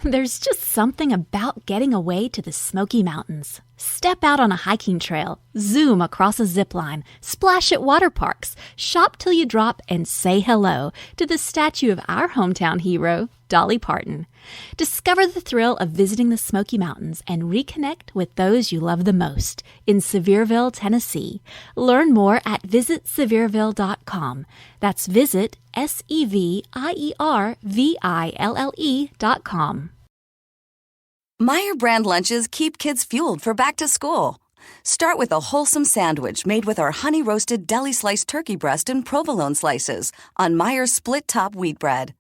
There's just something about getting away to the Smoky Mountains. Step out on a hiking trail, zoom across a zip line, splash at water parks, shop till you drop, and say hello to the statue of our hometown hero, Dolly Parton. Discover the thrill of visiting the Smoky Mountains and reconnect with those you love the most in Sevierville, Tennessee. Learn more at visitsevierville.com. That's visit SEVIERVILLE.com. Meyer brand lunches keep kids fueled for back to school. Start with a wholesome sandwich made with our honey-roasted deli-sliced turkey breast and provolone slices on Meyer's split-top wheat bread.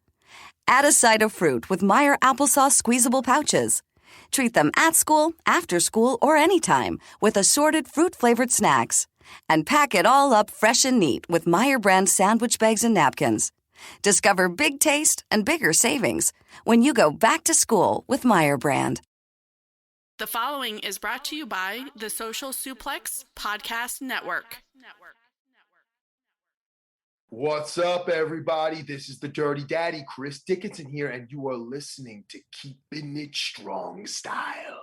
Add a side of fruit with Meyer applesauce squeezable pouches. Treat them at school, after school, or anytime with assorted fruit-flavored snacks. And pack it all up fresh and neat with Meyer brand sandwich bags and napkins. Discover big taste and bigger savings when you go back to school with Meyer brand. The following is brought to you by the Social Suplex Podcast Network. What's up, everybody? This is the Dirty Daddy, Chris Dickinson here, and you are listening to Keepin It Strong Style.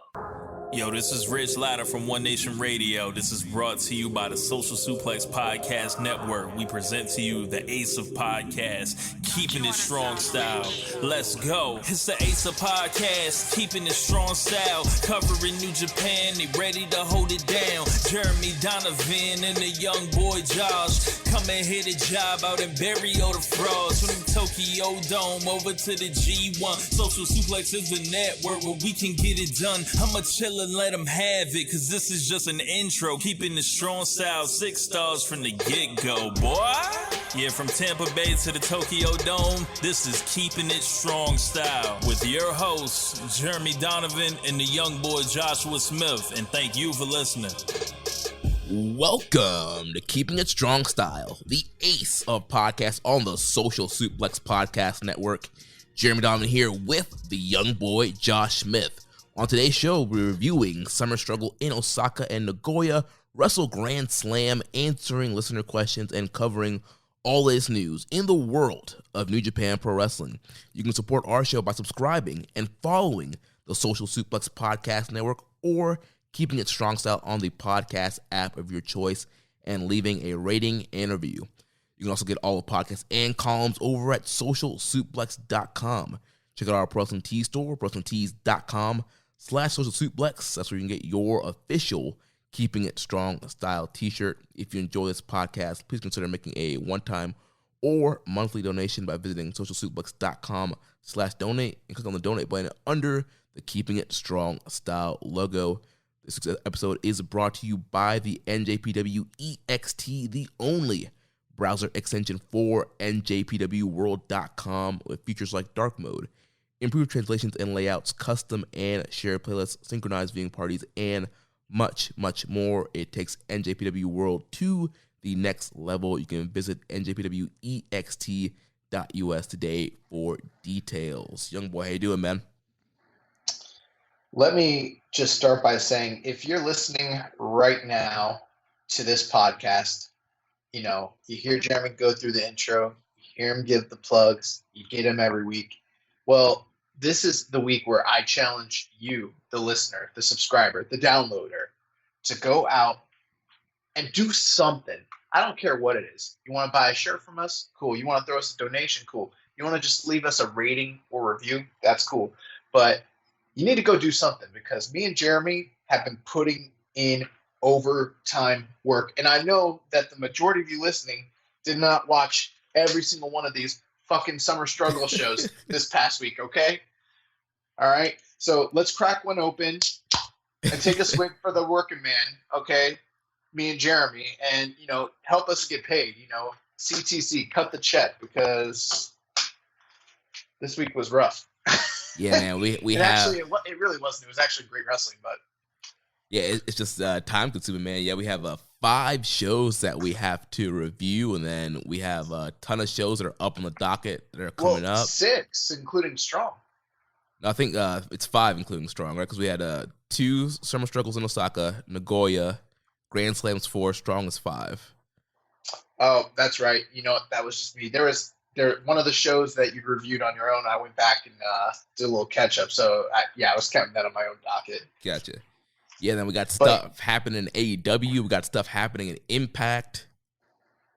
Yo, this is Rich Latta from One Nation Radio. This is brought to you by the Social Suplex Podcast Network. We present to you the Ace of Podcasts, Keepin It Strong Style. Let's go. It's the Ace of Podcasts, Keepin It Strong Style. Covering New Japan, they ready to hold it down. Jeremy, Donovan, and the young boy Josh. Come and hit a job out and bury all the frauds. From the Tokyo Dome over to the G1. Social Suplex is the network where we can get it done. I'ma chill and let them have it, cause this is just an intro. Keeping the strong style, 6 stars from the get-go, boy. Yeah, from Tampa Bay to the Tokyo Dome, this is Keeping It Strong Style with your hosts, Jeremy Donovan and the young boy Joshua Smith. And thank you for listening. Welcome to Keeping It Strong Style, the ace of podcasts on the Social Suplex Podcast Network. Jeremy Donovan here with the young boy Josh Smith. On today's show, we're reviewing Summer Struggle in Osaka and Nagoya, Wrestle Grand Slam, answering listener questions, and covering all this news in the world of New Japan Pro Wrestling. You can support our show by subscribing and following the Social Suplex Podcast Network or Keeping It Strong Style on the podcast app of your choice and leaving a rating and review. You can also get all the podcasts and columns over at socialsuplex.com. Check out our Pro Wrestling Tees store, ProWrestlingTees.com/Social Suplex. That's where you can get your official Keeping It Strong Style t-shirt. If you enjoy this podcast, please consider making a one-time or monthly donation by visiting socialsuplex.com/donate and click on the donate button under the Keeping It Strong Style logo. This episode is brought to you by the NJPW EXT, the only browser extension for NJPWWorld.com with features like dark mode, improved translations and layouts, custom and shared playlists, synchronized viewing parties, and much, much more. It takes NJPW World to the next level. You can visit njpwext.us today for details. Young boy, how you doing, man? Let me just start by saying, if you're listening right now to this podcast, you know, you hear Jeremy go through the intro, you hear him give the plugs, you get him every week. Well, this is the week where I challenge you, the listener, the subscriber, the downloader, to go out and do something. I don't care what it is. You want to buy a shirt from us? Cool. You want to throw us a donation? Cool. You want to just leave us a rating or review? That's cool. But you need to go do something, because me and Jeremy have been putting in overtime work. And I know that the majority of you listening did not watch every single one of these fucking Summer Struggle shows this past week, okay? All right? So let's crack one open and take a swing for the working man, okay? Me and Jeremy, and, you know, help us get paid, you know. CTC, cut the check, because this week was rough. Yeah, man, we have... Actually, it really wasn't. It was actually great wrestling, but... Yeah, it's just time-consuming, man. Yeah, we have 5 shows that we have to review, and then we have a ton of shows that are up on the docket that are coming up. 6, including Strong. I think it's 5, including Strong, right? Because we had 2 Summer Struggles in Osaka, Nagoya, Grand Slams 4, Strong is 5. Oh, that's right. You know, that was just me. There one of the shows that you reviewed on your own. I went back and did a little catch up. So I was counting that on my own docket. Gotcha. Yeah, then we got stuff happening in AEW. We got stuff happening in Impact.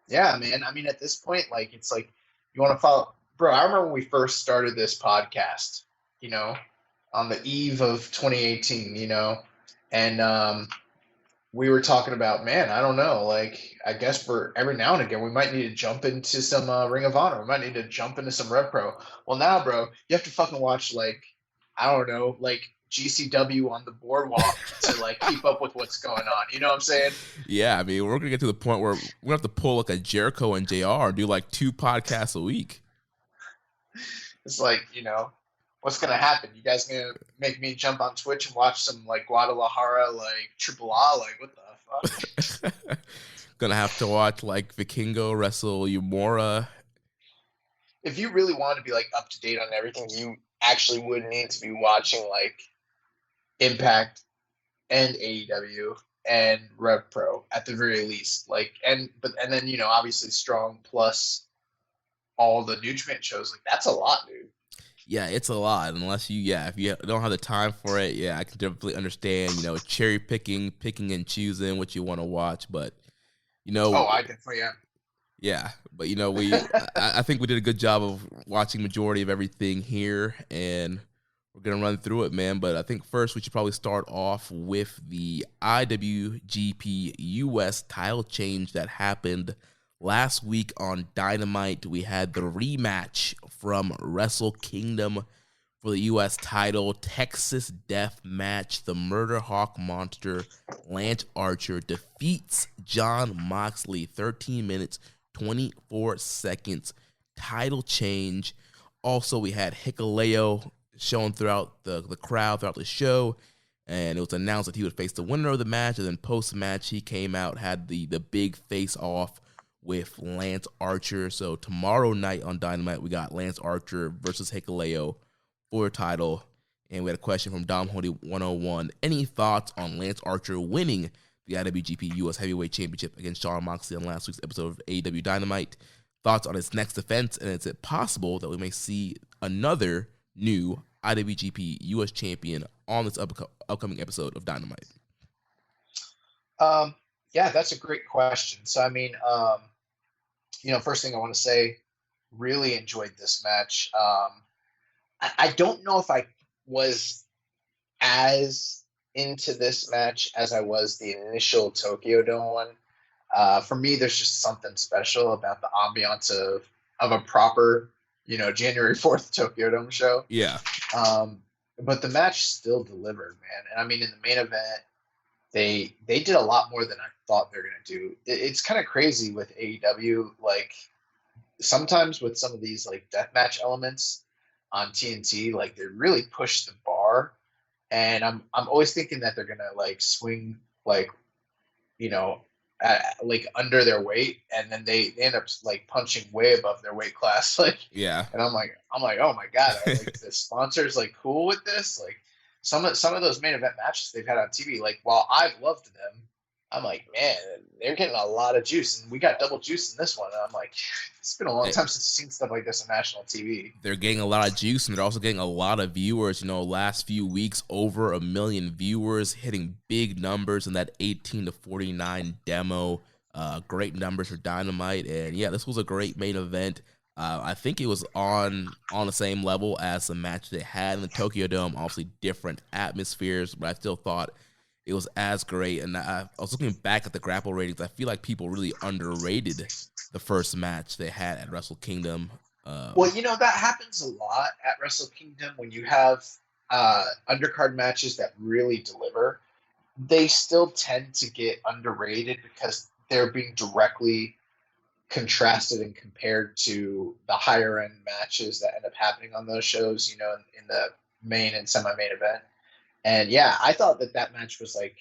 Yeah, man. I mean, at this point, like, it's like you want to follow. Bro, I remember when we first started this podcast, on the eve of 2018, and we were talking about, man, I don't know, like, I guess for every now and again, we might need to jump into some Ring of Honor. We might need to jump into some Rev Pro. Well, now, bro, you have to fucking watch, like, I don't know, like, GCW on the boardwalk to, like, keep up with what's going on. You know what I'm saying? Yeah, I mean, we're going to get to the point where we're going to have to pull, like, a Jericho and JR and do, like, 2 podcasts a week. It's like, what's going to happen? You guys going to make me jump on Twitch and watch some, like, Guadalajara, like, Triple A? Like, what the fuck? Gonna have to watch, like, Vikingo wrestle Yumura. If you really want to be, like, up to date on everything, you actually would need to be watching, like, Impact and AEW and Rev Pro at the very least. Like, and then, obviously Strong plus all the New Japan shows. Like, that's a lot, dude. Yeah, it's a lot. Unless if you don't have the time for it, I can definitely understand, cherry picking and choosing what you want to watch. But, Oh, I definitely am. Yeah, but, I think we did a good job of watching majority of everything here, and we're going to run through it, man. But I think first we should probably start off with the IWGP U.S. title change that happened last week on Dynamite. We had the rematch from Wrestle Kingdom for the U.S. title, Texas Death Match. The Murder Hawk Monster, Lance Archer, defeats Jon Moxley, 13 minutes, 24 seconds, title change. Also, we had Hikuleo shown throughout the crowd throughout the show, and it was announced that he would face the winner of the match, and then post-match he came out, had the big face-off with Lance Archer. So tomorrow night on Dynamite, we got Lance Archer versus Hikuleo for a title, and we had a question from Dom Hody 101. Any thoughts on Lance Archer winning the IWGP U.S. Heavyweight Championship against Jon Moxley on last week's episode of AEW Dynamite? Thoughts on his next defense, and is it possible that we may see another new IWGP U.S. champion on this upcoming episode of Dynamite? Yeah, that's a great question. So, I mean, first thing I want to say, really enjoyed this match. I don't know if I was as into this match as I was the initial Tokyo Dome one. For me, there's just something special about the ambiance of a proper, January 4th Tokyo Dome show. Yeah. But the match still delivered, man. And I mean, in the main event, they did a lot more than I thought they were going to do. It's kind of crazy with AEW. Like, sometimes with some of these, like, deathmatch elements on TNT, like, they really push the bar. And I'm always thinking that they're going to, like, swing, like, like under their weight, and then they end up, like, punching way above their weight class. Like, yeah. And I'm like, oh my God, are, like, the sponsors, like, cool with this? Like, some of those main event matches they've had on TV, like, while I've loved them, I'm like, man, they're getting a lot of juice, and we got double juice in this one. And I'm like, it's been a long time since I've seen stuff like this on national TV. They're getting a lot of juice, and they're also getting a lot of viewers. Last few weeks, over 1 million viewers, hitting big numbers in that 18 to 49 demo. Great numbers for Dynamite, and yeah, this was a great main event. I think it was on the same level as the match they had in the Tokyo Dome. Obviously, different atmospheres, but I still thought it was as great. And I was looking back at the Grapple ratings. I feel like people really underrated the first match they had at Wrestle Kingdom. Well, that happens a lot at Wrestle Kingdom when you have undercard matches that really deliver. They still tend to get underrated because they're being directly contrasted and compared to the higher end matches that end up happening on those shows, in the main and semi-main event. And yeah, I thought that match was like,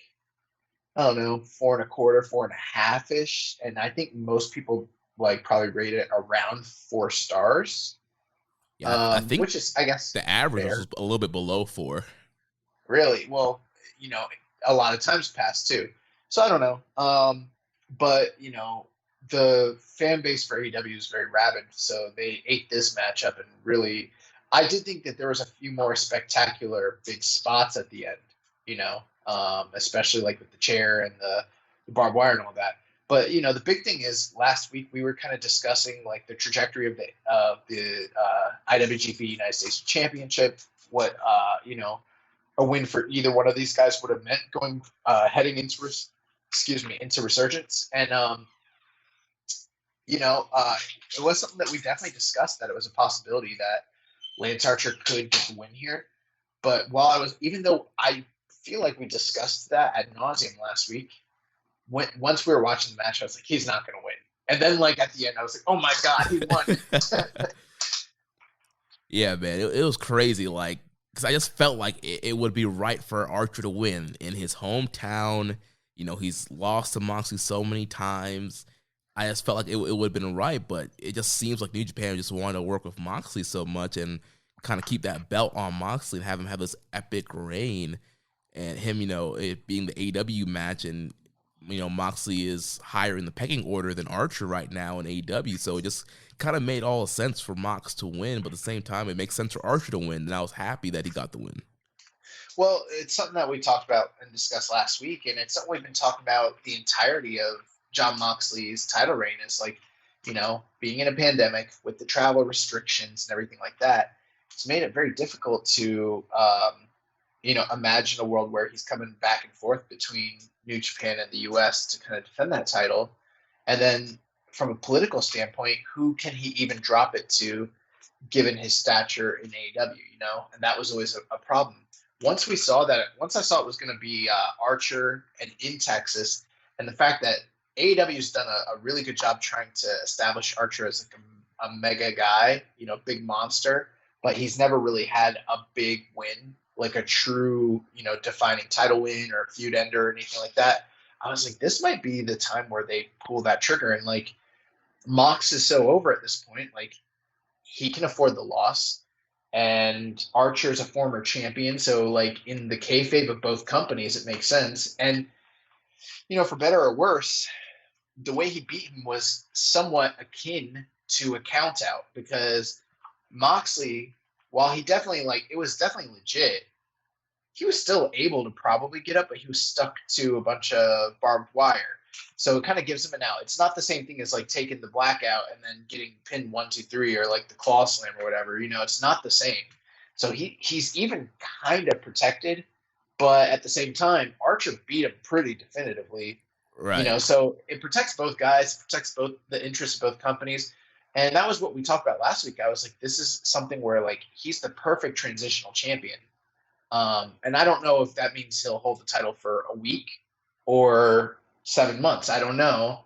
I don't know, 4.25, 4.5-ish. And I think most people like probably rate it around 4 stars. Yeah, I think which is, I guess, the average fair. was a little bit below 4. Really? Well, a lot of times passed too. So I don't know. But, the fan base for AEW is very rabid, so they ate this matchup and really. I did think that there was a few more spectacular big spots at the end, especially like with the chair and the barbed wire and all that. But the big thing is last week we were kind of discussing like the trajectory of the IWGP United States Championship, what a win for either one of these guys would have meant going heading into into Resurgence, and it was something that we definitely discussed, that it was a possibility that Lance Archer could get the win here. But even though I feel like we discussed that ad nauseum last week, once we were watching the match, I was like, he's not going to win. And then like at the end, I was like, oh my God, he won. Yeah, man, it was crazy. Like, because I just felt like it would be right for Archer to win in his hometown. He's lost to Moxley so many times. I just felt like it would have been right, but it just seems like New Japan just wanted to work with Moxley so much and kind of keep that belt on Moxley and have him have this epic reign, and him, it being the AEW match, and Moxley is higher in the pecking order than Archer right now in AEW, so it just kind of made all sense for Mox to win, but at the same time, it makes sense for Archer to win, and I was happy that he got the win. Well, it's something that we talked about and discussed last week, and it's something we've been talking about the entirety of Jon Moxley's title reign, is like, being in a pandemic with the travel restrictions and everything like that, it's made it very difficult to, imagine a world where he's coming back and forth between New Japan and the U.S. to kind of defend that title. And then from a political standpoint, who can he even drop it to given his stature in AEW, And that was always a problem. Once I saw it was going to be Archer and in Texas, and the fact that AEW's done a really good job trying to establish Archer as like a mega guy, big monster, but he's never really had a big win, like a true, defining title win or a feud ender or anything like that. I was like, this might be the time where they pull that trigger. And like, Mox is so over at this point, like he can afford the loss, and Archer's a former champion. So like in the kayfabe of both companies, it makes sense. And, for better or worse, the way he beat him was somewhat akin to a count out, because Moxley, while he definitely it was definitely legit, he was still able to probably get up, but he was stuck to a bunch of barbed wire. So it kind of gives him an out. It's not the same thing as like taking the blackout and then getting pinned 1, 2, 3, or like the claw slam or whatever. It's not the same. So he's even kind of protected, but at the same time, Archer beat him pretty definitively. Right. So it protects both guys, protects both the interests of both companies. And that was what we talked about last week. I was like, this is something where like he's the perfect transitional champion. And I don't know if that means he'll hold the title for a week or 7 months. I don't know.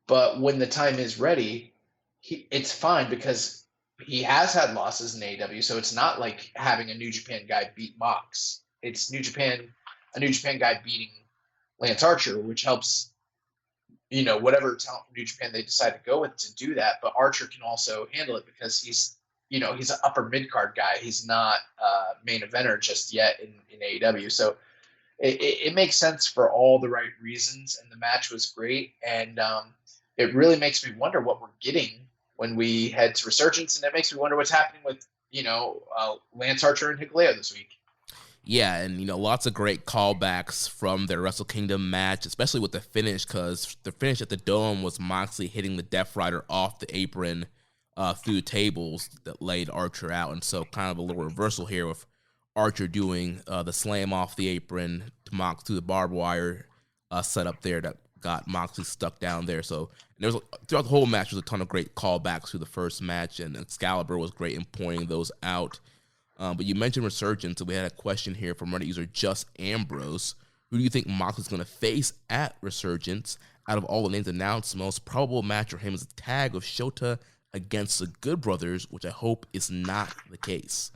But when the time is ready, it's fine, because he has had losses in AEW. So it's not like having a New Japan guy beat Mox. It's a New Japan guy beating Lance Archer, which helps, whatever talent from New Japan they decide to go with to do that. But Archer can also handle it because he's an upper mid-card guy. He's not main eventer just yet in AEW. So it makes sense for all the right reasons, and the match was great. And it really makes me wonder what we're getting when we head to Resurgence, and it makes me wonder what's happening with, Lance Archer and Hikuleo this week. Yeah, and lots of great callbacks from their Wrestle Kingdom match, especially with the finish, because the finish at the Dome was Moxley hitting the Death Rider off the apron through tables that laid Archer out, and so kind of a little reversal here with Archer doing the slam off the apron to Mox through the barbed wire set up there that got Moxley stuck down there. So there was throughout the whole match, there was a ton of great callbacks to the first match, and Excalibur was great in pointing those out. But you mentioned Resurgence, so we had a question here from Reddit user Just Ambrose. Who do you think Moxley's going to face at Resurgence? Out of all the names announced, the most probable match for him is a tag of Shota against the Good Brothers, which I hope is not the case.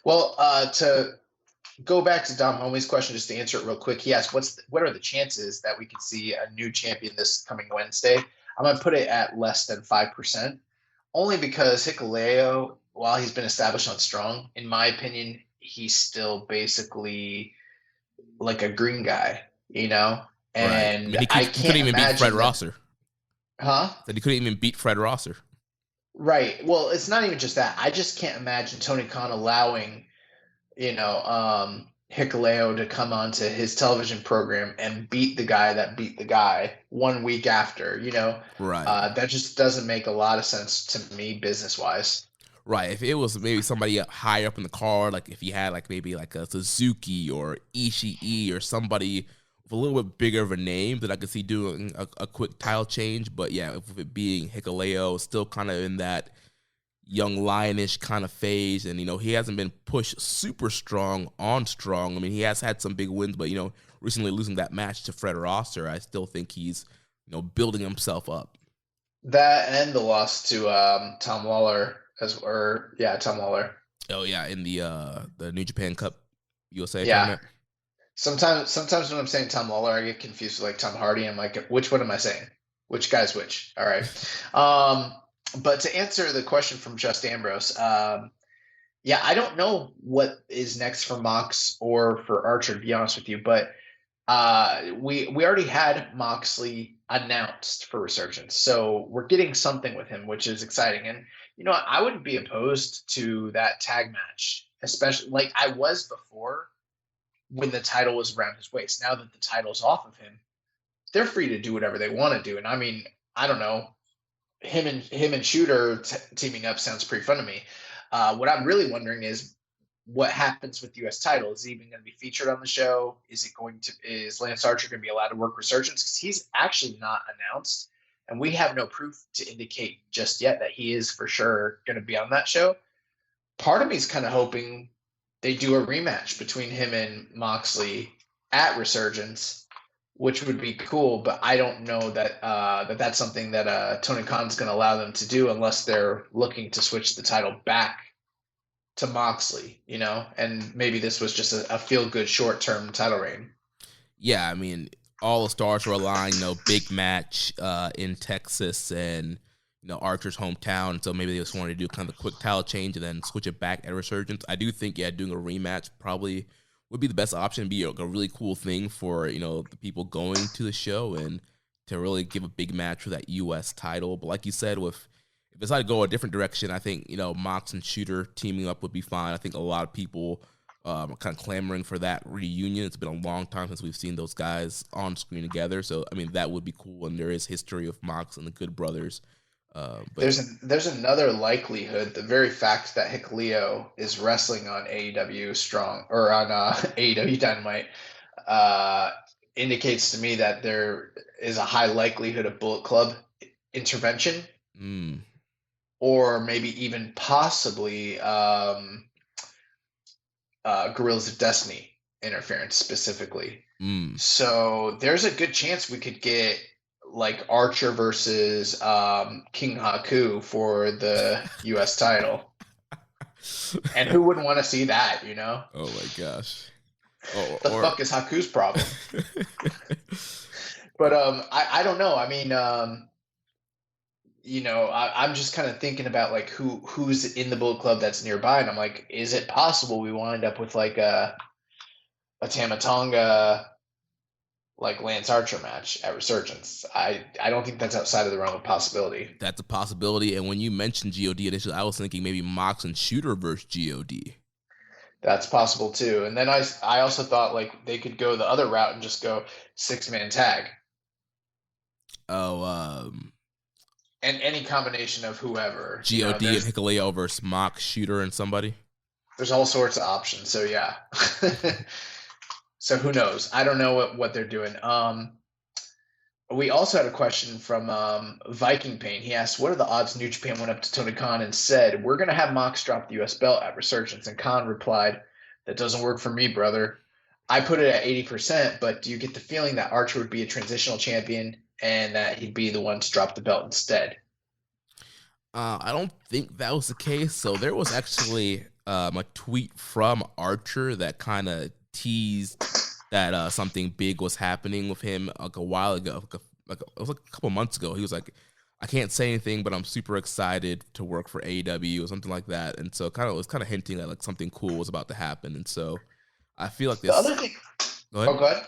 Well, to go back to Dom Homey's question, just to answer it real quick, he asked, what are the chances that we could see a new champion this coming Wednesday? I'm going to put it at less than 5%, only because Hikuleo, while he's been established on Strong, in my opinion, he's still basically like a green guy, And right. I mean, he couldn't even beat Fred Rosser. Huh? That he couldn't even beat Fred Rosser. Right. Well, it's not even just that. I just can't imagine Tony Khan allowing, Hikuleo to come onto his television program and beat the guy that beat the guy 1 week after. Right. That just doesn't make a lot of sense to me business wise. Right. If it was maybe somebody high up in the card, like if he had like maybe like a Suzuki or Ishii or somebody with a little bit bigger of a name, that I could see doing a quick title change. But yeah, with it being Hikuleo, still kind of in that young lionish kind of phase, and he hasn't been pushed super strong on Strong. I mean, he has had some big wins, but recently losing that match to Fred Rosser, I still think he's building himself up. That and the loss to Tom Lawler Tom Lawler. Oh yeah, in the New Japan Cup USA Yeah. tournament. Sometimes when I'm saying Tom Lawler, I get confused with like Tom Hardy. I'm like, which one am I saying? Which guy's which? All right. But to answer the question from Just Ambrose, I don't know what is next for Mox or for Archer, to be honest with you. But we already had Moxley announced for Resurgence, so we're getting something with him, which is exciting. And I wouldn't be opposed to that tag match, especially like I was before when the title was around his waist. Now that the title's off of him, they're free to do whatever they want to do. And I mean, I don't know, him and Shooter teaming up sounds pretty fun to me. What I'm really wondering is what happens with the U.S. title. Is he even going to be featured on the show? Is Lance Archer going to be allowed to work Resurgence? Because he's actually not announced, and we have no proof to indicate just yet that he is for sure going to be on that show. Part of me is kind of hoping they do a rematch between him and Moxley at Resurgence, which would be cool, but I don't know that that's something that Tony Khan's going to allow them to do unless they're looking to switch the title back to Moxley, and maybe this was just a feel-good short-term title reign. Yeah, I mean, all the stars were aligned, big match in Texas and, Archer's hometown, so maybe they just wanted to do kind of a quick title change and then switch it back at Resurgence. I do think, doing a rematch probably would be the best option, be a really cool thing for, the people going to the show and to really give a big match for that U.S. title. But like you said, if it's not to go a different direction, I think, Mox and Shooter teaming up would be fine. I think a lot of people are kind of clamoring for that reunion. It's been a long time since we've seen those guys on screen together. So, I mean, that would be cool. And there is history of Mox and the Good Brothers. But there's another likelihood. The very fact that Hikuleo is wrestling on AEW Strong or on AEW Dynamite indicates to me that there is a high likelihood of Bullet Club intervention, or maybe even possibly Guerrillas of Destiny interference specifically. So there's a good chance we could get like Archer versus King Haku for the U.S. title. And who wouldn't want to see that, Oh my gosh. The fuck is Haku's problem? But I don't know. I mean, I'm just kind of thinking about like who's in the Bullet Club that's nearby, and I'm like, is it possible we wind up with like a Tama Tonga like Lance Archer match at Resurgence? I don't think that's outside of the realm of possibility. That's a possibility. And when you mentioned GOD initially, I was thinking maybe Mox and Shooter versus GOD. That's possible too. And then I also thought like they could go the other route and just go 6-man tag. Oh, and any combination of whoever. GOD and Hikuleo versus Mox, Shooter, and somebody. There's all sorts of options. So yeah. So who knows? I don't know what they're doing. We also had a question from Viking Pain. He asked, what are the odds New Japan went up to Tony Khan and said, we're going to have Mox drop the U.S. belt at Resurgence? And Khan replied, that doesn't work for me, brother. I put it at 80%, but do you get the feeling that Archer would be a transitional champion and that he'd be the one to drop the belt instead? I don't think that was the case. So there was actually a tweet from Archer that kind of teased that something big was happening with him like a while ago. It was like a couple months ago. He was like, I can't say anything, but I'm super excited to work for AEW or something like that. And so it was kind of hinting that like something cool was about to happen. And so I feel like this. The other thing. Go ahead. Oh, go ahead.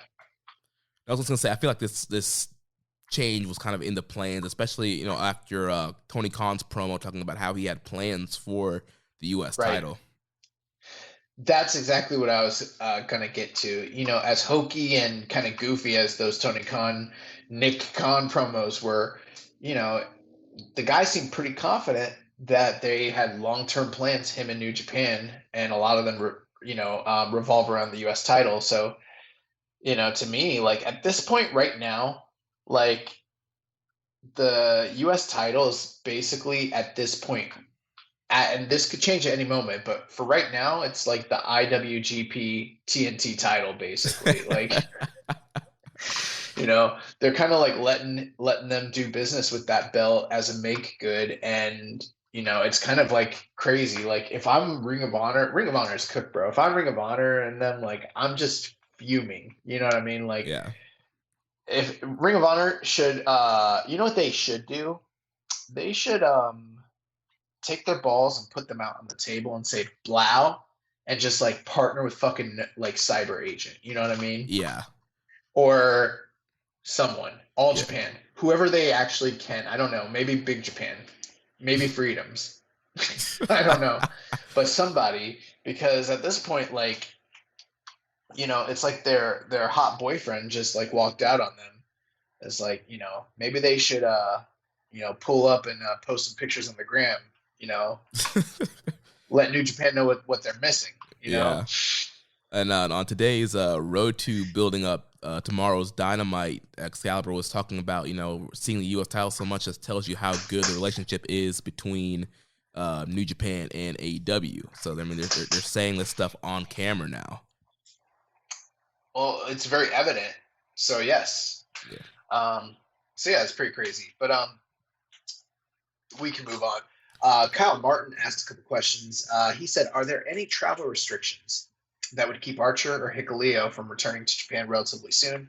I was just gonna say I feel like this change was kind of in the plans, especially, you know, after Tony Khan's promo talking about how he had plans for the U.S. title. That's exactly what I was going to get to. You know, as hokey and kind of goofy as those Tony Khan, Nick Khan promos were, you know, the guy seemed pretty confident that they had long-term plans, him in New Japan, and a lot of them, revolve around the U.S. title. So, you know, to me, like at this point right now, like the U.S. title is basically at this point, and this could change at any moment, but for right now, it's like the IWGP TNT title, basically. Like, you know, they're kind of like letting them do business with that belt as a make good, and you know, it's kind of like crazy. Like, if I'm Ring of Honor is cooked, bro. If I'm Ring of Honor and then like I'm just fuming, you know what I mean? Like, Yeah. If Ring of Honor should, you know what they should do? They should take their balls and put them out on the table and say "blow," and just like partner with fucking like Cyber Agent. You know what I mean? Yeah. Or someone, All Japan, whoever they actually can. I don't know. Maybe Big Japan, maybe Freedoms. I don't know, but somebody, because at this point, like, you know, it's like their hot boyfriend just like walked out on them. It's like, you know, maybe they should pull up and post some pictures on the gram, you know, let New Japan know what they're missing, you know. And on today's road to building up tomorrow's Dynamite, Excalibur was talking about, you know, seeing the U.S. title so much as tells you how good the relationship is between New Japan and AEW. So I mean, they're saying this stuff on camera now. Well, it's very evident. So yes. Yeah. So yeah, it's pretty crazy. But we can move on. Kyle Martin asked a couple questions. He said, "Are there any travel restrictions that would keep Archer or Hikuleo from returning to Japan relatively soon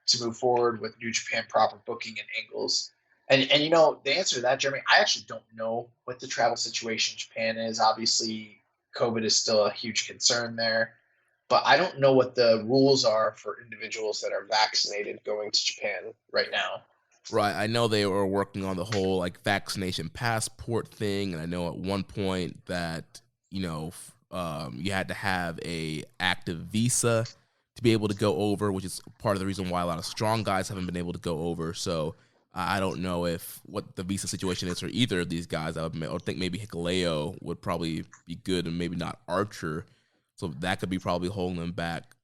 to move forward with New Japan proper booking and angles?" And you know, the answer to that, Jeremy, I actually don't know what the travel situation in Japan is. Obviously, COVID is still a huge concern there. But I don't know what the rules are for individuals that are vaccinated going to Japan right now. Right. I know they were working on the whole like vaccination passport thing. And I know at one point that, you know, you had to have a active visa to be able to go over, which is part of the reason why a lot of strong guys haven't been able to go over. So I don't know what the visa situation is for either of these guys. I would think maybe Hikuleo would probably be good and maybe not Archer. So that could be probably holding them back.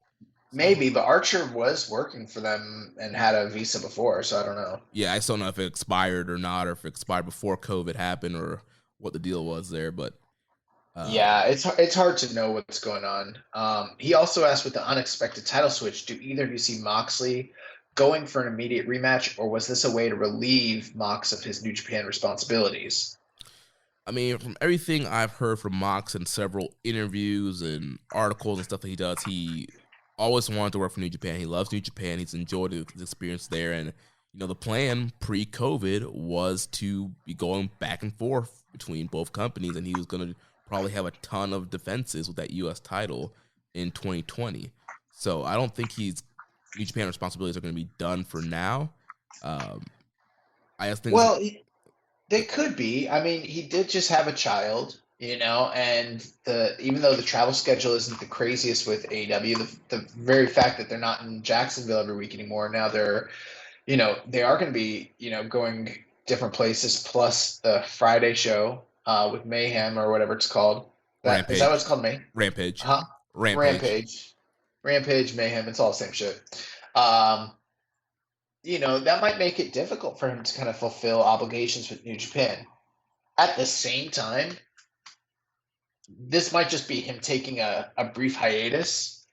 Maybe, but Archer was working for them and had a visa before, so I don't know. Yeah, I still don't know if it expired or not, or if it expired before COVID happened, or what the deal was there. But yeah, it's hard to know what's going on. He also asked, with the unexpected title switch, do either of you see Moxley going for an immediate rematch, or was this a way to relieve Mox of his New Japan responsibilities? I mean, from everything I've heard from Mox in several interviews and articles and stuff that he does, he always wanted to work for New Japan. He loves New Japan. He's enjoyed his experience there. And, you know, the plan pre-COVID was to be going back and forth between both companies, and he was going to probably have a ton of defenses with that U.S. title in 2020. So I don't think New Japan responsibilities are going to be done for now. I just think... Well, they could be. I mean, he did just have a child, you know, and even though the travel schedule isn't the craziest with AEW, the very fact that they're not in Jacksonville every week anymore, now they're, you know, they are going to be, you know, going different places, plus the Friday show with Mayhem or whatever it's called. Rampage. Is that what it's called, Rampage. Huh? Rampage, Mayhem. It's all the same shit. You know, that might make it difficult for him to kind of fulfill obligations with New Japan. At the same time, this might just be him taking a brief hiatus,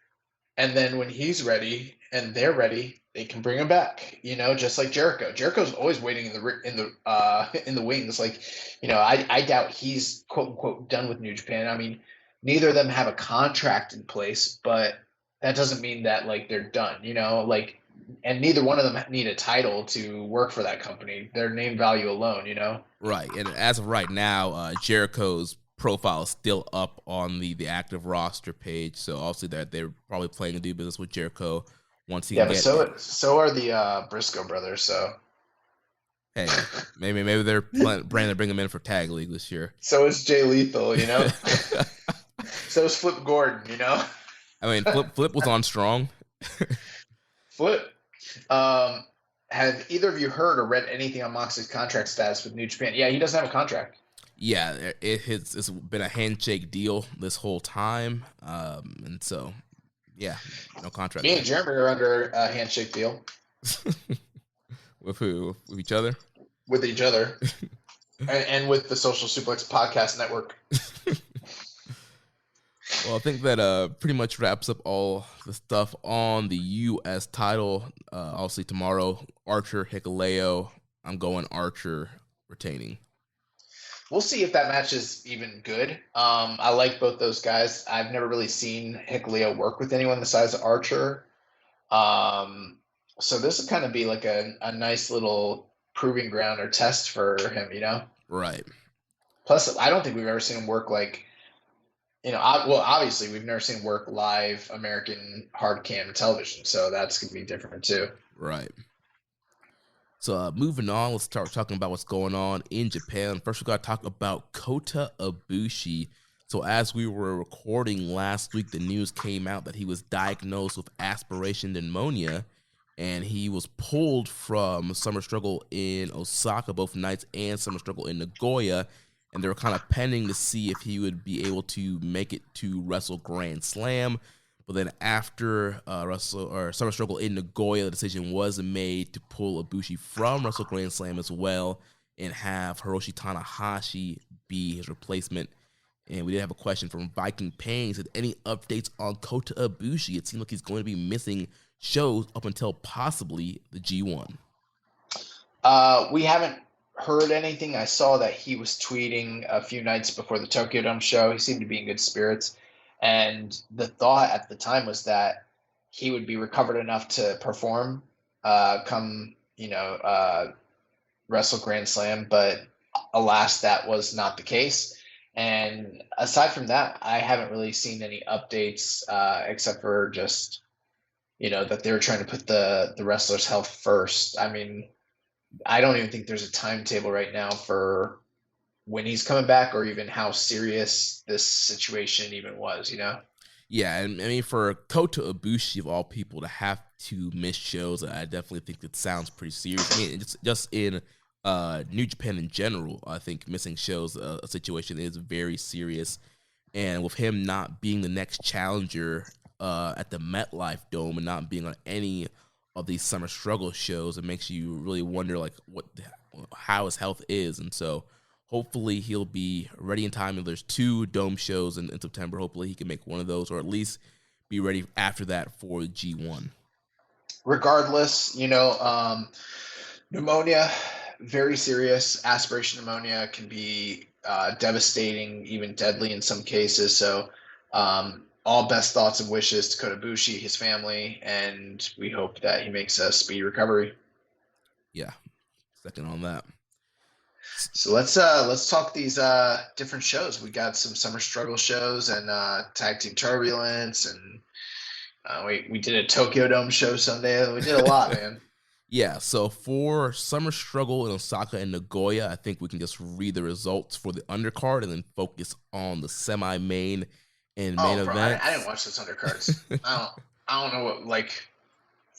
and then when he's ready and they're ready, they can bring him back. You know, just like Jericho. Jericho's always waiting in the wings. Like, you know, I doubt he's quote unquote done with New Japan. I mean, neither of them have a contract in place, but that doesn't mean that like they're done. You know, like. And neither one of them need a title to work for that company. Their name value alone, you know? Right. And as of right now, Jericho's profile is still up on the active roster page. So obviously they're probably planning to do business with Jericho once he but so are the Briscoe brothers. So Hey, maybe they're planning to bring him in for Tag League this year. So is Jay Lethal, you know? So is Flip Gordon, you know? I mean, Flip was on Strong. Flip. Have either of you heard or read anything on Moxley's contract status with New Japan? Yeah, he doesn't have a contract. Yeah, it's been a handshake deal this whole time, and so yeah, no contract. Me and Jeremy are under a handshake deal. With who? With each other? With each other, and with the Social Suplex Podcast Network. Well, I think that pretty much wraps up all the stuff on the U.S. title. Obviously, tomorrow, Archer, Hikuleo. I'm going Archer retaining. We'll see if that match is even good. I like both those guys. I've never really seen Hikuleo work with anyone the size of Archer. So this will kind of be like a nice little proving ground or test for him, you know? Right. Plus, I don't think we've ever seen him work like, obviously we've never seen him work live American hard cam television, so that's going to be different too. Right. So moving on, let's start talking about what's going on in Japan. First, we got to talk about Kota Ibushi. So as we were recording last week, the news came out that he was diagnosed with aspiration pneumonia, and he was pulled from Summer Struggle in Osaka, both nights, and Summer Struggle in Nagoya, and they were kind of pending to see if he would be able to make it to Wrestle Grand Slam. But then after Summer Struggle in Nagoya, the decision was made to pull Ibushi from Wrestle Grand Slam as well and have Hiroshi Tanahashi be his replacement. And we did have a question from Viking Pain. He said, any updates on Kota Ibushi? It seems like he's going to be missing shows up until possibly the G1. We haven't heard anything. I saw that he was tweeting a few nights before the Tokyo Dome show. He seemed to be in good spirits. And the thought at the time was that he would be recovered enough to perform come Wrestle Grand Slam. But alas, that was not the case. And aside from that, I haven't really seen any updates except for just, that they were trying to put the wrestler's health first. I mean, I don't even think there's a timetable right now for when he's coming back or even how serious this situation even was, Yeah, and I mean, for Kota Ibushi, of all people, to have to miss shows, I definitely think that sounds pretty serious. I mean, just in New Japan in general, I think missing shows, a situation is very serious. And with him not being the next challenger at the MetLife Dome and not being on any of these Summer Struggle shows, it makes you really wonder, like, how his health is. And so hopefully he'll be ready in time. If there's 2 Dome shows in September, hopefully he can make one of those, or at least be ready after that for the G1. Regardless, pneumonia, very serious. Aspiration pneumonia can be devastating, even deadly in some cases. So all best thoughts and wishes to Kota Ibushi, his family, and we hope that he makes a speedy recovery. Yeah, second on that. So let's talk these different shows. We got some Summer Struggle shows and Tag Team Turbulence, and we did a Tokyo Dome show Sunday. We did a lot, man. Yeah, so for Summer Struggle in Osaka and Nagoya, I think we can just read the results for the undercard and then focus on the semi-main and main event. I didn't watch those undercards. I don't know what,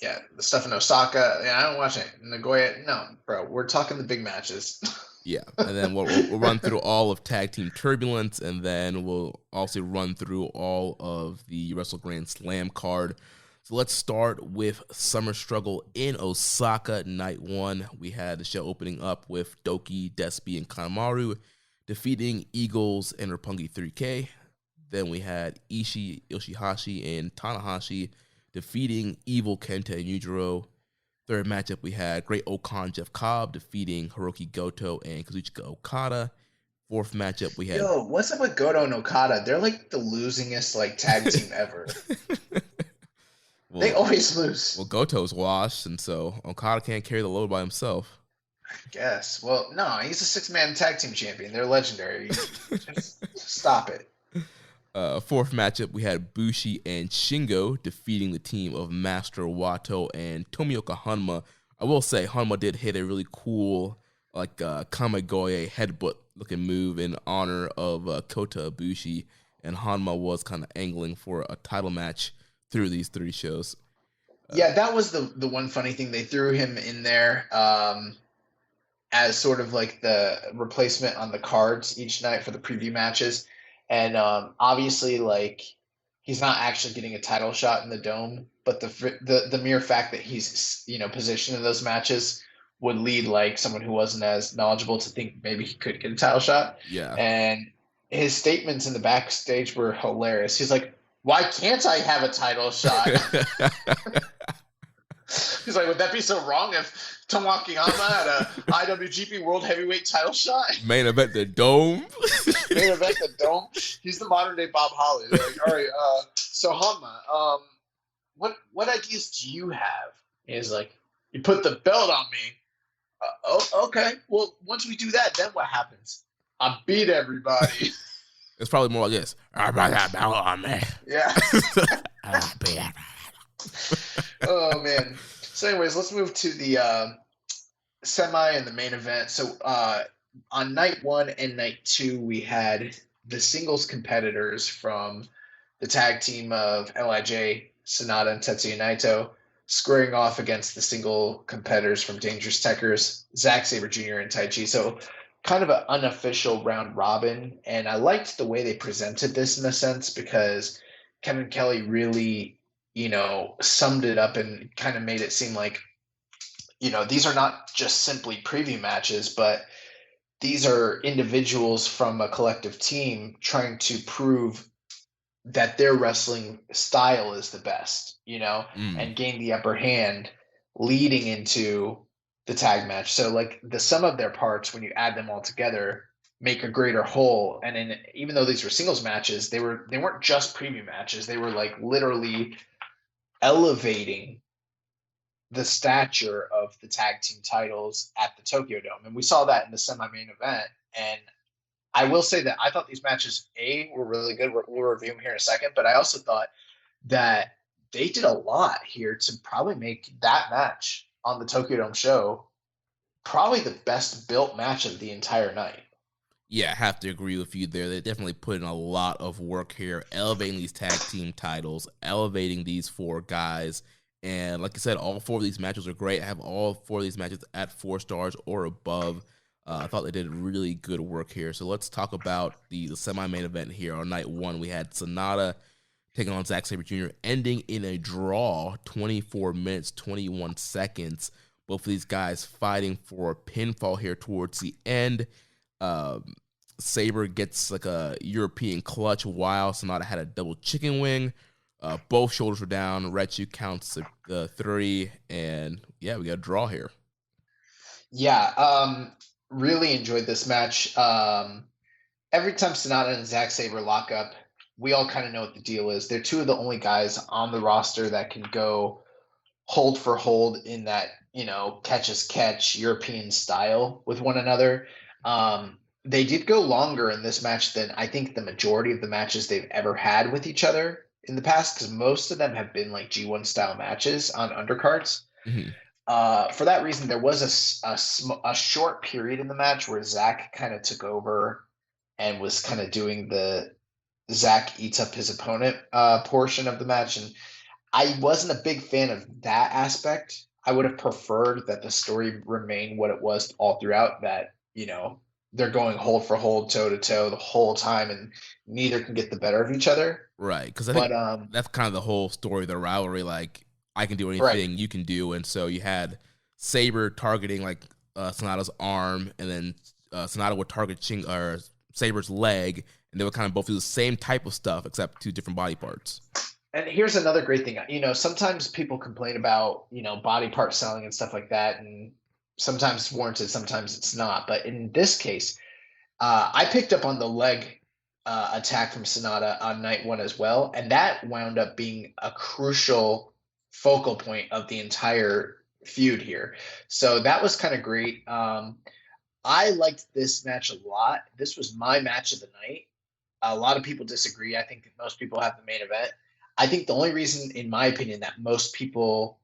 the stuff in Osaka. Yeah, I don't watch it. Nagoya, no, bro. We're talking the big matches. Yeah, and then we'll run through all of Tag Team Turbulence, and then we'll also run through all of the Wrestle Grand Slam card. So let's start with Summer Struggle in Osaka, night 1. We had the show opening up with Doki, Despy, and Kanemaru defeating Eagles and Roppongi 3K. Then we had Ishii, Yoshihashi, and Tanahashi defeating Evil, Kenta, and Yujiro. Third matchup, we had Great Okan, Jeff Cobb defeating Hiroki Goto and Kazuchika Okada. Fourth matchup, we had... Yo, what's up with Goto and Okada? They're like the losingest tag team ever. Well, they always lose. Well, Goto's washed, and so Okada can't carry the load by himself. I guess. Well, no, he's a 6-man tag team champion. They're legendary. Just stop it. Fourth matchup, we had Bushi and Shingo defeating the team of Master Wato and Tomioka Hanma. I will say Hanma did hit a really cool like Kamigoye headbutt looking move in honor of Kota Ibushi, and Hanma was kind of angling for a title match through these 3 shows. Yeah, that was the one funny thing. They threw him in there as sort of like the replacement on the cards each night for the preview matches. And obviously, like, he's not actually getting a title shot in the Dome, but the mere fact that he's, you know, positioned in those matches would lead like someone who wasn't as knowledgeable to think maybe he could get a title shot. Yeah. And his statements in the backstage were hilarious. He's like, "Why can't I have a title shot?" He's like, "Would that be so wrong if Tomoaki Hanma had a IWGP World Heavyweight title shot?" Main event the Dome. Main event the Dome. He's the modern day Bob Holly. They're like, "All right, so Hanma, what ideas do you have?" And he's like, "You put the belt on me." Okay. Well, once we do that, then what happens? I beat everybody. It's probably more like this. I brought that belt on me. Yeah. I beat everybody. Oh man. So anyways, let's move to the semi and the main event. So on night 1 and night 2, we had the singles competitors from the tag team of LIJ, Sonata, and Tetsuya Naito squaring off against the single competitors from Dangerous Tekkers, Zack Sabre Jr. and Taichi. So kind of an unofficial round robin. And I liked the way they presented this in a sense, because Kevin Kelly really, you know, summed it up and kind of made it seem like, you know, these are not just simply preview matches, but these are individuals from a collective team trying to prove that their wrestling style is the best, you know, and gain the upper hand leading into the tag match. So like the sum of their parts, when you add them all together, make a greater whole. And even though these were singles matches, they weren't just preview matches. They were like literally elevating the stature of the tag team titles at the Tokyo Dome. And we saw that in the semi-main event. And I will say that I thought these matches, were really good. We'll review them here in a second. But I also thought that they did a lot here to probably make that match on the Tokyo Dome show probably the best built match of the entire night. Yeah, I have to agree with you there. They definitely put in a lot of work here, elevating these tag team titles, elevating these 4 guys. And like I said, all 4 of these matches are great. I have all 4 of these matches at 4 stars or above. I thought they did really good work here. So let's talk about the semi-main event here. On night 1, we had Sonata taking on Zack Sabre Jr., ending in a draw, 24 minutes, 21 seconds. Both of these guys fighting for a pinfall here towards the end. Sabre gets like a European clutch while Sonata had a double chicken wing. Both shoulders were down. Retsu counts the 3, and yeah, we got a draw here. Yeah, really enjoyed this match. Every time Sonata and Zack Sabre lock up, we all kind of know what the deal is. They're 2 of the only guys on the roster that can go hold for hold in that, you know, catch as catch European style with one another. They did go longer in this match than I think the majority of the matches they've ever had with each other in the past, because most of them have been like G1 style matches on undercards. Mm-hmm. For that reason, there was a short period in the match where Zack kind of took over and was kind of doing the Zack eats up his opponent portion of the match. And I wasn't a big fan of that aspect. I would have preferred that the story remain what it was all throughout, that, you know, they're going hold for hold, toe to toe the whole time, and neither can get the better of each other. Right, because I think that's kind of the whole story of the rivalry. Like, I can do anything you can do, and so you had Sabre targeting like Sonata's arm, and then Sonata would target Sabre's leg, and they would kind of both do the same type of stuff except 2 different body parts. And here's another great thing. You know, sometimes people complain about, you know, body part selling and stuff like that, and sometimes it's warranted, sometimes it's not. But in this case, I picked up on the leg attack from Sonata on night 1 as well, and that wound up being a crucial focal point of the entire feud here. So that was kind of great. I liked this match a lot. This was my match of the night. A lot of people disagree. I think that most people have the main event. I think the only reason, in my opinion, that most people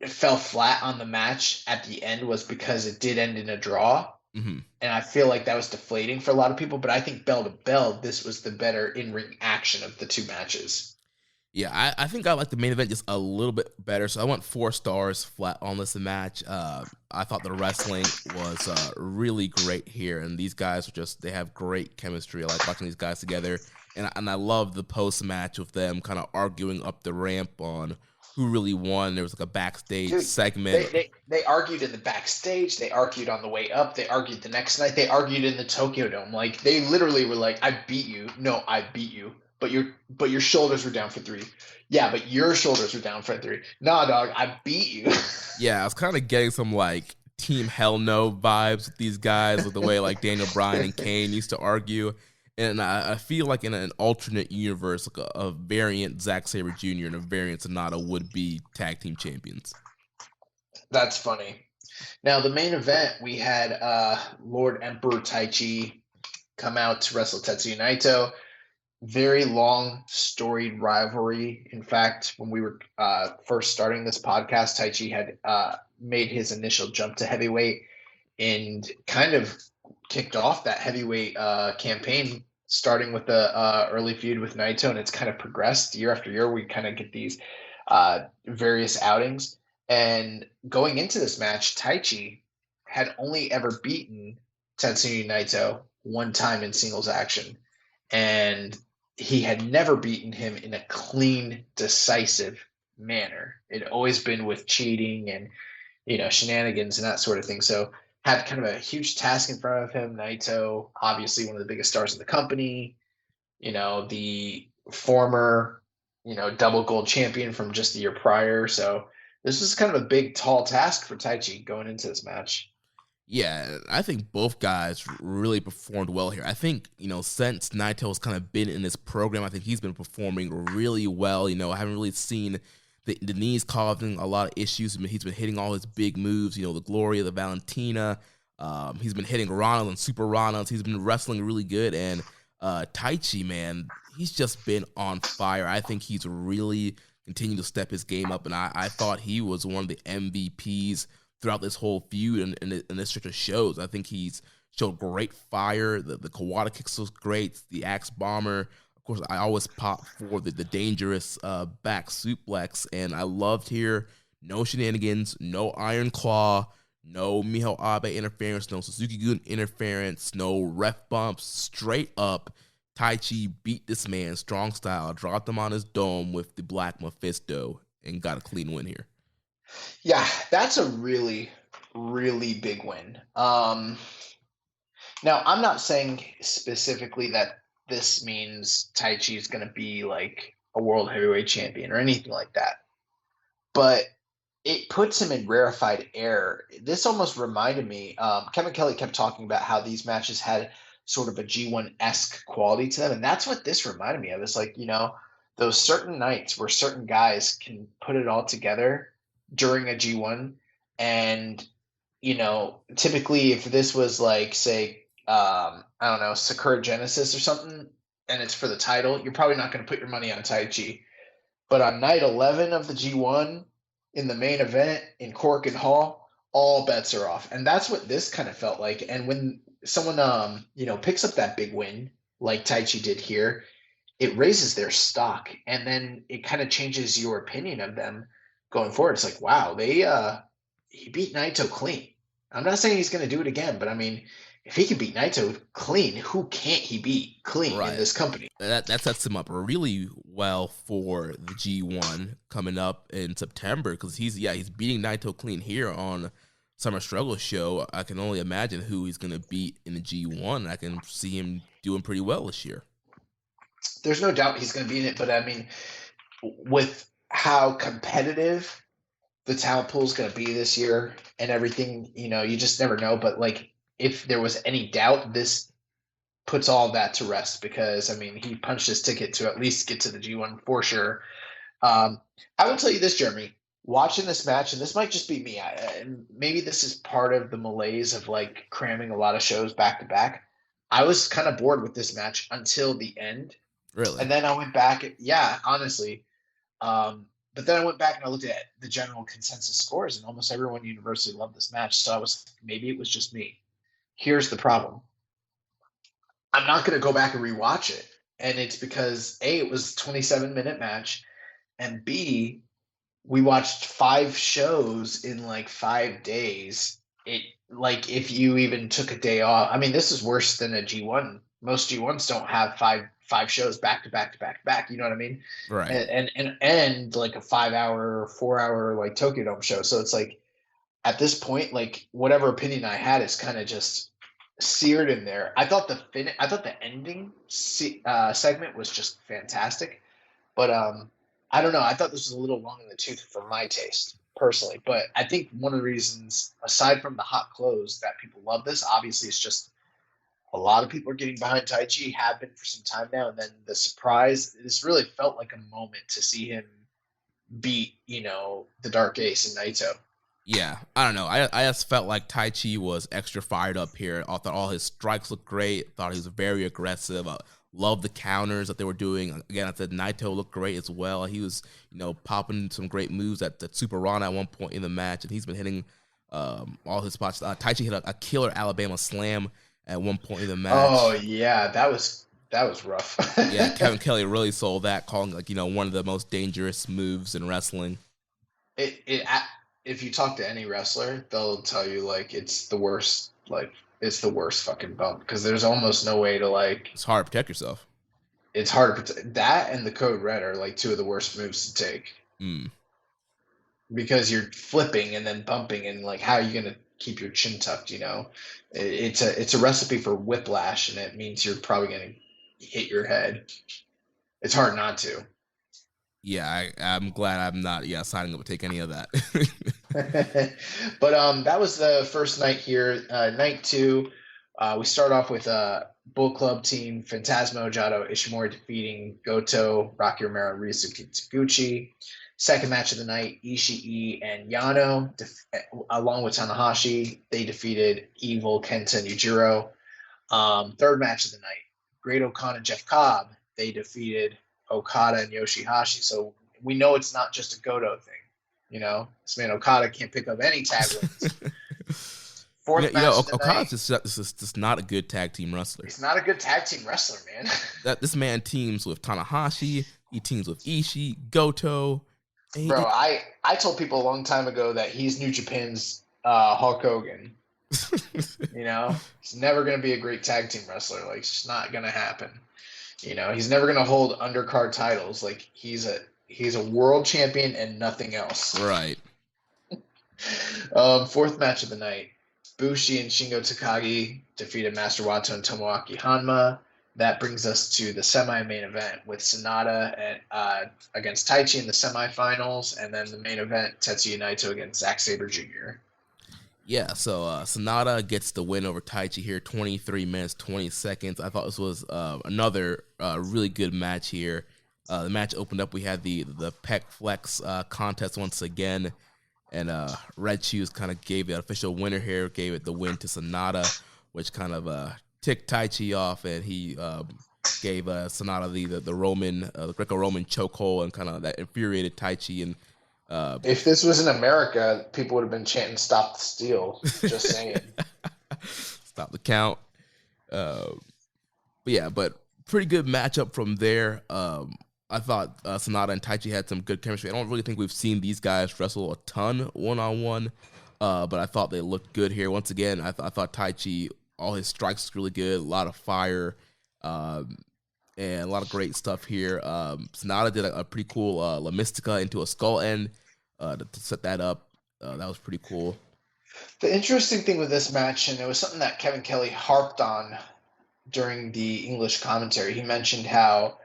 fell flat on the match at the end was because it did end in a draw. Mm-hmm. And I feel like that was deflating for a lot of people, but I think bell to bell, this was the better in-ring action of the two matches. Yeah, I think I like the main event just a little bit better. So I went 4 stars flat on this match. I thought the wrestling was really great here. And these guys they have great chemistry. I like watching these guys together. And I love the post-match with them kind of arguing up the ramp on who really won. There was like a backstage segment. They argued in the backstage. They argued on the way up. They argued the next night. They argued in the Tokyo Dome. Like, they literally were like, I beat you. No, I beat you. But your shoulders were down for 3. Yeah, but your shoulders were down for 3. Nah, dog, I beat you. Yeah, I was kind of getting some like Team Hell No vibes with these guys, with the way like Daniel Bryan and Kane used to argue. And I feel like in an alternate universe, like a variant Zack Sabre Jr. and a variant Sonata would be tag team champions. That's funny. Now, the main event, we had Lord Emperor Taichi come out to wrestle Tetsuya Naito. Very long, storied rivalry. In fact, when we were first starting this podcast, Taichi had made his initial jump to heavyweight and kind of kicked off that heavyweight campaign, starting with the early feud with Naito, and it's kind of progressed year after year. We kind of get these various outings. And going into this match, Taichi had only ever beaten Tetsuya Naito one time in singles action. And he had never beaten him in a clean, decisive manner. It had always been with cheating and, shenanigans and that sort of thing. So had kind of a huge task in front of him. Naito, obviously one of the biggest stars in the company, the former, double gold champion from just the year prior. So this was kind of a big, tall task for Taichi going into this match. Yeah, I think both guys really performed well here. I think, since Naito's kind of been in this program, I think he's been performing really well. I haven't really seen the knees causing a lot of issues. He's been hitting all his big moves, the Gloria, the Valentina. He's been hitting Ronald and Super Ronalds. He's been wrestling really good. And Taichi, man, he's just been on fire. I think he's really continued to step his game up. And I thought he was one of the MVPs throughout this whole feud and this stretch of shows. I think he's showed great fire. The Kawada kicks was great. The Axe Bomber. Of course, I always pop for the dangerous back suplex. And I loved here, no shenanigans, no Iron Claw, no Miho Abe interference, no Suzuki-gun interference, no ref bumps. Straight up, Taichi beat this man, strong style, dropped him on his dome with the Black Mephisto, and got a clean win here. Yeah, that's a really, really big win. Now, I'm not saying specifically that this means Taichi is going to be like a world heavyweight champion or anything like that, but it puts him in rarefied air. This almost reminded me, Kevin Kelly kept talking about how these matches had sort of a G1-esque quality to them, and that's what this reminded me of. It's like, those certain nights where certain guys can put it all together during a G1. And, typically if this was like, say, I don't know, Sakura Genesis or something, and it's for the title, you're probably not going to put your money on Taichi. But on night 11 of the G1, in the main event in Cork and Hall, all bets are off. And that's what this kind of felt like. And when someone, picks up that big win, like Taichi did here, it raises their stock. And then it kind of changes your opinion of them going forward. It's like, wow, he beat Naito clean. I'm not saying he's going to do it again, but I mean, if he can beat Naito clean, who can't he beat clean in this company? That sets him up really well for the G1 coming up in September, because he's beating Naito clean here on Summer Struggle show. I can only imagine who he's going to beat in the G1. I can see him doing pretty well this year. There's no doubt he's going to beat it, but I mean, with how competitive the talent pool is going to be this year and everything, you just never know. But like, if there was any doubt, this puts all that to rest, because I mean, he punched his ticket to at least get to the G1 for sure. I will tell you this, Jeremy, watching this match, and this might just be me, maybe this is part of the malaise of like cramming a lot of shows back to back. I was kind of bored with this match until the end. Really? And then I went back. Yeah, honestly. But then I went back and I looked at the general consensus scores, and almost everyone universally loved this match. So I was maybe it was just me. Here's the problem. I'm not going to go back and rewatch it. And it's because A, it was a 27-minute match, and B, we watched 5 shows in like 5 days. It like if you even took a day off. I mean, this is worse than a G1. Most G1s don't have five shows back to back to back to back. You know what I mean? Right. And like a 5-hour or 4-hour like Tokyo Dome show. So it's like at this point, like whatever opinion I had is kind of just seared in there. I thought the ending segment was just fantastic, but I don't know. I thought this was a little long in the tooth for my taste personally. But I think one of the reasons, aside from the hot close, that people love this, obviously, is just a lot of people are getting behind Taichi, have been for some time now, and then the surprise. This really felt like a moment to see him beat, the Dark Ace and Naito. Yeah, I don't know. I just felt like Taichi was extra fired up here. I thought all his strikes looked great. Thought he was very aggressive. Loved the counters that they were doing. Again, I said Naito looked great as well. He was, popping some great moves at the Super Rana at one point in the match, and he's been hitting all his spots. Taichi hit a killer Alabama slam at one point in the match. Oh yeah, that was rough. Yeah, Kevin Kelly really sold that, calling one of the most dangerous moves in wrestling. If you talk to any wrestler, they'll tell you like it's the worst. Like it's the worst fucking bump because there's almost no way to like. It's hard to protect yourself. It's hard to protect that, and the Code Red are like 2 of the worst moves to take. Because you're flipping and then bumping, and like how are you gonna keep your chin tucked? It's a recipe for whiplash, and it means you're probably gonna hit your head. It's hard not to. Yeah, I'm glad I'm not signing up to take any of that. But that was the first night here. Night 2, we start off with a Bull Club team, Phantasmo, Jado, Ishimori defeating Goto, Rocky Romero, Ryusuke Taguchi. Second match of the night, Ishii and Yano, along with Tanahashi, they defeated Evil, Kenta, and Yujiro. Third match of the night, Great O'Khan and Jeff Cobb, they defeated Okada and Yoshihashi. So we know it's not just a Goto thing. This man Okada can't pick up any tag wins. Fourth match of the Okada's just not a good tag team wrestler. He's not a good tag team wrestler, man. This man teams with Tanahashi. He teams with Ishii, Goto. Bro, I told people a long time ago that he's New Japan's Hulk Hogan. He's never going to be a great tag team wrestler. Like, it's just not going to happen. He's never going to hold undercard titles. Like, he's a world champion and nothing else. Right. Fourth match of the night, Bushi and Shingo Takagi defeated Master Wato and Tomoaki Hanma. That brings us to the semi-main event with Sonata against Taichi in the semifinals, and then the main event, Tetsuya Naito against Zack Sabre Jr. Yeah, so Sonata gets the win over Taichi here, 23 minutes, 20 seconds. I thought this was another really good match here. The match opened up. We had the Pec Flex contest once again, and Red Shoes kind of gave the official winner here, gave it the win to Sonata, which kind of ticked Taichi off, and he gave Sonata the Roman, the Greco-Roman chokehold, and kind of that infuriated Taichi. And if this was in America, people would have been chanting "Stop the Steal." Just saying. Stop the count. But pretty good matchup from there. I thought Sonata and Taichi had some good chemistry. I don't really think we've seen these guys wrestle a ton one-on-one, but I thought they looked good here. Once again, I thought Taichi, all his strikes were really good, a lot of fire, and a lot of great stuff here. Sonata did a pretty cool La Mystica into a skull end to set that up. That was pretty cool. The interesting thing with this match, and it was something that Kevin Kelly harped on during the English commentary, he mentioned how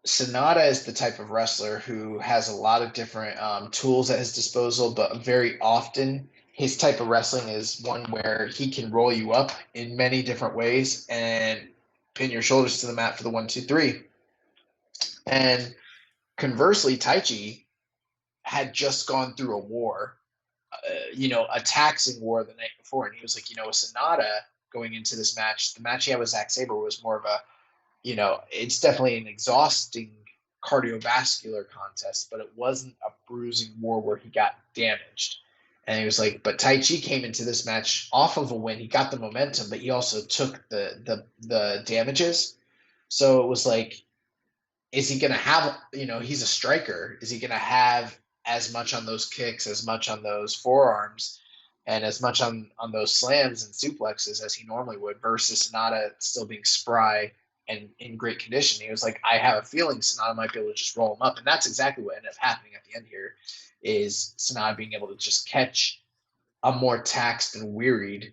Sonata is the type of wrestler who has a lot of different tools at his disposal, but very often his type of wrestling is one where he can roll you up in many different ways and pin your shoulders to the mat for the 1, 2, 3. And conversely, Taichi had just gone through a war, a taxing war the night before. And he was like, Sonata going into this match, the match he had with Zack Sabre was more of a, it's definitely an exhausting cardiovascular contest, but it wasn't a bruising war where he got damaged. And he was like, but Taichi came into this match off of a win. He got the momentum, but he also took the damages. So it was like, is he going to have, he's a striker. Is he going to have as much on those kicks, as much on those forearms, and as much on those slams and suplexes as he normally would, versus Sonata still being spry and in great condition? He was like, I have a feeling Sonata might be able to just roll him up. And that's exactly what ended up happening at the end here, is Sonata being able to just catch a more taxed and wearied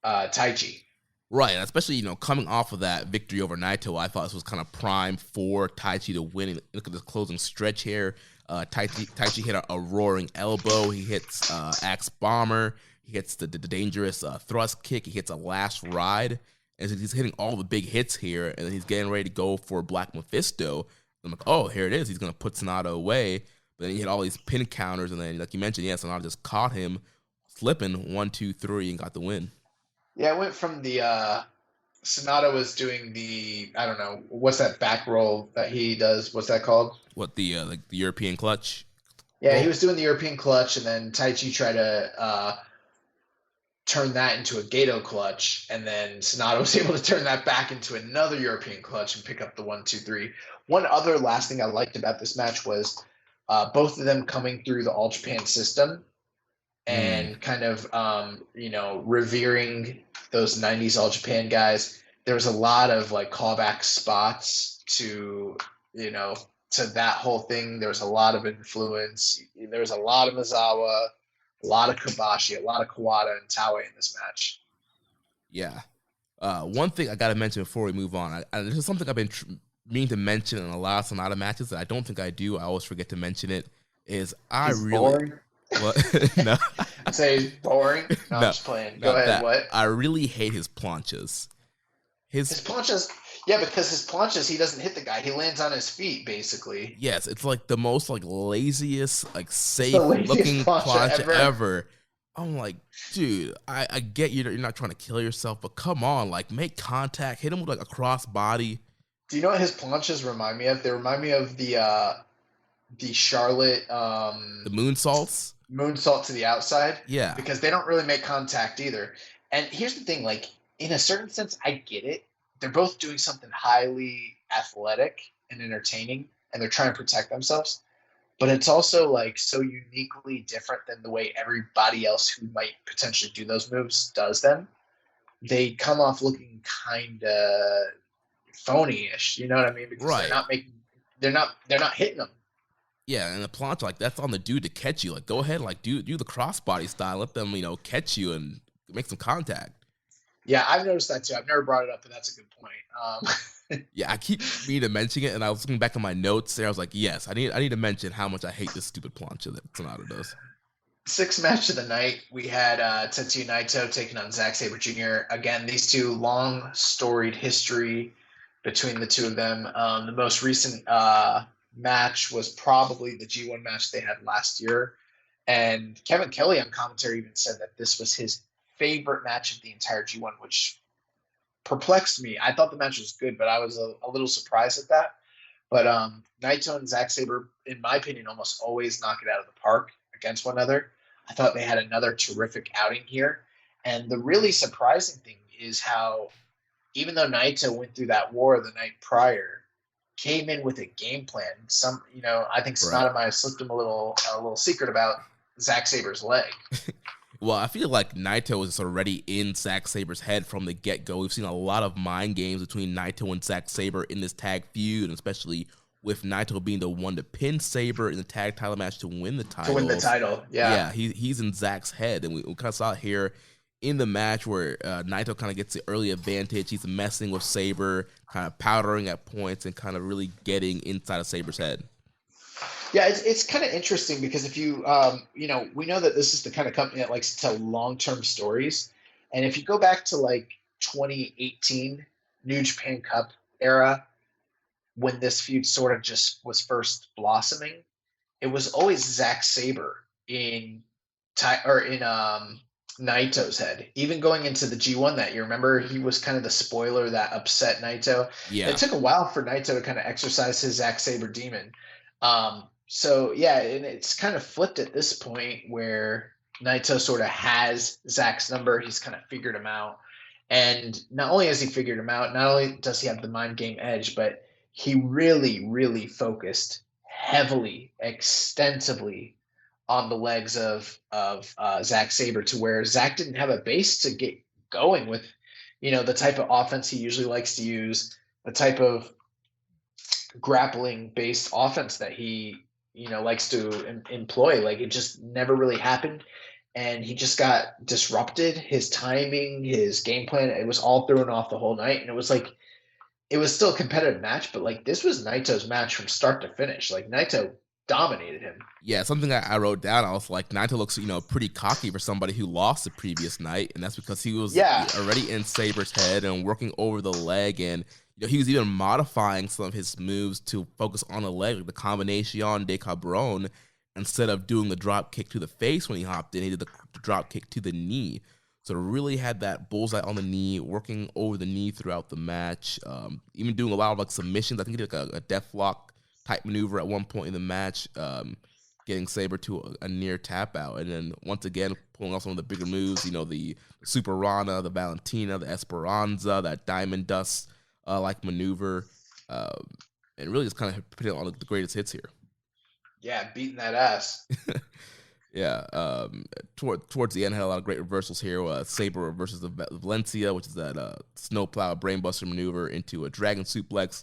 Taichi. Right, and especially, coming off of that victory over Naito, I thought this was kind of prime for Taichi to win. And look at this closing stretch here. Taichi hit a roaring elbow. He hits Axe Bomber. He hits the dangerous thrust kick. He hits a last ride. And so he's hitting all the big hits here, and then he's getting ready to go for Black Mephisto. I'm like, oh, here it is. He's going to put Sonata away. But then he hit all these pin counters, and then, like you mentioned, Sonata just caught him slipping 1, 2, 3 and got the win. Yeah, it went from the Sonata was doing the, I don't know, what's that back roll that he does? What's that called? What, the European clutch? Yeah, he was doing the European clutch, and then Taichi tried to turn that into a Gato clutch, and then Sonata was able to turn that back into another European clutch and pick up the 1, 2, 3. One other last thing I liked about this match was both of them coming through the All Japan system and kind of, revering those 90s All Japan guys. There was a lot of like callback spots to that whole thing. There was a lot of influence. There was a lot of Mizawa, a lot of Kobashi, a lot of Kawada and Taue in this match. Yeah. One thing I got to mention before we move on, this is something I've been meaning to mention in a lot of Sonata matches that I don't think I do. I always forget to mention it. Is boring. What? No. Say he's boring. No, I'm just playing. Go ahead. What? I really hate his planchas. His planchas. Yeah, because his planchas, he doesn't hit the guy. He lands on his feet, basically. Yes, it's like the most like laziest, like safe looking plancha ever. I'm like, dude, I get you're not trying to kill yourself, but come on, like make contact, hit him with like a cross body. Do you know what his planchas remind me of? They remind me of the Charlotte the moonsaults. Moonsault to the outside. Yeah. Because they don't really make contact either. And here's the thing, like, in a certain sense, I get it. They're both doing something highly athletic and entertaining, and they're trying to protect themselves. But it's also, like, so uniquely different than the way everybody else who might potentially do those moves does them. They come off looking kind of phony-ish, you know what I mean? Because they're not hitting them. Yeah, and the plancha, like, that's on the dude to catch you. Like, go ahead, like, do the crossbody style. Let them, catch you and make some contact. Yeah, I've noticed that too. I've never brought it up, but that's a good point. Yeah, I keep meaning to mention it, and I was looking back at my notes there. I was like, yes, I need to mention how much I hate this stupid plancha that Sonata does. Sixth match of the night, we had Tetsuya Naito taking on Zack Sabre Jr. Again, these two long storied history between the two of them. The most recent match was probably the G1 match they had last year. And Kevin Kelly on commentary even said that this was his favorite match of the entire G1, which perplexed me. I thought the match was good, but I was a little surprised at that. But Naito and Zack Sabre, in my opinion, almost always knock it out of the park against one another. I thought they had another terrific outing here. And the really surprising thing is how, even though Naito went through that war the night prior, came in with a game plan. I think Sonata might have slipped him a little secret about Zack Sabre's leg. Well, I feel like Naito was already in Zack Sabre's head from the get-go. We've seen a lot of mind games between Naito and Zack Sabre in this tag feud, and especially with Naito being the one to pin Sabre in the tag title match to win the title. Yeah. Yeah, he's in Zack's head, and we kind of saw it here in the match where Naito kind of gets the early advantage. He's messing with Sabre, kind of powdering at points, and kind of really getting inside of Sabre's head. Yeah, it's kind of interesting because if you, we know that this is the kind of company that likes to tell long-term stories. And if you go back to like 2018 New Japan Cup era, when this feud sort of just was first blossoming, it was always Zack Sabre in Naito's head. Even going into the G1 that year, remember he was kind of the spoiler that upset Naito. Yeah, it took a while for Naito to kind of exercise his Zack Sabre demon. So yeah, and it's kind of flipped at this point where Naito sort of has Zack's number. He's kind of figured him out. And not only has he figured him out, not only does he have the mind game edge, but he really, really focused heavily, extensively on the legs of Zack Sabre, to where Zack didn't have a base to get going with, the type of offense he usually likes to use, the type of grappling based offense that he likes to employ. Like, it just never really happened, and he just got disrupted. His timing, his game plan, it was all thrown off the whole night. And it was like, it was still a competitive match, but like, this was Naito's match from start to finish. Like, Naito dominated him. Yeah, something I wrote down, I was like, Naito looks, pretty cocky for somebody who lost the previous night, and that's because he was already in Sabre's head and working over the leg, and he was even modifying some of his moves to focus on the leg, like the combination de cabron. Instead of doing the drop kick to the face when he hopped in, he did the drop kick to the knee. So really had that bullseye on the knee, working over the knee throughout the match, even doing a lot of like submissions. I think he did like a death lock type maneuver at one point in the match, getting Sabre to a near tap out. And then once again, pulling off some of the bigger moves, the Super Rana, the Valentina, the Esperanza, that Diamond Dust like maneuver, and really just kind of putting on the greatest hits here. Yeah, beating that ass. Yeah, towards the end, had a lot of great reversals here. Sabre versus the Valencia, which is that snowplow brainbuster maneuver into a dragon suplex.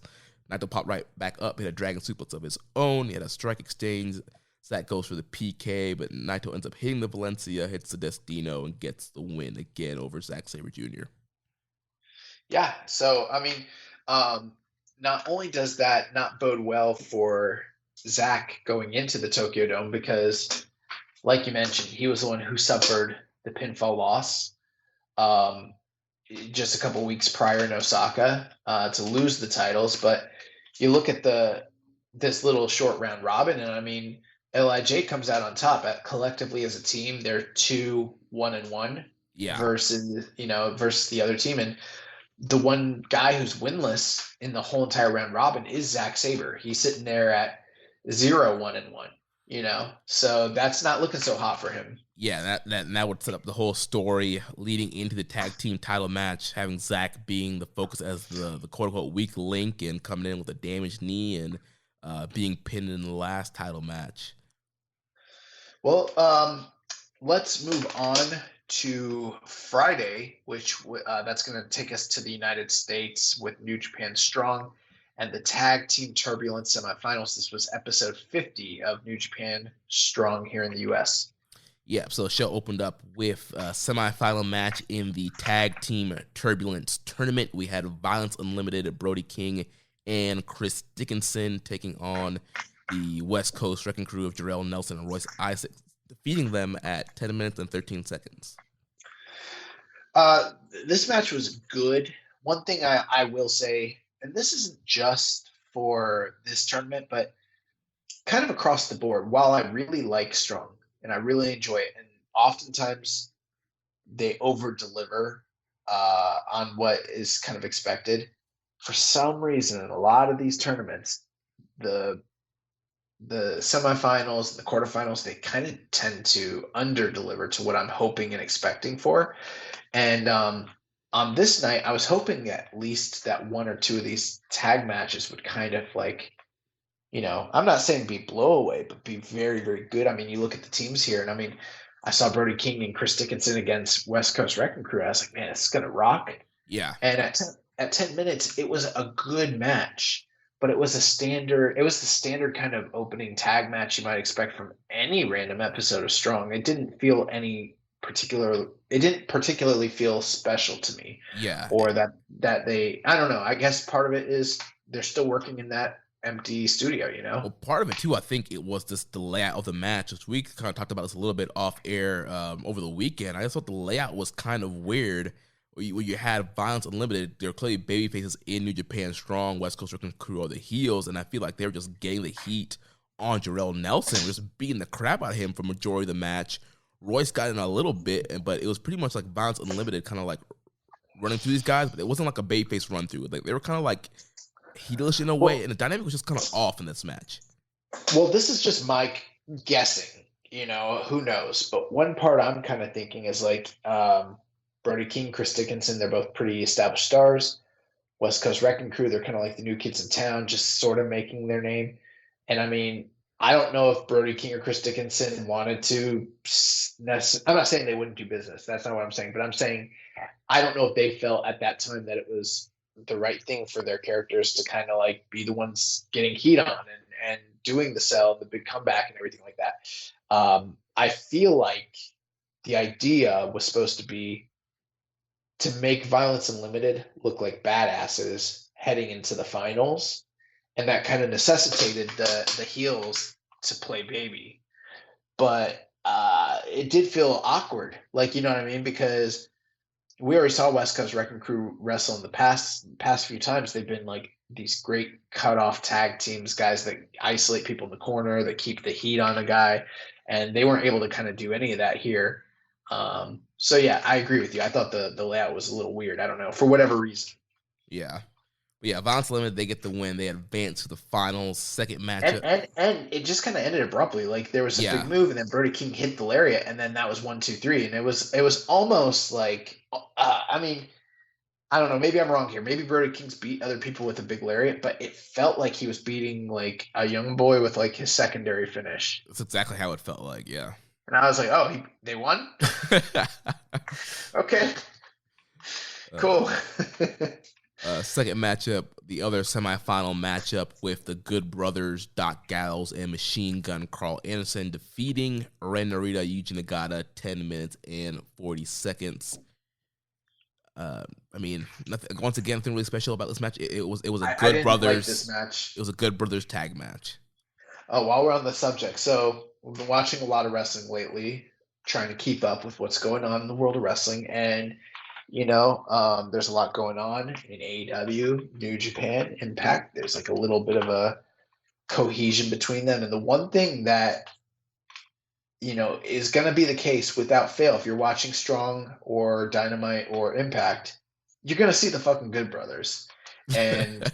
Naito popped right back up, hit a dragon suplex of his own. He had a strike exchange. Zack goes for the PK, but Naito ends up hitting the Valencia, hits the Destino, and gets the win again over Zack Sabre Jr. Yeah, so, I mean, not only does that not bode well for Zack going into the Tokyo Dome, because, like you mentioned, he was the one who suffered the pinfall loss just a couple weeks prior in Osaka to lose the titles. But you look at this little short round robin, and I mean, LIJ comes out on top. Collectively as a team, they're 2-1-1 versus the other team, and the one guy who's winless in the whole entire round robin is Zack Sabre. He's sitting there at 0-1-1. So that's not looking so hot for him. Yeah, that would set up the whole story leading into the tag team title match, having Zack being the focus as the quote-unquote weak link and coming in with a damaged knee and being pinned in the last title match. Well, let's move on to Friday, which that's going to take us to the United States with New Japan Strong and the Tag Team Turbulence semifinals. This was episode 50 of New Japan Strong here in the U.S. Yeah, so the show opened up with a semifinal match in the Tag Team Turbulence tournament. We had Violence Unlimited, Brody King, and Chris Dickinson taking on the West Coast Wrecking Crew of Jarrell Nelson and Royce Isaacs, defeating them at 10 minutes and 13 seconds. This match was good. One thing I will say, and this isn't just for this tournament, but kind of across the board, while I really like Strong and I really enjoy it, and oftentimes they over-deliver on what is kind of expected, for some reason in a lot of these tournaments, the semifinals and the quarterfinals, they kind of tend to under-deliver to what I'm hoping and expecting for. And on this night, I was hoping at least that one or two of these tag matches would kind of like, I'm not saying be blowaway, but be very, very good. I mean, you look at the teams here, and I mean, I saw Brody King and Chris Dickinson against West Coast Wrecking Crew. I was like, man, it's going to rock. Yeah. And at 10 minutes, it was a good match. But it was the standard kind of opening tag match you might expect from any random episode of Strong. It didn't feel particularly feel special to me. Yeah. Or that they, I don't know, I guess part of it is they're still working in that empty studio, Well, part of it too, I think it was just the layout of the match. Which we kind of talked about this a little bit off air over the weekend. I just thought the layout was kind of weird. Where you had Violence Unlimited, there were clearly baby faces in New Japan Strong, West Coast Wrecking Crew are the heels, and I feel like they were just getting the heat on Jarrell Nelson, just beating the crap out of him for majority of the match. Royce got in a little bit, but it was pretty much like Violence Unlimited kind of like running through these guys, but it wasn't like a babyface run through. Like they were kind of like heelish in a way, and the dynamic was just kind of off in this match. Well, this is just my guessing. Who knows? But one part I'm kind of thinking is like Brody King, Chris Dickinson. They're both pretty established stars. West Coast Wrecking Crew, they're kind of like the new kids in town, just sort of making their name. And I mean, I don't know if Brody King or Chris Dickinson wanted to. I'm not saying they wouldn't do business. That's not what I'm saying. But I'm saying I don't know if they felt at that time that it was the right thing for their characters to kind of like be the ones getting heat on and doing the sell, the big comeback, and everything like that. I feel like the idea was supposed to be to make Violence Unlimited look like badasses heading into the finals, and that kind of necessitated the heels to play baby. But it did feel awkward, like, you know what I mean? Because we already saw West Coast Wrecking Crew wrestle in the past few times. They've been like these great cut-off tag teams, guys that isolate people in the corner, that keep the heat on a guy, and they weren't able to kind of do any of that here. So yeah, I agree with you. I thought the layout was a little weird. I don't know, for whatever reason. Yeah. But yeah, Violence Limited, they get the win. They advance to the finals, second matchup. And it just kind of ended abruptly. Like there was a big move, and then Brody King hit the lariat, and then that was 1, 2, 3, and it was almost like I mean, I don't know. Maybe I'm wrong here. Maybe Brody King's beat other people with a big lariat, but it felt like he was beating like a young boy with like his secondary finish. That's exactly how it felt like, yeah. And I was like, oh, they won? Okay. Cool. Second matchup, the other semifinal matchup with the Good Brothers, Doc Gallows and Machine Gun Carl Anderson defeating Ren Narita, Yuji Nagata, 10 minutes and 40 seconds. I mean, nothing. Once again, nothing really special about this match. It was a Good Brothers. Like this match. It was a Good Brothers tag match. Oh, while we're on the subject, so we've been watching a lot of wrestling lately, trying to keep up with what's going on in the world of wrestling, and there's a lot going on in AEW, New Japan, Impact. There's like a little bit of a cohesion between them, and the one thing that is going to be the case without fail, if you're watching Strong or Dynamite or Impact, you're going to see the fucking Good Brothers. And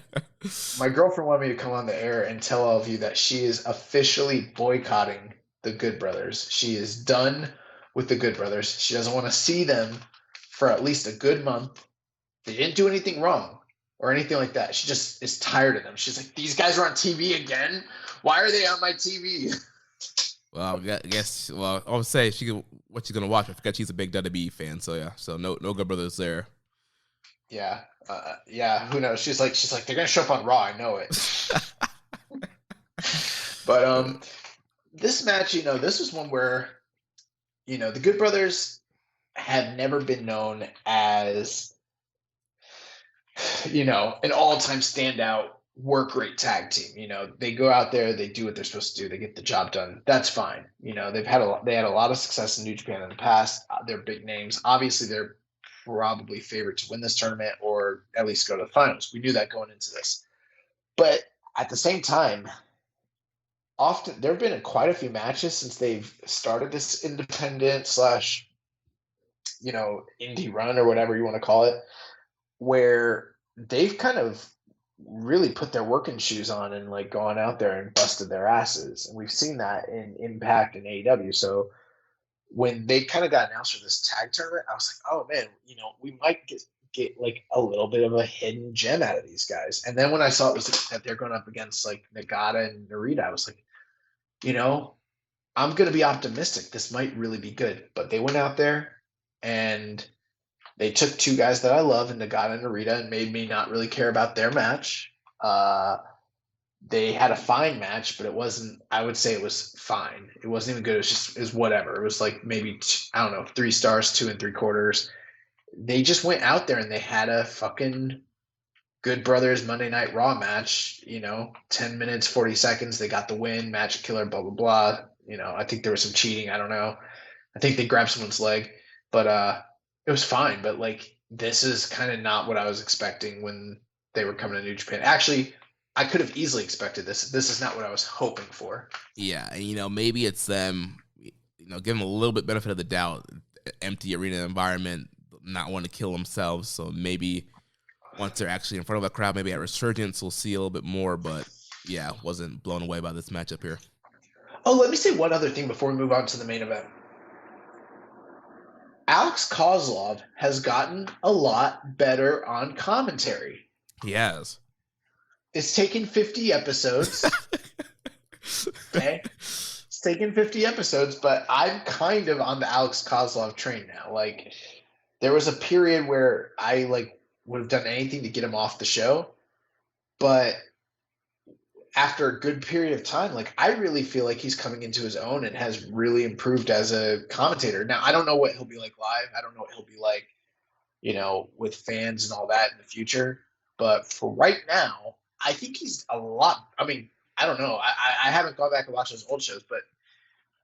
my girlfriend wanted me to come on the air and tell all of you that she is officially boycotting the Good Brothers. She is done with the Good Brothers. She doesn't want to see them for at least a good month. They didn't do anything wrong or anything like that. She just is tired of them. She's like, these guys are on TV again? Why are they on my TV? Well, I guess. Well, I'll say what she's gonna watch. I forgot she's a big WWE fan, so yeah. So no Good Brothers there. Yeah, who knows? She's like they're gonna show up on Raw. I know it. But this match, this was one where, the Good Brothers have never been known as, an all-time standout work rate tag team. They go out there, they do what they're supposed to do, they get the job done. That's fine. They had a lot of success in New Japan in the past. They're big names. Obviously, they're probably favored to win this tournament or at least go to the finals. We knew that going into this. But at the same time, often there have been quite a few matches since they've started this independent / indie run or whatever you want to call it, where they've kind of really put their working shoes on and like gone out there and busted their asses. And we've seen that in Impact and AEW. So when they kind of got announced for this tag tournament, I was like, oh man, we might get like a little bit of a hidden gem out of these guys. And then when I saw it was that they're going up against like Nagata and Narita, I was like, I'm going to be optimistic. This might really be good. But they went out there and they took two guys that I love in Nagata and Narita and made me not really care about their match. They had a fine match, but it wasn't, I would say it was fine. It wasn't even good. It was whatever. It was like maybe, 3 stars, 2 3/4. They just went out there and they had a fucking Good Brothers Monday Night Raw match, 10 minutes, 40 seconds. They got the win, match killer, blah, blah, blah. I think there was some cheating. I don't know. I think they grabbed someone's leg, but it was fine. But like, this is kind of not what I was expecting when they were coming to New Japan. Actually, I could have easily expected this. This is not what I was hoping for. Yeah, and maybe it's them, give them a little bit benefit of the doubt. Empty arena environment, not want to kill themselves. So maybe once they're actually in front of a crowd, maybe at Resurgence, we'll see a little bit more. But Yeah, wasn't blown away by this matchup here. Oh, let me say one other thing before we move on to the main event. Alex Kozlov has gotten a lot better on commentary. He has. It's taken 50 episodes. Okay? It's taken 50 episodes, but I'm kind of on the Alex Kozlov train now. Like, there was a period where I would have done anything to get him off the show, but after a good period of time, I really feel like he's coming into his own and has really improved as a commentator. Now, I don't know what he'll be like live. I don't know what he'll be like, with fans and all that in the future. But for right now, I think he's a lot. I mean, I don't know. I haven't gone back and watched his old shows, but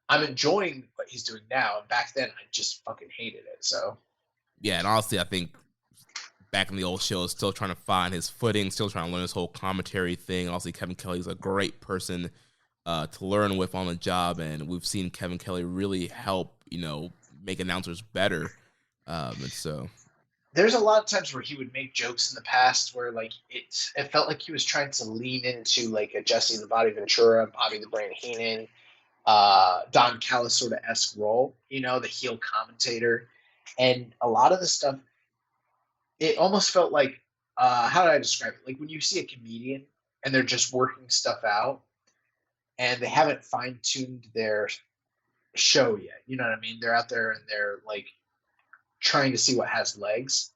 I'm enjoying what he's doing now. And back then, I just fucking hated it. So, yeah, and honestly, I think back in the old show, still trying to find his footing, still trying to learn this whole commentary thing. Obviously, Kevin Kelly's a great person to learn with on the job, and we've seen Kevin Kelly really help, make announcers better. And so there's a lot of times where he would make jokes in the past where it felt like he was trying to lean into a Jesse the Body Ventura, Bobby the Brain Heenan, Don Callis sort of esque role, the heel commentator, and a lot of the stuff. It almost felt like, how did I describe it? Like when you see a comedian and they're just working stuff out and they haven't fine-tuned their show yet. You know what I mean? They're out there and they're trying to see what has legs.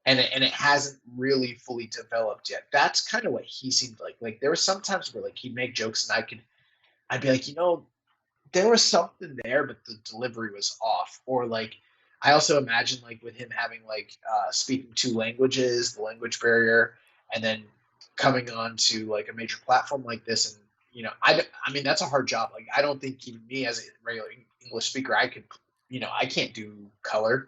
And it hasn't really fully developed yet. That's kind of what he seemed like. Like there were some times where he'd make jokes and I'd be like, there was something there, but the delivery was off. Or I also imagine with him having speaking two languages, the language barrier, and then coming on to a major platform like this. And, I mean, that's a hard job. I don't think even me as a regular English speaker, I could, I can't do color.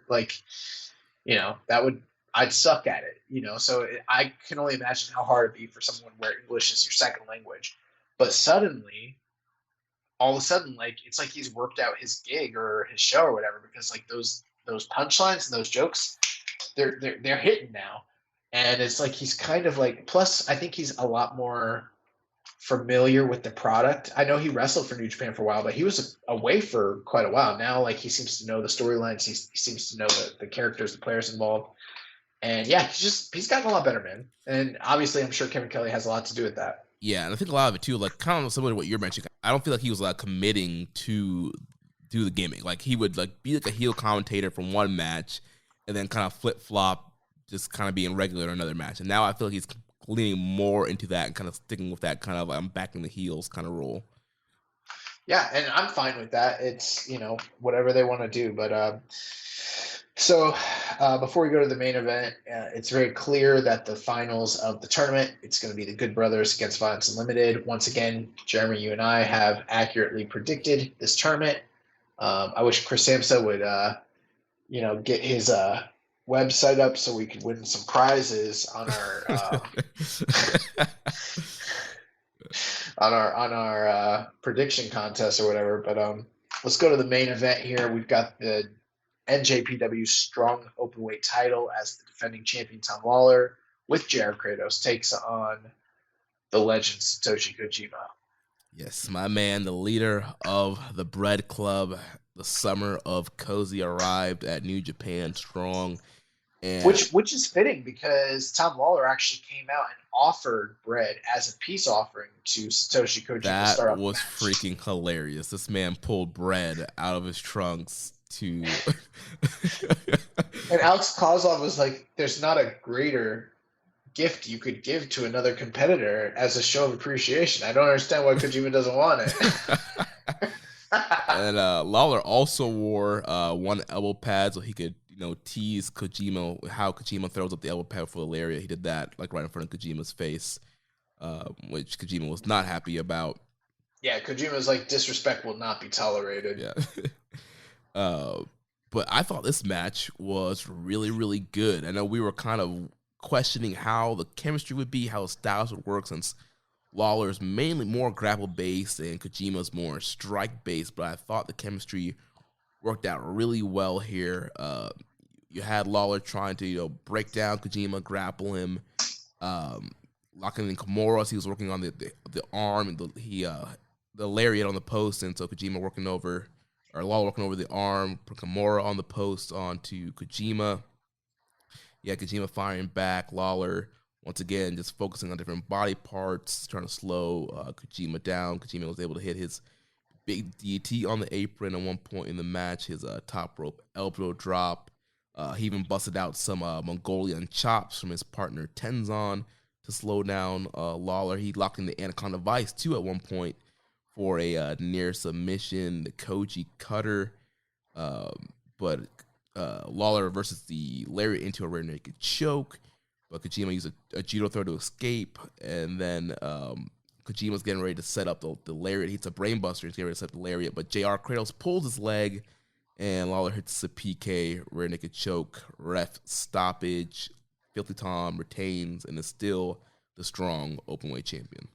I'd suck at it, so I can only imagine how hard it'd be for someone where English is your second language. But suddenly, all of a sudden, it's like he's worked out his gig or his show or whatever, because those punchlines and those jokes, they're hitting now. And it's he's kind of plus I think he's a lot more familiar with the product. I know he wrestled for New Japan for a while, but he was away for quite a while. Now he seems to know the storylines, he seems to know the characters, the players involved. And yeah, he's gotten a lot better, man. And obviously I'm sure Kevin Kelly has a lot to do with that. Yeah, and I think a lot of it too, kind of similar to what you're mentioning. I don't feel like he was committing to do the gimmick. He would be a heel commentator from one match and then kind of flip flop, just kind of being regular in another match. And now I feel like he's leaning more into that and kind of sticking with that kind of I'm backing the heels kind of role. Yeah, and I'm fine with that. It's whatever they want to do. But so before we go to the main event, it's very clear that the finals of the tournament, it's going to be the Good Brothers against Violence Unlimited. Once again, Jeremy, you and I have accurately predicted this tournament. I wish Chris Samsa would, get his website up so we could win some prizes on our on our prediction contest or whatever. But let's go to the main event here. We've got the NJPW Strong Openweight title as the defending champion Tom Lawler with Jared Kratos takes on the legend Satoshi Kojima. Yes, my man, the leader of the Bread Club. The summer of Cozy arrived at New Japan Strong. And which is fitting because Tom Lawler actually came out and offered bread as a peace offering to Satoshi Kojima. That was freaking hilarious. This man pulled bread out of his trunks to... And Alex Kozlov was like, there's not a greater gift you could give to another competitor as a show of appreciation. I don't understand why Kojima doesn't want it. And Lawler also wore one elbow pad so he could, tease Kojima, how Kojima throws up the elbow pad for the lariat. He did that right in front of Kojima's face, which Kojima was not happy about. Yeah, Kojima's disrespect will not be tolerated. Yeah. But I thought this match was really, really good. I know we were kind of questioning how the chemistry would be, how the styles would work, since Lawler's mainly more grapple-based and Kojima's more strike-based, but I thought the chemistry worked out really well here. You had Lawler trying to, break down Kojima, grapple him, locking in Kimura as he was working on the arm and the lariat on the post, and so Lawler working over the arm, put Kimura on the post onto Kojima. Yeah, Kojima firing back. Lawler, once again, just focusing on different body parts, trying to slow Kojima down. Kojima was able to hit his big DT on the apron at one point in the match, his top rope elbow drop. He even busted out some Mongolian chops from his partner Tenzan to slow down Lawler. He locked in the Anaconda Vice, too, at one point for a near submission, the Koji Cutter. But Lawler reverses the lariat into a rear naked choke, but Kojima used a judo throw to escape, and then Kojima's getting ready to set up the lariat. He hits a brainbuster, he's getting ready to set up the lariat, but JR Kratos pulls his leg, and Lawler hits a PK, rear naked choke, ref stoppage. Filthy Tom retains and is still the strong openweight champion.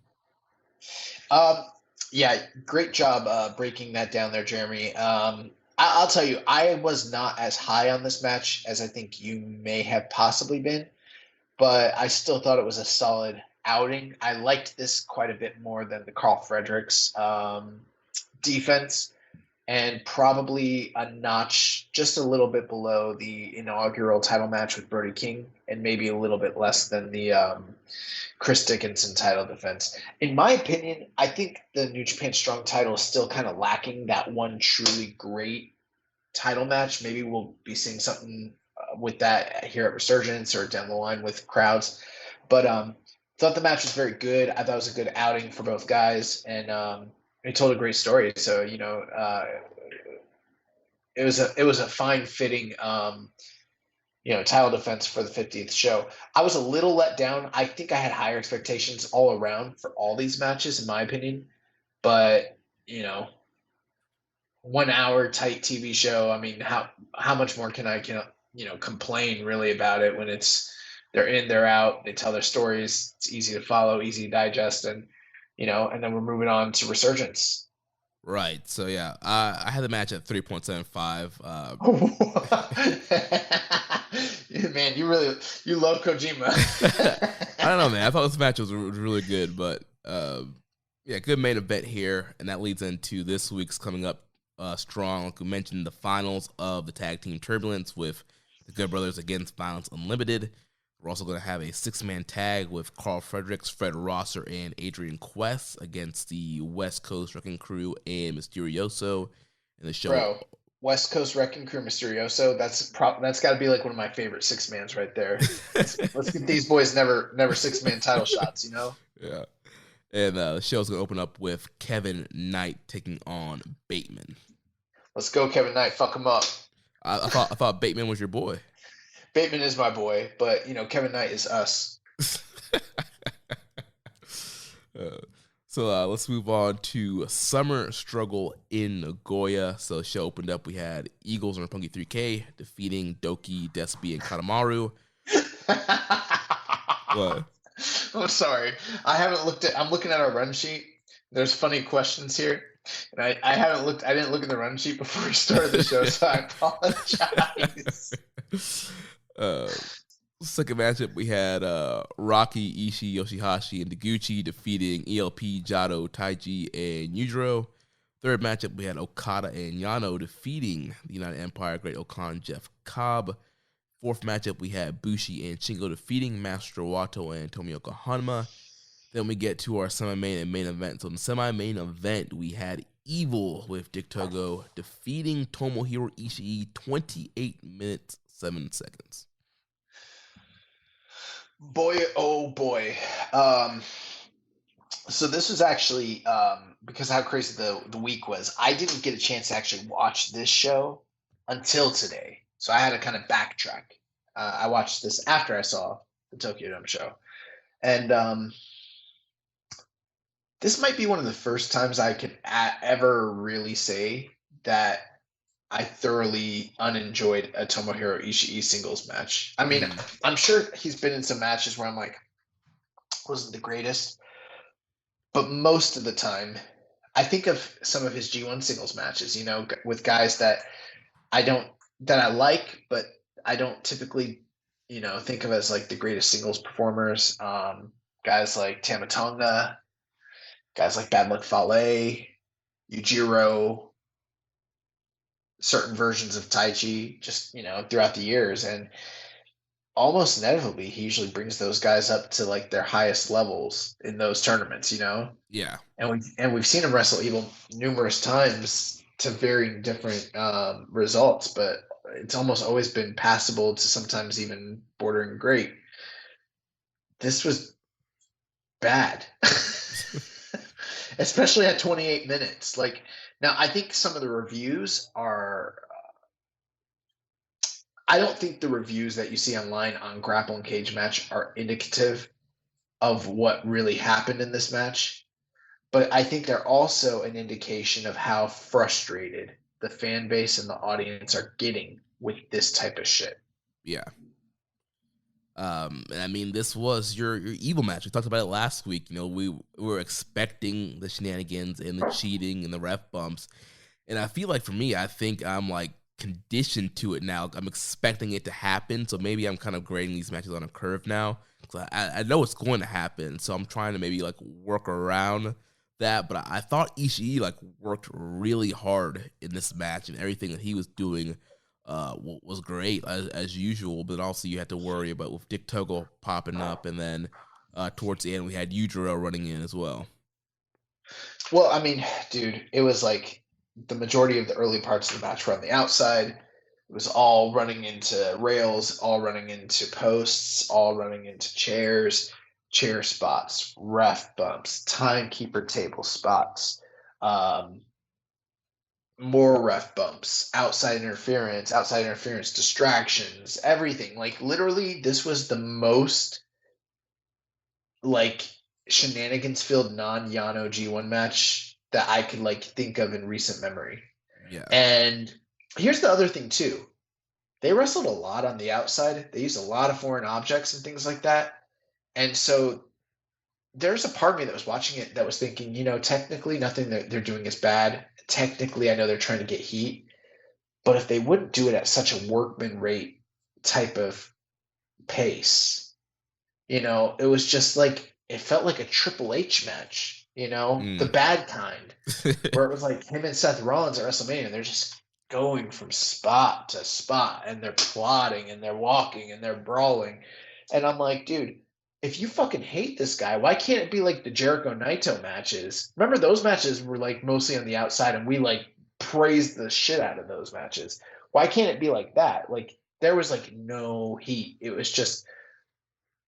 Yeah, great job breaking that down there, Jeremy. I'll tell you, I was not as high on this match as I think you may have possibly been, but I still thought it was a solid outing. I liked this quite a bit more than the Carl Fredericks defense, and probably a notch just a little bit below the inaugural title match with Brody King, and maybe a little bit less than the Chris Dickinson title defense. In my opinion, I think the New Japan Strong title is still kind of lacking that one truly great title match. Maybe we'll be seeing something with that here at Resurgence or down the line with crowds. But thought the match was very good. I thought it was a good outing for both guys, and it told a great story. So it was a fine fitting title defense for the 50th show. I was a little let down. I think I had higher expectations all around for all these matches, in my opinion. But 1 hour tight TV show. I mean, how much more can I complain really about it when they're in, they're out, they tell their stories. It's easy to follow, easy to digest, and then we're moving on to Resurgence. Right. So yeah, I had the match at 3.75. Man, you love Kojima. I don't know, man. I thought this match was really good, but good main event here, and that leads into this week's coming up strong. Like we mentioned, the finals of the Tag Team Turbulence with the Good Brothers against Violence Unlimited. We're also going to have a 6-man tag with Carl Fredericks, Fred Rosser, and Adrian Quest against the West Coast Wrecking Crew and Mysterioso in the show. Bro, West Coast Wrecking Crew, Mysterioso, that's got to be like one of my favorite 6-mans right there. Let's get these boys never 6-man title shots, Yeah. And the show's going to open up with Kevin Knight taking on Bateman. Let's go, Kevin Knight. Fuck him up. I thought Bateman was your boy. Bateman is my boy, but Kevin Knight is us. So let's move on to Summer Struggle in Nagoya. So the show opened up. We had Eagles and Roppongi 3K defeating Doki, Despi, and Kanemaru. What? I'm sorry. I'm looking at our run sheet. There's funny questions here. And I didn't look at the run sheet before we started the show, so I apologize. Second matchup, we had Rocky, Ishii, Yoshihashi, and Taguchi defeating ELP, Jado, Taiji, and Yujiro. Third matchup, we had Okada and Yano defeating the United Empire, Great Okan, Jeff Cobb. Fourth matchup, we had Bushi and Shingo defeating Master Wato and Tomioka Hanma. Then we get to our semi-main and main event. So in the semi-main event, we had Evil with Dick Togo defeating Tomohiro Ishii 28 minutes, 7 seconds. Boy, oh boy. So this was actually, because of how crazy the week was, I didn't get a chance to actually watch this show until today. So I had to kind of backtrack. I watched this after I saw the Tokyo Dome show. And this might be one of the first times I could ever really say that I thoroughly unenjoyed a Tomohiro Ishii singles match. I mean, I'm sure he's been in some matches where I'm like, wasn't the greatest. But most of the time, I think of some of his G1 singles matches, with guys that I like, but I don't typically, think of as like the greatest singles performers. guys like Tamatonga, guys like Bad Luck Fale, Yujiro, certain versions of Taichi, just, throughout the years. And almost inevitably, he usually brings those guys up to like their highest levels in those tournaments, Yeah. And we've seen him wrestle Evil numerous times to varying different results, but it's almost always been passable to sometimes even bordering great. This was bad, especially at 28 minutes. Like, now I think some of the reviews are. I don't think the reviews that you see online on Grapple and Cage Match are indicative of what really happened in this match, but I think they're also an indication of how frustrated the fan base and the audience are getting with this type of shit. Yeah. And I mean, this was your Evil match. We talked about it last week. We were expecting the shenanigans and the cheating and the ref bumps. And I feel like for me, I think I'm like conditioned to it now. I'm expecting it to happen. So maybe I'm kind of grading these matches on a curve now. So I know it's going to happen. So I'm trying to maybe like work around that. But I thought Ishii like worked really hard in this match, and everything that he was doing was great as usual. But also you had to worry about with Dick Togo popping up, and then towards the end we had Yujiro running in as well. Well, I mean, dude, it was like the majority of the early parts of the match were on the outside. It was all running into rails, all running into posts, all running into chairs, chair spots, ref bumps, timekeeper table spots, more ref bumps, outside interference, distractions, everything. Like, literally, this was the most like shenanigans filled non-Yano G1 match that I could like think of in recent memory. Yeah. And here's the other thing too. They wrestled a lot on the outside. They used a lot of foreign objects and things like that. And so there's a part of me that was watching it that was thinking, technically nothing that they're doing is bad. Technically, I know they're trying to get heat. But if they wouldn't do it at such a workman rate type of pace, it was just like, it felt like a Triple H match, the bad kind, where it was like him and Seth Rollins at WrestleMania, and they're just going from spot to spot, and they're plotting, and they're walking, and they're brawling. And I'm like, dude, if you fucking hate this guy, why can't it be like the Jericho Naito matches? Remember, those matches were like mostly on the outside, and we like praised the shit out of those matches. Why can't it be like that? Like, there was like no heat. It was just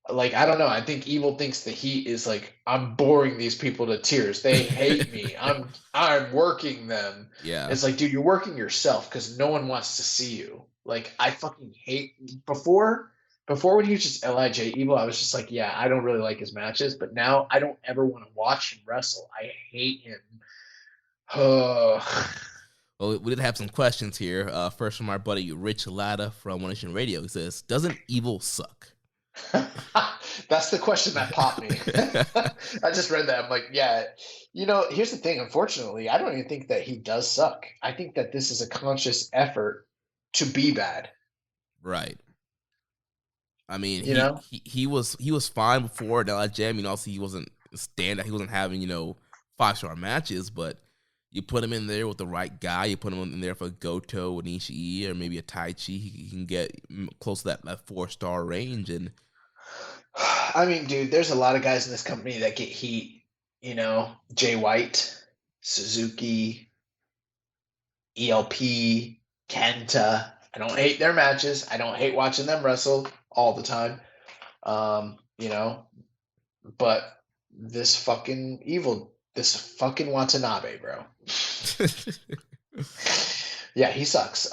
like, I don't know. I think Evil thinks the heat is like, I'm boring these people to tears. They hate me. I'm working them. Yeah. It's like, dude, you're working yourself because no one wants to see you. Like, I fucking hate before when he was just LIJ Evil, I was just like, yeah, I don't really like his matches, but now I don't ever want to watch him wrestle. I hate him. Well, we did have some questions here. First from our buddy Rich Latta from One Nation Radio. He says, doesn't Evil suck? That's the question that popped me. I just read that. I'm like, yeah. Here's the thing. Unfortunately, I don't even think that he does suck. I think that this is a conscious effort to be bad. Right. I mean, he was fine before LIJ. I mean, also he wasn't standout. He wasn't having 5-star matches, but you put him in there with the right guy. You put him in there for Goto and Ishii or maybe a Taichi. He can get close to that 4-star range. And I mean, dude, there's a lot of guys in this company that get heat. Jay White, Suzuki, ELP, Kenta. I don't hate their matches. I don't hate watching them wrestle all the time. But this fucking Evil, this fucking Watanabe, bro. Yeah, he sucks.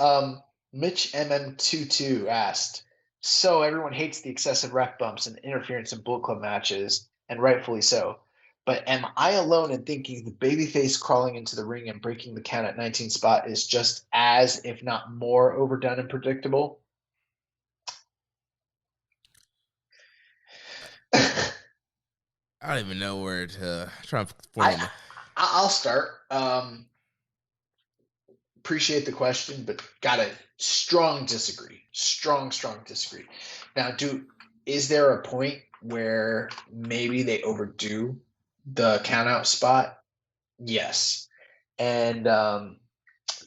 Mitch MM22 asked, so everyone hates the excessive ref bumps and interference in Bullet Club matches, and rightfully so. But am I alone in thinking the babyface crawling into the ring and breaking the count at 19 spot is just as, if not more, overdone and predictable? I don't even know where to try to formulate. I'll start. Appreciate the question, but gotta strong disagree. Strong disagree. Now, is there a point where maybe they overdo the countout spot? Yes. And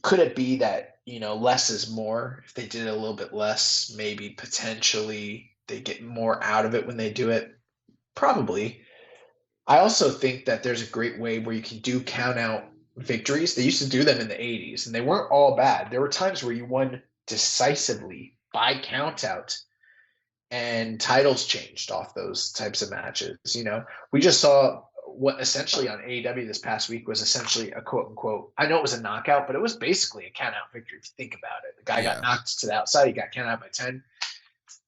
could it be that, less is more? If they did it a little bit less, maybe potentially they get more out of it when they do it? Probably. I also think that there's a great way where you can do count out victories. They used to do them in the 80s, and they weren't all bad. There were times where you won decisively by count out, and titles changed off those types of matches. We just saw what essentially on AEW this past week was essentially a quote unquote, I know it was a knockout, but it was basically a count out victory if you think about it. The guy got knocked to the outside, he got counted out by 10.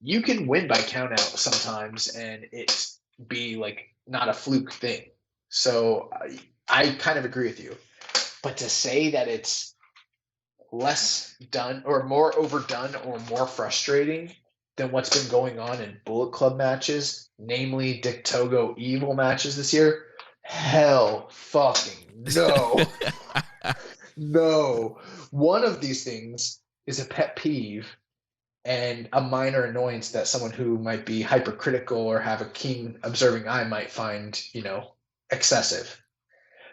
You can win by count out sometimes and it be like not a fluke thing. So I kind of agree with you. But to say that it's less done or more overdone or more frustrating than what's been going on in Bullet Club matches, namely Dick Togo Evil matches this year, hell fucking no. No. One of these things is a pet peeve and a minor annoyance that someone who might be hypercritical or have a keen observing eye might find, excessive.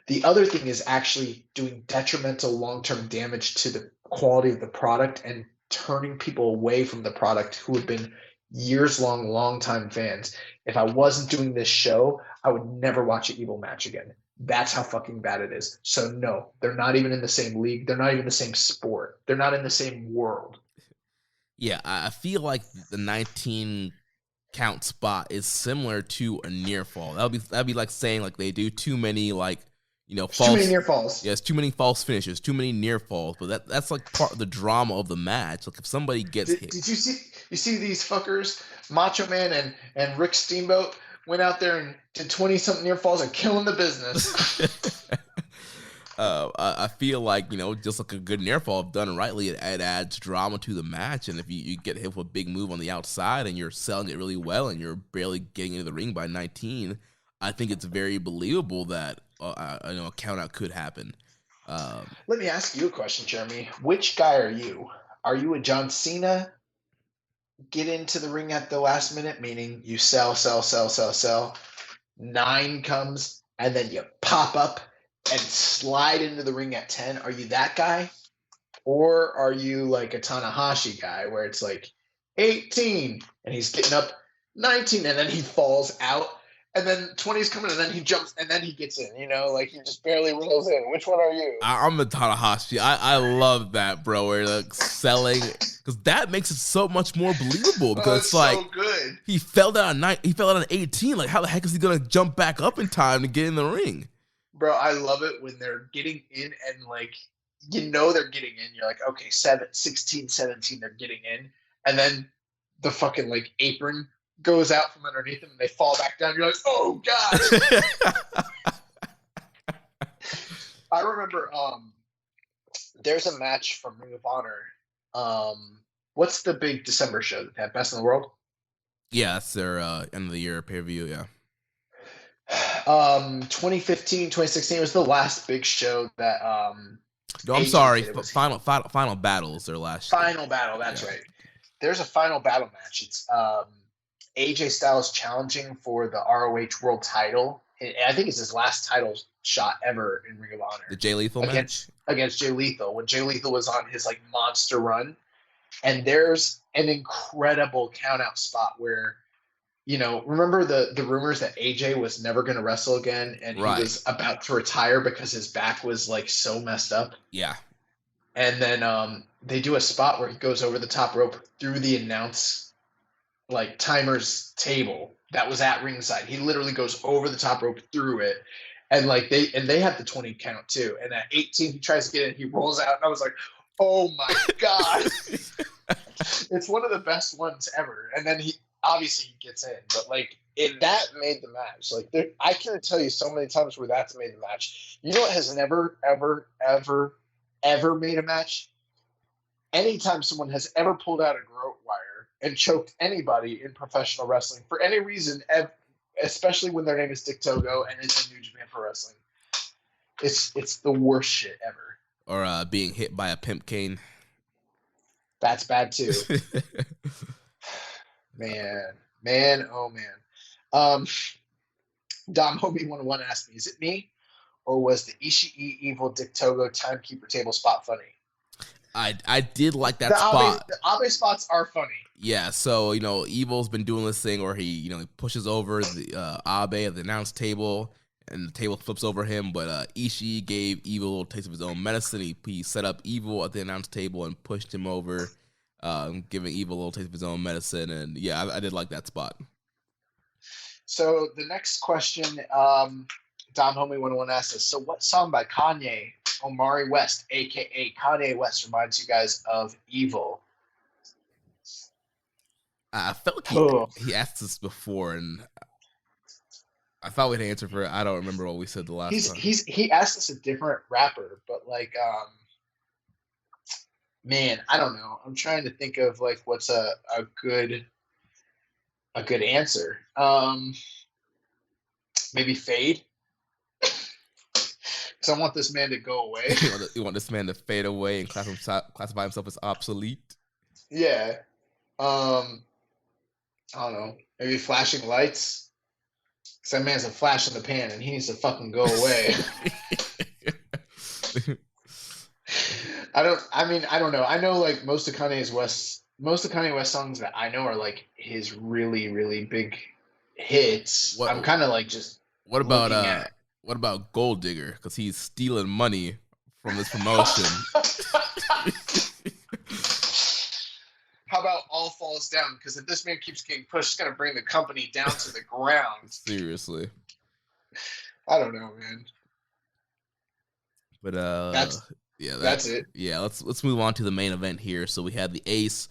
The other thing is actually doing detrimental long-term damage to the quality of the product and turning people away from the product who have been years-long, long-time fans. If I wasn't doing this show, I would never watch an Evil match again. That's how fucking bad it is. So no, they're not even in the same league. They're not even the same sport. They're not in the same world. Yeah, I feel like the 19 count spot is similar to a near fall. That'd be like saying like they do too many false, too many near falls. Yes, too many false finishes, too many near falls. But that's like part of the drama of the match. Like if somebody gets hit. Did you see these fuckers, Macho Man and Rick Steamboat went out there and did 20-something near falls and killing the business. I feel like, just like a good near fall, if done rightly, it adds drama to the match. And if you get hit with a big move on the outside and you're selling it really well and you're barely getting into the ring by 19, I think it's very believable that a count out could happen. Let me ask you a question, Jeremy. Which guy are you? Are you a John Cena? Get into the ring at the last minute, meaning you sell. 9 comes, and then you pop up and slide into the ring at 10. Are you that guy? Or are you like a Tanahashi guy where it's like 18 and he's getting up 19 and then he falls out and then 20 is coming and then he jumps and then he gets in, like he just barely rolls in. Which one are you? I'm a Tanahashi. I love that, bro. Where like selling, because that makes it so much more believable. Because it's like so good. He fell down on 18. Like how the heck is he gonna jump back up in time to get in the ring? Bro, I love it when they're getting in and like they're getting in. You're like, okay, 16, 17, they're getting in, and then the fucking like apron goes out from underneath them and they fall back down. You're like, oh god. I remember there's a match from Ring of Honor. What's the big December show that they have? Best in the World? Yeah, that's their end of the year pay-per-view, yeah. 2015, 2016 was the last big show that no, I'm sorry. Final Battle is their last show. Final Battle, that's right. There's a Final Battle match. It's AJ Styles challenging for the ROH World title. I think it's his last title shot ever in Ring of Honor. The Jay Lethal match? Against Jay Lethal, when Jay Lethal was on his like monster run. And there's an incredible count-out spot where, remember the rumors that AJ was never going to wrestle again and he was about to retire because his back was like so messed up? Yeah. And then they do a spot where he goes over the top rope through the announce like timer's table that was at ringside. He literally goes over the top rope through it. And like they have the 20 count too. And at 18, he tries to get in, he rolls out. And I was like, oh my God. It's one of the best ones ever. And then he gets in, but like that made the match. Like I can't tell you so many times where that's made the match. You know what has never, ever, ever, ever made a match? Anytime someone has ever pulled out a goat wire and choked anybody in professional wrestling for any reason, especially when their name is Dick Togo and it's in New Japan Pro Wrestling, it's the worst shit ever. Or being hit by a pimp cane. That's bad too. Man, oh man. Dom Homie 101 asked me, is it me or was the Ishii Evil Dick Togo timekeeper table spot funny? I did like that spot. The Abe spots are funny. Yeah, so Evil's been doing this thing where he he pushes over the Abe at the announce table, and the table flips over him. But Ishii gave Evil a little taste of his own medicine. He set up Evil at the announce table and pushed him over, giving Evil a little taste of his own medicine. And yeah, I did like that spot. So the next question, Dom Homie 101 asked us, so what song by Kanye Omari West, a.k.a. Kanye West, reminds you guys of Evil? I felt he asked this before, and I thought we'd answer for it. I don't remember what we said the last time. He asked us a different rapper, but man, I don't know. I'm trying to think of what's a good answer. Maybe Fade. Because I want this man to go away. You want this man to fade away and classify himself as obsolete? Yeah. I don't know. Maybe Flashing Lights. Because that man's a flash in the pan and he needs to fucking go away. I don't know. I know most of Kanye West songs that I know are his really, really big hits. I'm kind of just what about Gold Digger? Because he's stealing money from this promotion. How about All Falls Down? Because if this man keeps getting pushed, it's going to bring the company down to the ground. Seriously. I don't know, man. But that's it. Yeah, let's move on to the main event here. So we had the Ace,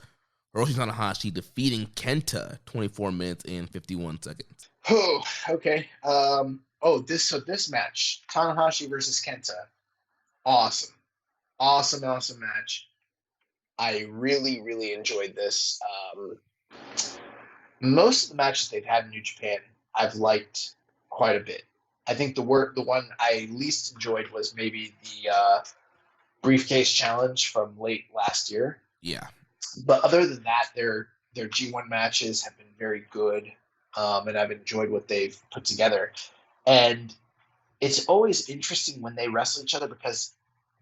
Hiroshi Tanahashi, defeating Kenta, 24 minutes and 51 seconds. Oh, okay. This match, Tanahashi versus Kenta, awesome match. I really, really enjoyed this. Most of the matches they've had in New Japan, I've liked quite a bit. I think the one I least enjoyed was maybe the briefcase challenge from late last year. Yeah. But other than that, their G1 matches have been very good, and I've enjoyed what they've put together. And it's always interesting when they wrestle each other because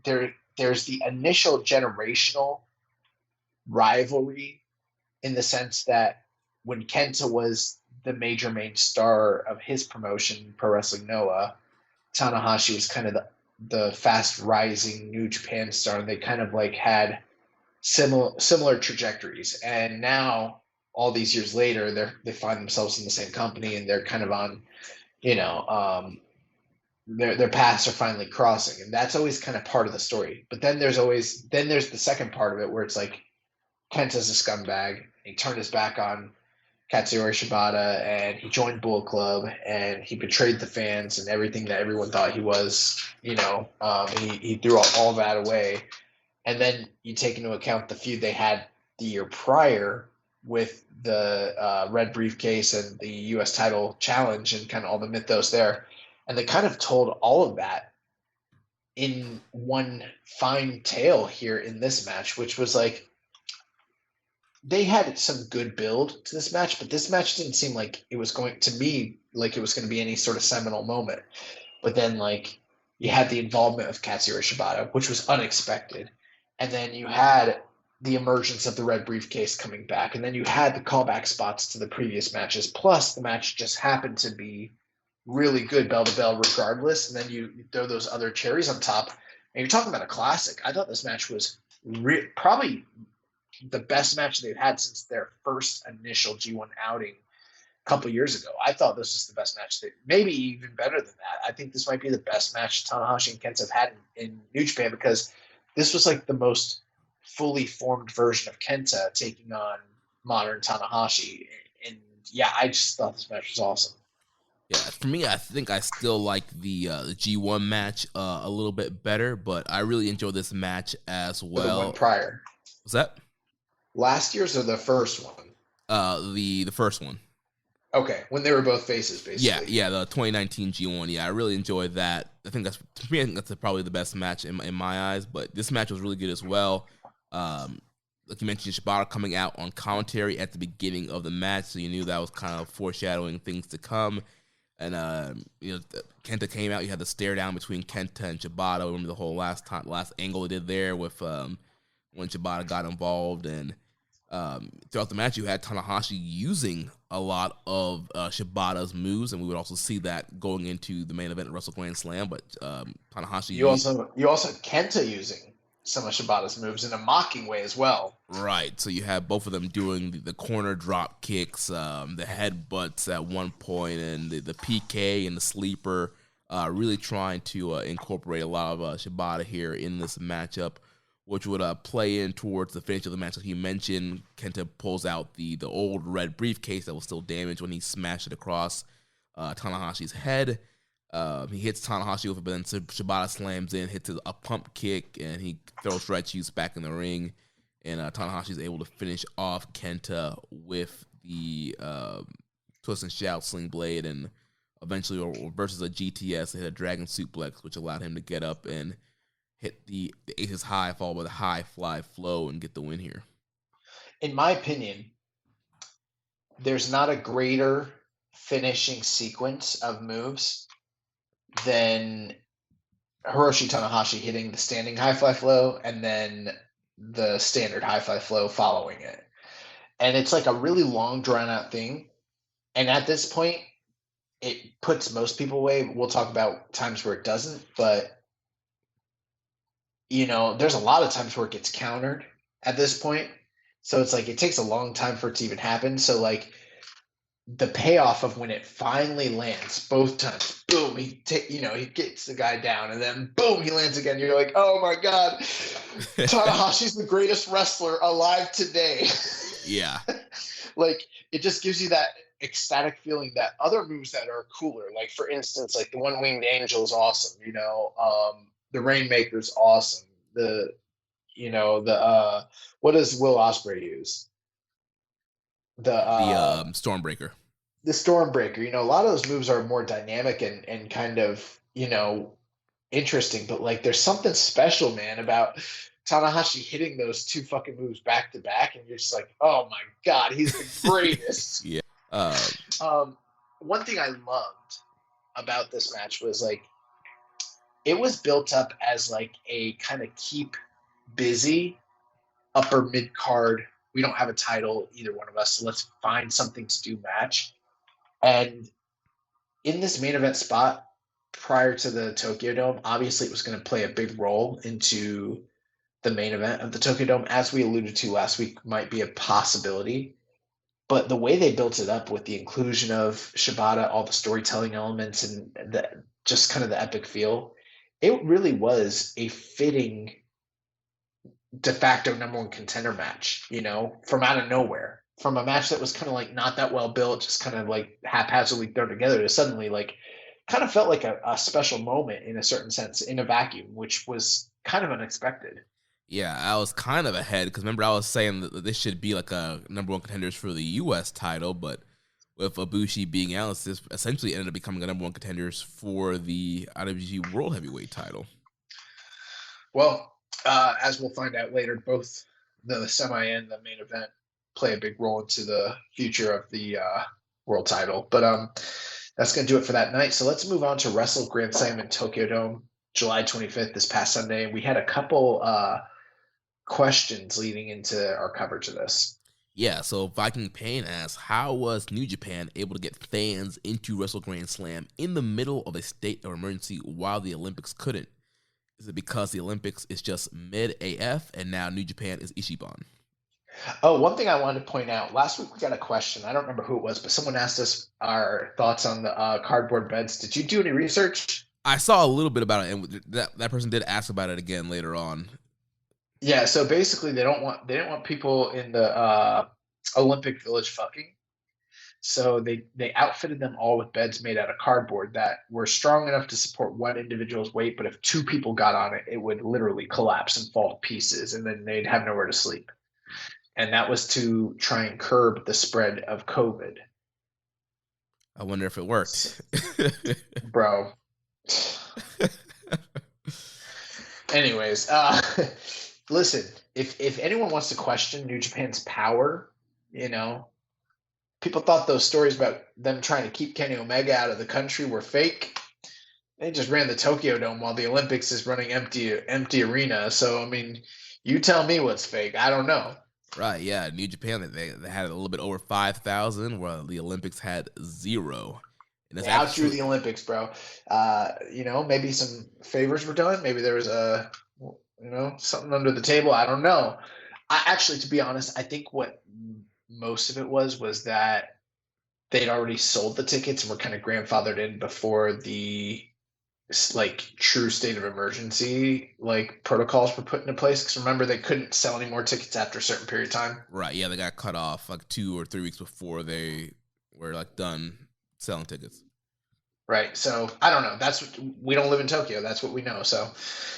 there's the initial generational rivalry in the sense that when Kenta was the major main star of his promotion, Pro Wrestling Noah, Tanahashi was kind of the fast rising New Japan star. They kind of had similar trajectories. And now, all these years later, they find themselves in the same company and they're kind of on, their paths are finally crossing. And that's always kind of part of the story. But then there's the second part of it where it's Kenta's a scumbag. He turned his back on Katsuyori Shibata and he joined Bullet Club and he betrayed the fans and everything that everyone thought he was, he threw all that away. And then you take into account the feud they had the year prior with the red briefcase and the U.S. title challenge and kind of all the mythos there. And they kind of told all of that in one fine tale here in this match, which was they had some good build to this match, but this match didn't seem like it was going to be any sort of seminal moment. But then you had the involvement of Katsuyori Shibata, which was unexpected. And then you had the emergence of the red briefcase coming back. And then you had the callback spots to the previous matches. Plus the match just happened to be really good bell to bell regardless. And then you throw those other cherries on top and you're talking about a classic. I thought this match was probably the best match they've had since their first initial G1 outing a couple years ago. I thought this was the best match. Maybe even better than that. I think this might be the best match Tanahashi and Kenta have had in New Japan because this was the most fully formed version of Kenta taking on modern Tanahashi. And yeah, I just thought this match was awesome. Yeah, for me, I think I still like the G1 match a little bit better, but I really enjoyed this match as well. The one prior. Was that? Last year's or the first one? The first one. Okay, when they were both faces, basically. Yeah, the 2019 G1. Yeah, I really enjoyed that. I think that's probably the best match in my eyes. But this match was really good as well. like you mentioned, Shibata coming out on commentary at the beginning of the match, so you knew that was kind of foreshadowing things to come. And Kenta came out. You had the stare down between Kenta and Shibata. Remember the whole last angle they did there with when Shibata got involved. And throughout the match, you had Tanahashi using a lot of Shibata's moves, and we would also see that going into the main event at Wrestle Grand Slam. But Tanahashi, you also had Kenta using some of Shibata's moves in a mocking way as well. Right. So you have both of them doing the corner drop kicks, the headbutts at one point, and the PK and the sleeper, really trying to incorporate a lot of Shibata here in this matchup, which would play in towards the finish of the match. Like you mentioned, Kenta pulls out the old red briefcase that was still damaged when he smashed it across Tanahashi's head. He hits Tanahashi with it, but then Shibata slams in, hits a pump kick, and he throws Red Shoes back in the ring. And Tanahashi's able to finish off Kenta with the twist and shout sling blade, and eventually versus a GTS, they hit a dragon suplex, which allowed him to get up and hit the Aces High, followed by the high fly flow, and get the win here. In my opinion, there's not a greater finishing sequence of moves than Hiroshi Tanahashi hitting the standing high fly flow and then the standard high fly flow following it. And it's like a really long drawn out thing. And at this point, it puts most people away. We'll talk about times where it doesn't, but there's a lot of times where it gets countered at this point. So it's like it takes a long time for it to even happen. So like the payoff of when it finally lands both times, boom, he gets the guy down, and then boom, he lands again. You're like, oh my God, Tanahashi's the greatest wrestler alive today. Yeah. Like it just gives you that ecstatic feeling that other moves that are cooler, like for instance, like the One Winged Angel is awesome. The Rainmaker's awesome. What does Will Ospreay use? The Stormbreaker. The Stormbreaker. A lot of those moves are more dynamic and kind of, interesting, but like there's something special, man, about Tanahashi hitting those two fucking moves back to back, and you're just like, oh my God, he's the greatest. Yeah. One thing I loved about this match was like it was built up as like a kind of keep busy upper mid card. We don't have a title, either one of us, so let's find something to do match. And in this main event spot prior to the Tokyo Dome, obviously it was going to play a big role into the main event of the Tokyo Dome, as we alluded to last week, might be a possibility. But the way they built it up with the inclusion of Shibata, all the storytelling elements, and just kind of the epic feel, it really was a fitting de facto number one contender match, from out of nowhere, from a match that was kind of like not that well built, just kind of like haphazardly thrown together, to suddenly like kind of felt like a special moment in a certain sense in a vacuum, which was kind of unexpected. Yeah, I was kind of ahead because remember I was saying that this should be like a number one contenders for the U.S. title, but with Ibushi being out, this essentially ended up becoming a number one contenders for the IWGP World Heavyweight title. Well, as we'll find out later, both the semi and the main event play a big role into the future of the world title. But that's going to do it for that night. So let's move on to Wrestle Grand Slam in Tokyo Dome, July 25th, this past Sunday. We had a couple questions leading into our coverage of this. Yeah, so Viking Payne asks, how was New Japan able to get fans into Wrestle Grand Slam in the middle of a state of emergency while the Olympics couldn't? Is it because the Olympics is just mid-AF and now New Japan is Ichiban? Oh, one thing I wanted to point out. Last week we got a question. I don't remember who it was, but someone asked us our thoughts on the cardboard beds. Did you do any research? I saw a little bit about it, and that person did ask about it again later on. Yeah, so basically they didn't want people in the Olympic Village fucking. So they outfitted them all with beds made out of cardboard that were strong enough to support one individual's weight, but if two people got on it, it would literally collapse and fall to pieces, and then they'd have nowhere to sleep. And that was to try and curb the spread of COVID. I wonder if it worked. Bro. Anyways, listen, if anyone wants to question New Japan's power, people thought those stories about them trying to keep Kenny Omega out of the country were fake. They just ran the Tokyo Dome while the Olympics is running empty arena. So, I mean, you tell me what's fake. I don't know. Right, yeah. New Japan, they had a little bit over 5,000, while the Olympics had 0. And They outdrew the Olympics, bro. Maybe some favors were done. Maybe there was something under the table. I don't know. Actually, to be honest, I think what most of it was that they'd already sold the tickets and were kind of grandfathered in before the true state of emergency protocols were put into place. Because remember, they couldn't sell any more tickets after a certain period of time. Right. Yeah, they got cut off 2 or 3 weeks before they were done selling tickets. Right. So I don't know. We don't live in Tokyo. That's what we know. So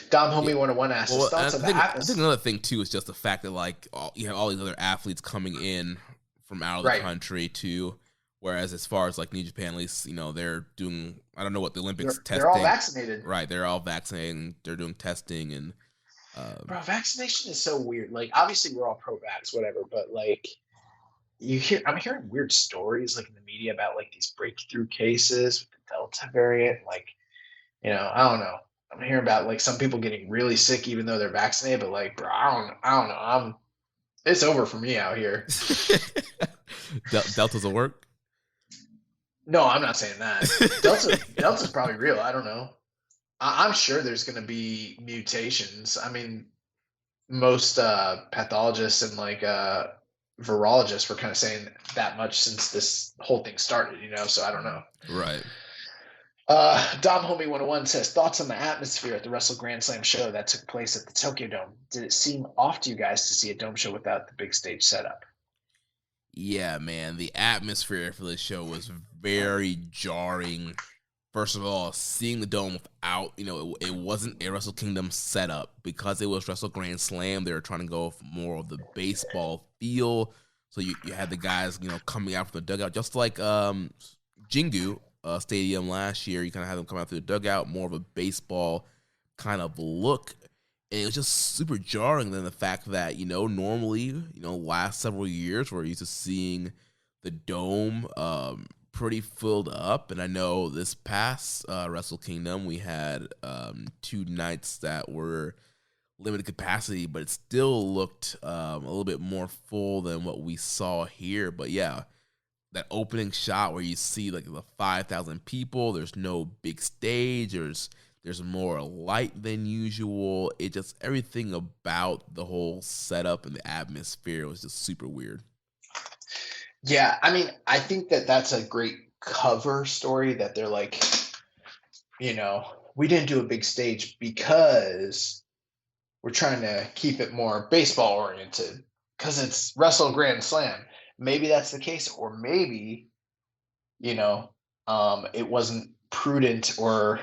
Dom Homie 101 asked his thoughts on the atmosphere. I think another thing too is just the fact that you have all these other athletes coming in from out of the country too. Whereas as far as New Japan, at least, they're doing, I don't know what the Olympics testing. They're all vaccinated. Right. They're all vaccinated. They're doing testing and. Bro, vaccination is so weird. Obviously we're all pro-vax, whatever, but I'm hearing weird stories in the media about these breakthrough cases with the Delta variant. I don't know. I'm hearing about some people getting really sick even though they're vaccinated, but bro, I don't know. It's over for me out here. Delta's will work? No, I'm not saying that. Delta's probably real. I don't know. I'm sure there's going to be mutations. I mean, most pathologists and virologists were kind of saying that much since this whole thing started, so I don't know. Right. Dom Homie 101 says, thoughts on the atmosphere at the Wrestle Grand Slam show that took place at the Tokyo Dome. Did it seem off to you guys to see a dome show without the big stage setup? Yeah, man. The atmosphere for this show was very jarring. First of all, seeing the dome without, it wasn't a Wrestle Kingdom setup. Because it was Wrestle Grand Slam, they were trying to go for more of the baseball feel. So you had the guys, coming out from the dugout. Just like Jingu Stadium last year, you kind of had them come out through the dugout, more of a baseball kind of look. And it was just super jarring than the fact that, normally, last several years, we're used to seeing the dome pretty filled up. And I know this past Wrestle Kingdom, we had 2 nights that were limited capacity, but it still looked a little bit more full than what we saw here. But yeah, that opening shot where you see the 5,000 people, there's no big stage, there's more light than usual. It just, everything about the whole setup and the atmosphere was just super weird. Yeah, I mean, I think that's a great cover story that they're we didn't do a big stage because we're trying to keep it more baseball oriented because it's Wrestle Grand Slam. Maybe that's the case, or maybe, it wasn't prudent or,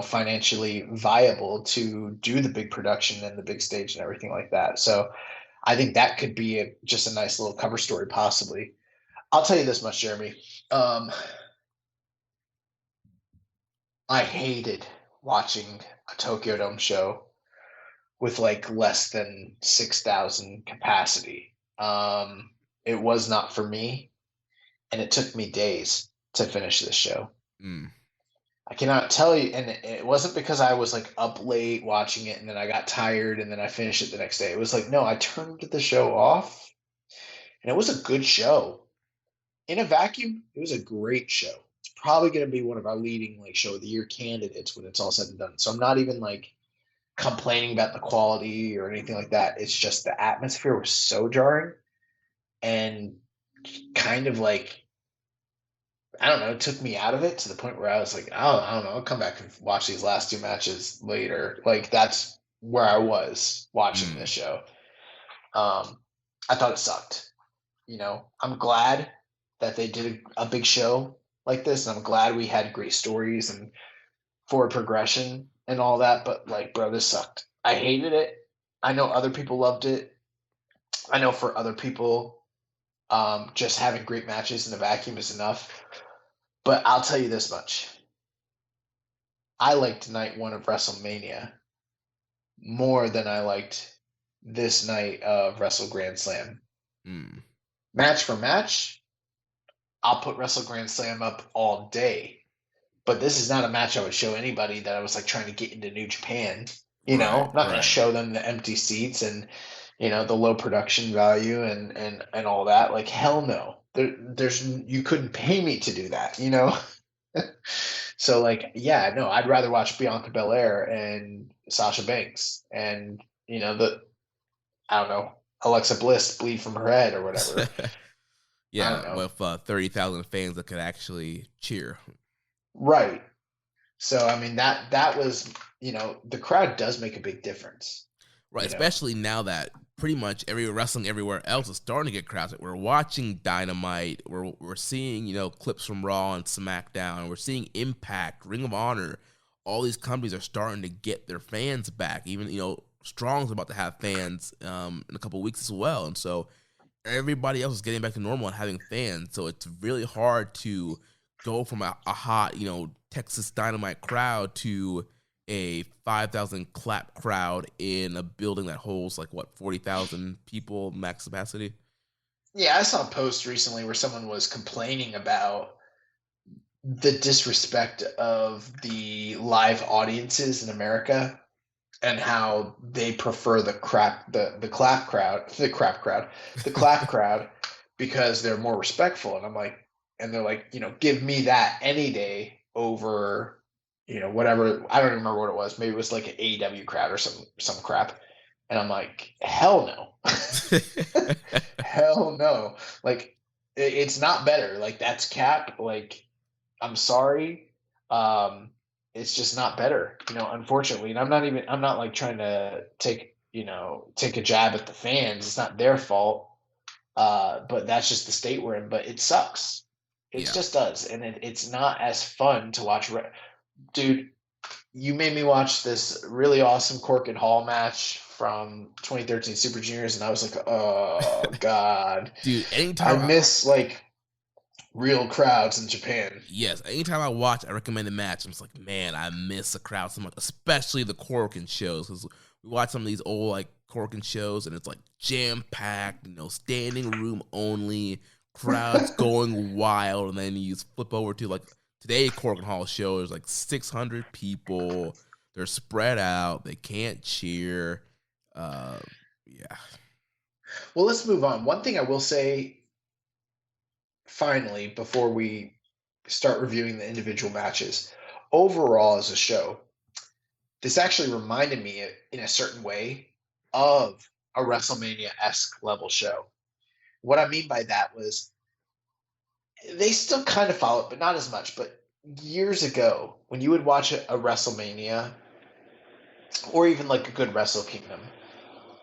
financially viable to do the big production and the big stage and everything like that. So I think that could be just a nice little cover story, possibly. I'll tell you this much, Jeremy. I hated watching a Tokyo Dome show with less than 6,000 capacity. It was not for me, and it took me days to finish this show. I cannot tell you, and it wasn't because I was up late watching it and then I got tired and then I finished it the next day. It was no, I turned the show off, and it was a good show. In a vacuum, it was a great show. It's probably going to be one of our leading show of the year candidates when it's all said and done. So I'm not even complaining about the quality or anything like that. It's just the atmosphere was so jarring and kind of I don't know, it took me out of it to the point where I was I don't know, I'll come back and watch these last 2 matches later. That's where I was watching this show. I thought it sucked. I'm glad that they did a big show like this, and I'm glad we had great stories and forward progression and all that, but bro, this sucked. I hated it. I know other people loved it. I know for other people, just having great matches in a vacuum is enough. But I'll tell you this much. I liked night 1 of WrestleMania more than I liked this night of Wrestle Grand Slam. Match for match, I'll put Wrestle Grand Slam up all day. But this is not a match I would show anybody that I was like trying to get into New Japan. I'm not going to show them the empty seats and the low production value and all that. Like, hell no. You couldn't pay me to do that, So like, yeah, no, I'd rather watch Bianca Belair and Sasha Banks and I don't know, Alexa Bliss bleed from her head or whatever. Yeah, with 30,000 fans that could actually cheer. Right. So I mean that was the crowd does make a big difference. Right, especially now that pretty much every wrestling everywhere else is starting to get crowds. We're watching Dynamite. We're seeing clips from Raw and SmackDown. We're seeing Impact, Ring of Honor. All these companies are starting to get their fans back. Even Strong's about to have fans in a couple of weeks as well, and so everybody else is getting back to normal and having fans. So it's really hard to go from a hot Texas Dynamite crowd to a 5,000 clap crowd in a building that holds 40,000 people max capacity. Yeah, I saw a post recently where someone was complaining about the disrespect of the live audiences in America and how they prefer the clap crowd because they're more respectful. And I'm like, and they're like, give me that any day over, whatever. I don't remember what it was. Maybe it was like an AEW crowd or some crap. And I'm like, hell no. Hell no. Like, it's not better. Like, that's cap. Like, I'm sorry. It's just not better, unfortunately. And I'm not like trying to take a jab at the fans. It's not their fault. But that's just the state we're in. But it sucks. It just does. And it's not as fun to watch. Dude, you made me watch this really awesome Cork and Hall match from 2013 Super Juniors, and I was like, oh, God. Dude, anytime I miss, real crowds in Japan. Yes, anytime I watch a recommended match, I'm just like, man, I miss the crowd so much, especially the Corkin shows, because we watch some of these old, Corkin shows, and it's, jam-packed, standing room only, crowds going wild, and then you just flip over to, today Cork and Hall show is 600 people. They're spread out. They can't cheer. Yeah. Well, let's move on. One thing I will say, finally, before we start reviewing the individual matches, overall as a show, this actually reminded me in a certain way of a WrestleMania-esque level show. What I mean by that was they still kind of follow it, but not as much. But years ago, when you would watch a WrestleMania or even a good Wrestle Kingdom,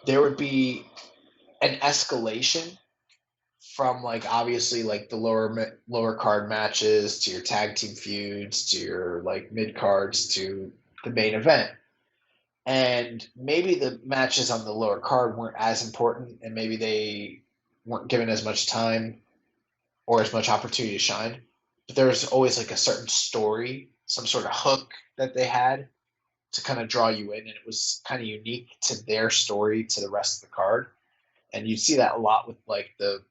there would be an escalation from obviously the lower card matches to your tag team feuds to your mid cards to the main event. And maybe the matches on the lower card weren't as important, and maybe they weren't given as much time or as much opportunity to shine. But there was always a certain story, some sort of hook that they had to kind of draw you in, and it was kind of unique to their story to the rest of the card. And you see that a lot with the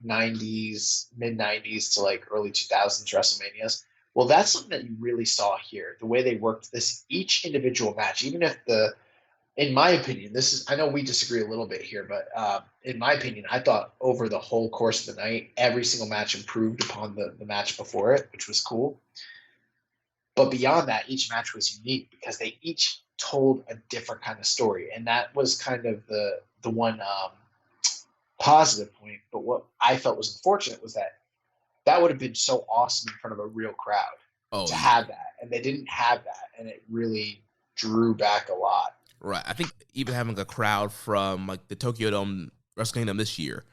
90s, mid 90s to early 2000s WrestleManias. Well, that's something that you really saw here. The way they worked each individual match, even if in my opinion, I know we disagree a little bit here, but in my opinion, I thought over the whole course of the night, every single match improved upon the match before it, which was cool. But beyond that, each match was unique because they each told a different kind of story. And that was kind of the one positive point. But what I felt was unfortunate was that would have been so awesome in front of a real crowd to have that. And they didn't have that. And it really drew back a lot. Right. I think even having a crowd from the Tokyo Dome Wrestle Kingdom this year,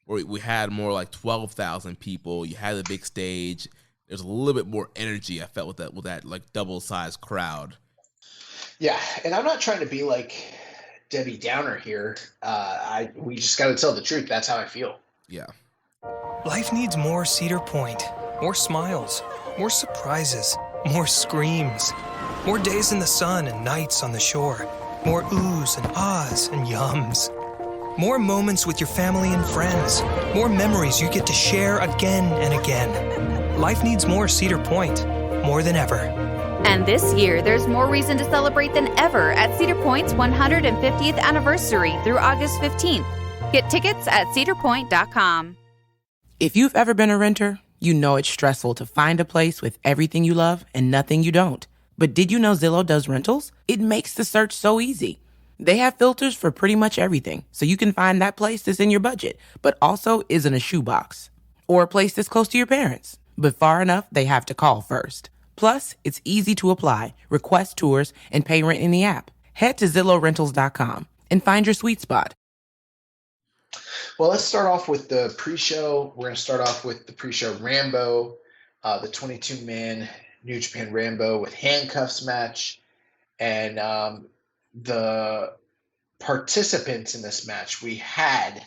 where we had more 12,000 people, you had a big stage. There's a little bit more energy I felt with that double-sized crowd. Yeah, and I'm not trying to be Debbie Downer here. We just got to tell the truth. That's how I feel. Yeah. Life needs more Cedar Point, more smiles, more surprises, more screams, more days in the sun and nights on the shore. More oohs and ahs and yums. More moments with your family and friends. More memories you get to share again and again. Life needs more Cedar Point, more than ever. And this year, there's more reason to celebrate than ever at Cedar Point's 150th anniversary through August 15th. Get tickets at cedarpoint.com. If you've ever been a renter, you know it's stressful to find a place with everything you love and nothing you don't. But did you know Zillow does rentals? It makes the search so easy. They have filters for pretty much everything, so you can find that place that's in your budget, but also isn't a shoebox. Or a place that's close to your parents, but far enough they have to call first. Plus, it's easy to apply, request tours, and pay rent in the app. Head to ZillowRentals.com and find your sweet spot. Well, let's start off with the pre-show. We're going to start off with the pre-show Rambo, the 22-man New Japan Rambo with handcuffs match. And the participants in this match, we had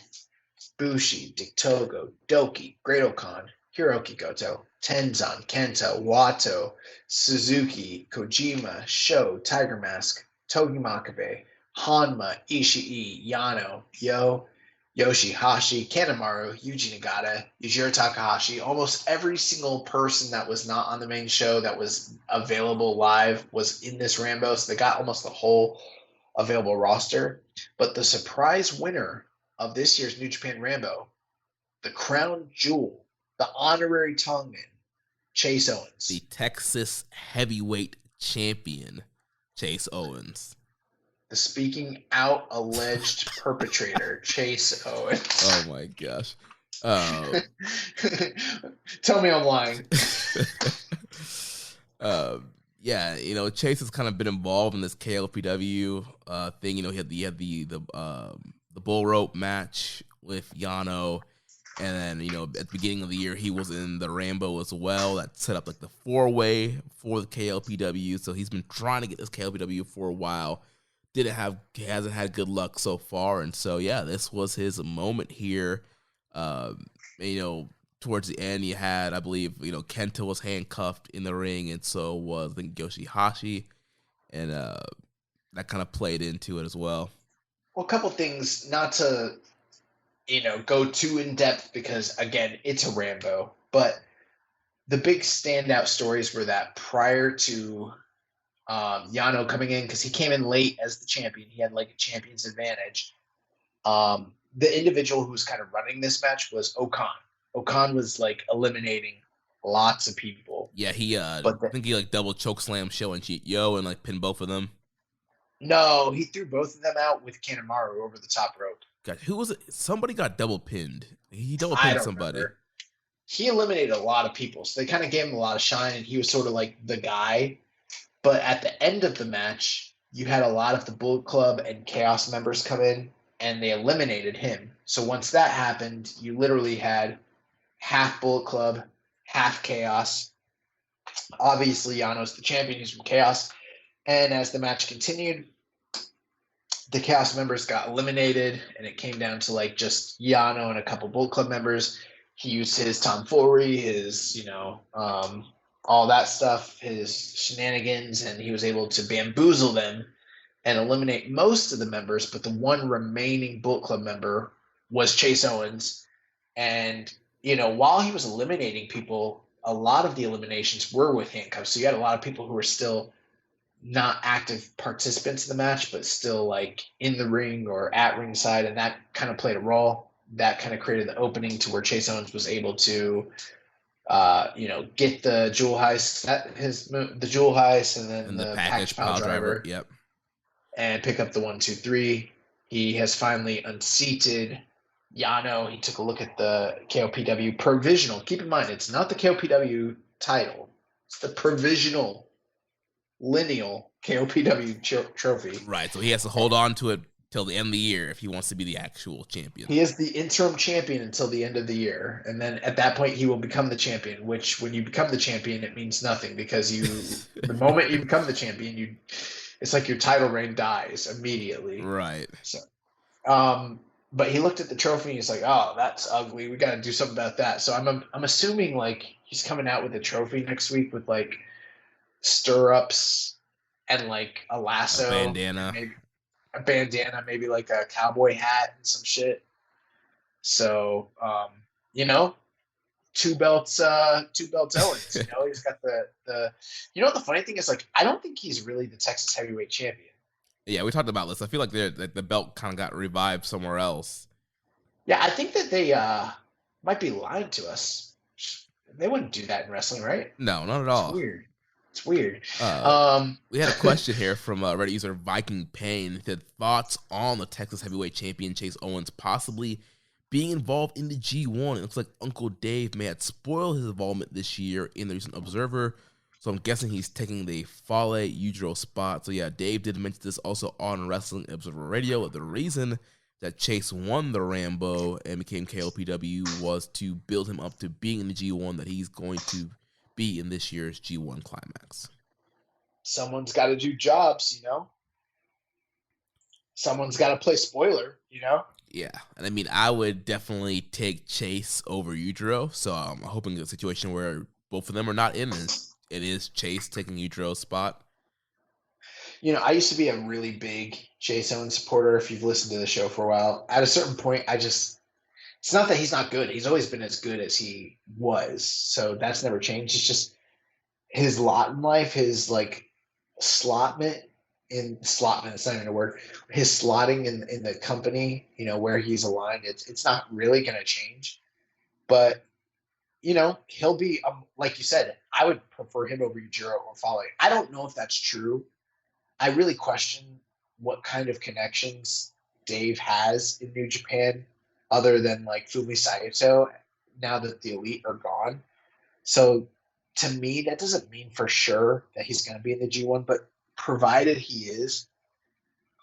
Bushi, Diktogo, Doki, Great-O-Khan, Hiroki Goto, Tenzan, Kento, Wato, Suzuki, Kojima, Sho, Tiger Mask, Togi Makabe, Hanma, Ishii, Yano, Yoshihashi, Kanemaru, Yuji Nagata, Yujiro Takahashi. Almost every single person that was not on the main show that was available live was in this Rambo, so they got almost the whole available roster. But the surprise winner of this year's New Japan Rambo, the crown jewel, the honorary Tongman, Chase Owens. The Texas heavyweight champion, Chase Owens. The speaking out alleged perpetrator, Chase Owens. Oh my gosh. Tell me I'm lying. Yeah, Chase has kind of been involved in this KLPW thing. He had the bull rope match with Yano, and then at the beginning of the year he was in the Rambo as well. That set up like the 4-way for the KLPW. So he's been trying to get this KLPW for a while. Hasn't had good luck so far, and so yeah, this was his moment here. Towards the end, you had, I believe, Kenta was handcuffed in the ring, and so was, I think, Yoshihashi, and that kind of played into it as well. Well, a couple things, not to, go too in depth because, again, it's a Rambo, but the big standout stories were that prior to Yano coming in, because he came in late as the champion, he had like a champion's advantage. The individual who was kind of running this match was Okan. Okan was like eliminating lots of people. Yeah, I think he like double chokeslam Sho and Cheat Yo and like pinned both of them. No, he threw both of them out with Kanemaru over the top rope. God, who was it? Somebody got double pinned. He double pinned somebody. Remember. He eliminated a lot of people, so they kind of gave him a lot of shine, and he was sort of like the guy. But at the end of the match, you had a lot of the Bullet Club and Chaos members come in, and they eliminated him. So once that happened, you literally had half Bullet Club, half Chaos. Obviously, Yano's the champion. He's from Chaos. And as the match continued, the Chaos members got eliminated, and it came down to like just Yano and a couple Bullet Club members. He used his tomfoolery, his, all that stuff, his shenanigans, and he was able to bamboozle them and eliminate most of the members, but the one remaining Bullet Club member was Chase Owens. And, while he was eliminating people, a lot of the eliminations were with handcuffs. So you had a lot of people who were still not active participants in the match, but still like in the ring or at ringside, and that kind of played a role. That kind of created the opening to where Chase Owens was able to get the jewel heist, the jewel heist, and then the package pile driver. Yep. And pick up the 1, 2, 3. He has finally unseated Yano. He took a look at the KOPW provisional. Keep in mind, it's not the KOPW title. It's the provisional lineal KOPW trophy. Right. So he has to hold on to it till the end of the year if he wants to be the actual champion. He is the interim champion until the end of the year. And then at that point, he will become the champion, which when you become the champion, it means nothing because the moment you become the champion, it's like your title reign dies immediately. Right. So, but he looked at the trophy and he's like, "Oh, that's ugly. We got to do something about that." So I'm assuming like he's coming out with a trophy next week with like stirrups and like a lasso, a bandana. a bandana, maybe like a cowboy hat and some shit. So, two belts Owens. He's got the. You know what the funny thing is? Like, I don't think he's really the Texas heavyweight champion. Yeah, we talked about this. I feel like the belt kind of got revived somewhere else. Yeah, I think that they might be lying to us. They wouldn't do that in wrestling, right? No, not at all. It's weird. We had a question here from Reddit user Viking Pain. He said, thoughts on the Texas heavyweight champion Chase Owens possibly being involved in the G1. It looks like Uncle Dave may have spoiled his involvement this year in the recent Observer. So I'm guessing he's taking the Fale Yujiro spot. So yeah, Dave did mention this also on Wrestling Observer Radio. The reason that Chase won the Rambo and became KOPW was to build him up to being in the G1 that he's going to be in this year's G1 Climax. Someone's got to do jobs, Someone's got to play spoiler, Yeah, and I mean, I would definitely take Chase over Yujiro, so I'm hoping a situation where both of them are not in, and it is Chase taking Yujiro's spot. I used to be a really big Chase Owens supporter, if you've listened to the show for a while. At a certain point, it's not that he's not good. He's always been as good as he was, so that's never changed. It's just his lot in life, his, slotment, it's not even a word, his slotting in the company, where he's aligned, it's not really going to change. But, he'll be, like you said, I would prefer him over Yujiro or Fale. I don't know if that's true. I really question what kind of connections Dave has in New Japan other than Fumi Saito now that the Elite are gone. So to me, that doesn't mean for sure that he's going to be in the G1, but provided he is,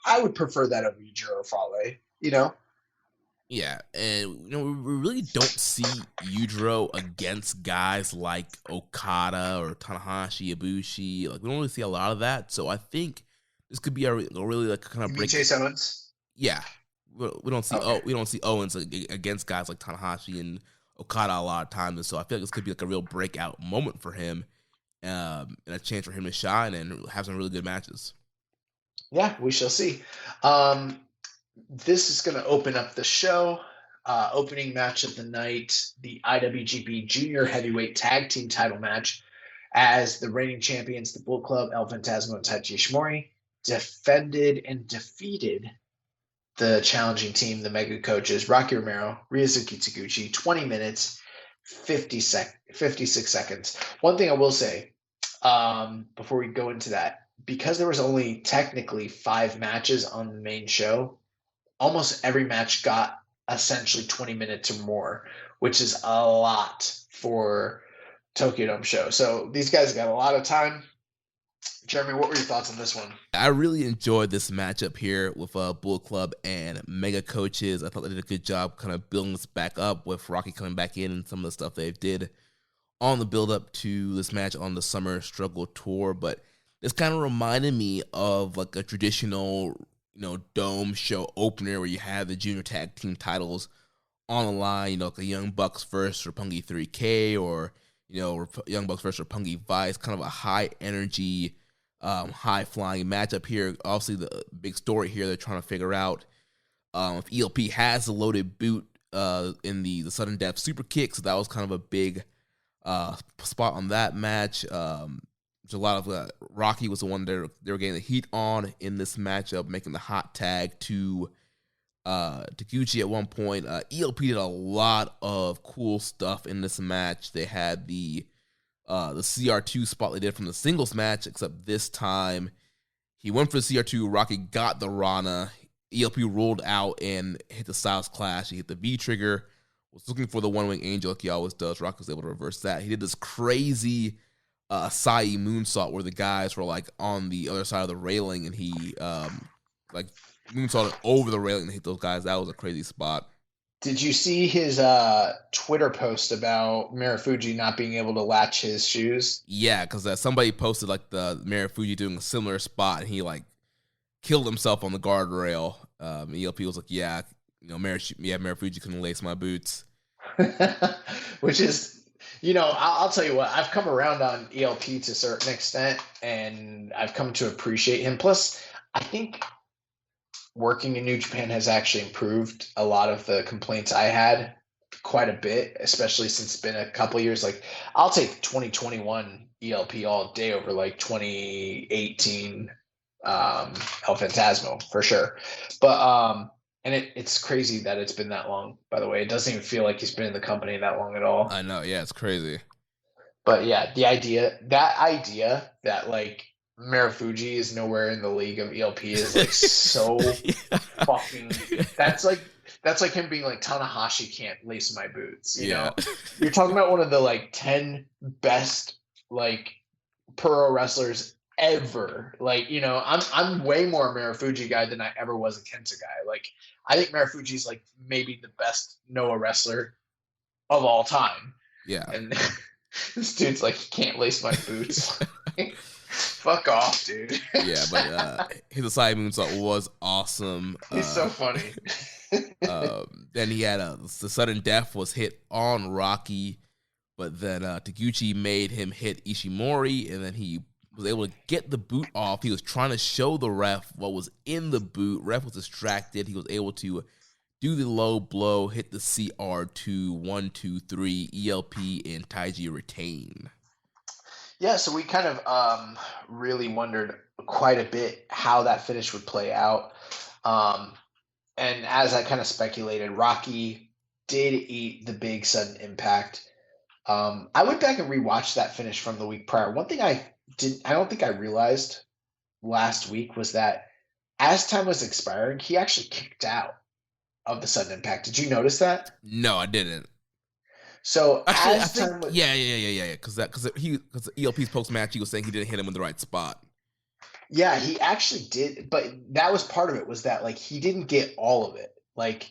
I would prefer that over Yujiro or Fale, Yeah, and we really don't see Yujiro against guys like Okada or Tanahashi, Ibushi. We don't really see a lot of that, so I think this could be a really kind of break. Chase Owens? Yeah, we don't see we don't see Owens against guys like Tanahashi and Okada a lot of times, and so I feel like this could be a real breakout moment for him, and a chance for him to shine and have some really good matches. Yeah, we shall see. This is going to open up the show. Opening match of the night, the IWGP Junior Heavyweight Tag Team title match, as the reigning champions, the Bullet Club, El Phantasmo and Taiji Ishimori, defended and defeated the challenging team, the Mega Coaches, Rocky Romero, Ryosuke Taguchi, 20 minutes, 56 seconds. One thing I will say before we go into that, because there was only technically 5 matches on the main show, almost every match got essentially 20 minutes or more, which is a lot for Tokyo Dome show. So these guys got a lot of time. Jeremy, what were your thoughts on this one? I really enjoyed this matchup here with Bullet Club and Mega Coaches. I thought they did a good job kind of building this back up with Rocky coming back in and some of the stuff they did on the build-up to this match on the Summer Struggle Tour. But this kind of reminded me of a traditional Dome show opener where you have the junior tag team titles on the line, like the Young Bucks versus Roppongi 3K or, Young Bucks versus Roppongi Vice, kind of a high energy, high flying matchup here. Obviously the big story here, they're trying to figure out if ELP has a loaded boot in the sudden death super kick. So that was kind of a big spot on that match. There's a lot of Rocky was the one they were getting the heat on in this matchup, making the hot tag to Taguchi at one point. ELP did a lot of cool stuff in this match. They had the CR2 spot they did from the singles match, except this time he went for the CR2. Rocky got the Rana. ELP rolled out and hit the Styles Clash. He hit the V trigger. Was looking for the one wing angel like he always does. Rocky was able to reverse that. He did this crazy Sai moonsault where the guys were on the other side of the railing and he moonsaulted over the railing and hit those guys. That was a crazy spot. Did you see his Twitter post about Marufuji not being able to latch his shoes? Yeah, because somebody posted the Marufuji doing a similar spot and he killed himself on the guardrail. ELP was yeah, Marufuji couldn't lace my boots. Which is, I'll tell you what, I've come around on ELP to a certain extent, and I've come to appreciate him. Plus, I think working in New Japan has actually improved a lot of the complaints I had quite a bit, especially since it's been a couple years. Like, I'll take 2021 ELP all day over like 2018 El Phantasmo for sure. But and it's crazy that it's been that long, by the way. It doesn't even feel like he's been in the company that long at all. I know, yeah, it's crazy. But yeah, the idea that like Marufuji is nowhere in the league of ELP is like so fucking. That's like him being like, Tanahashi can't lace my boots. You know, you're talking about one of the like 10 best like pro wrestlers ever. Like, you know, I'm way more a Marufuji guy than I ever was a Kenta guy. Like, I think Marufuji's like maybe the best Noah wrestler of all time. Yeah, and this dude's like, he can't lace my boots. Fuck off, dude. Yeah, but his Asai moonsault was awesome. He's so funny. Then he had the sudden death was hit on Rocky, but then Taguchi made him hit Ishimori, and then he was able to get the boot off. He was trying to show the ref what was in the boot. Ref was distracted. He was able to do the low blow, hit the CR2, 1, 2, 3, ELP, and Taiji retain. Yeah, so we kind of really wondered quite a bit how that finish would play out. And as I kind of speculated, Rocky did eat the big sudden impact. I went back and rewatched that finish from the week prior. One thing I don't think I realized last week was that as time was expiring, he actually kicked out of the sudden impact. Did you notice that? No, I didn't. So actually, yeah. Because ELP's post match, he was saying he didn't hit him in the right spot. Yeah, he actually did, but that was part of it. Was that like he didn't get all of it? Like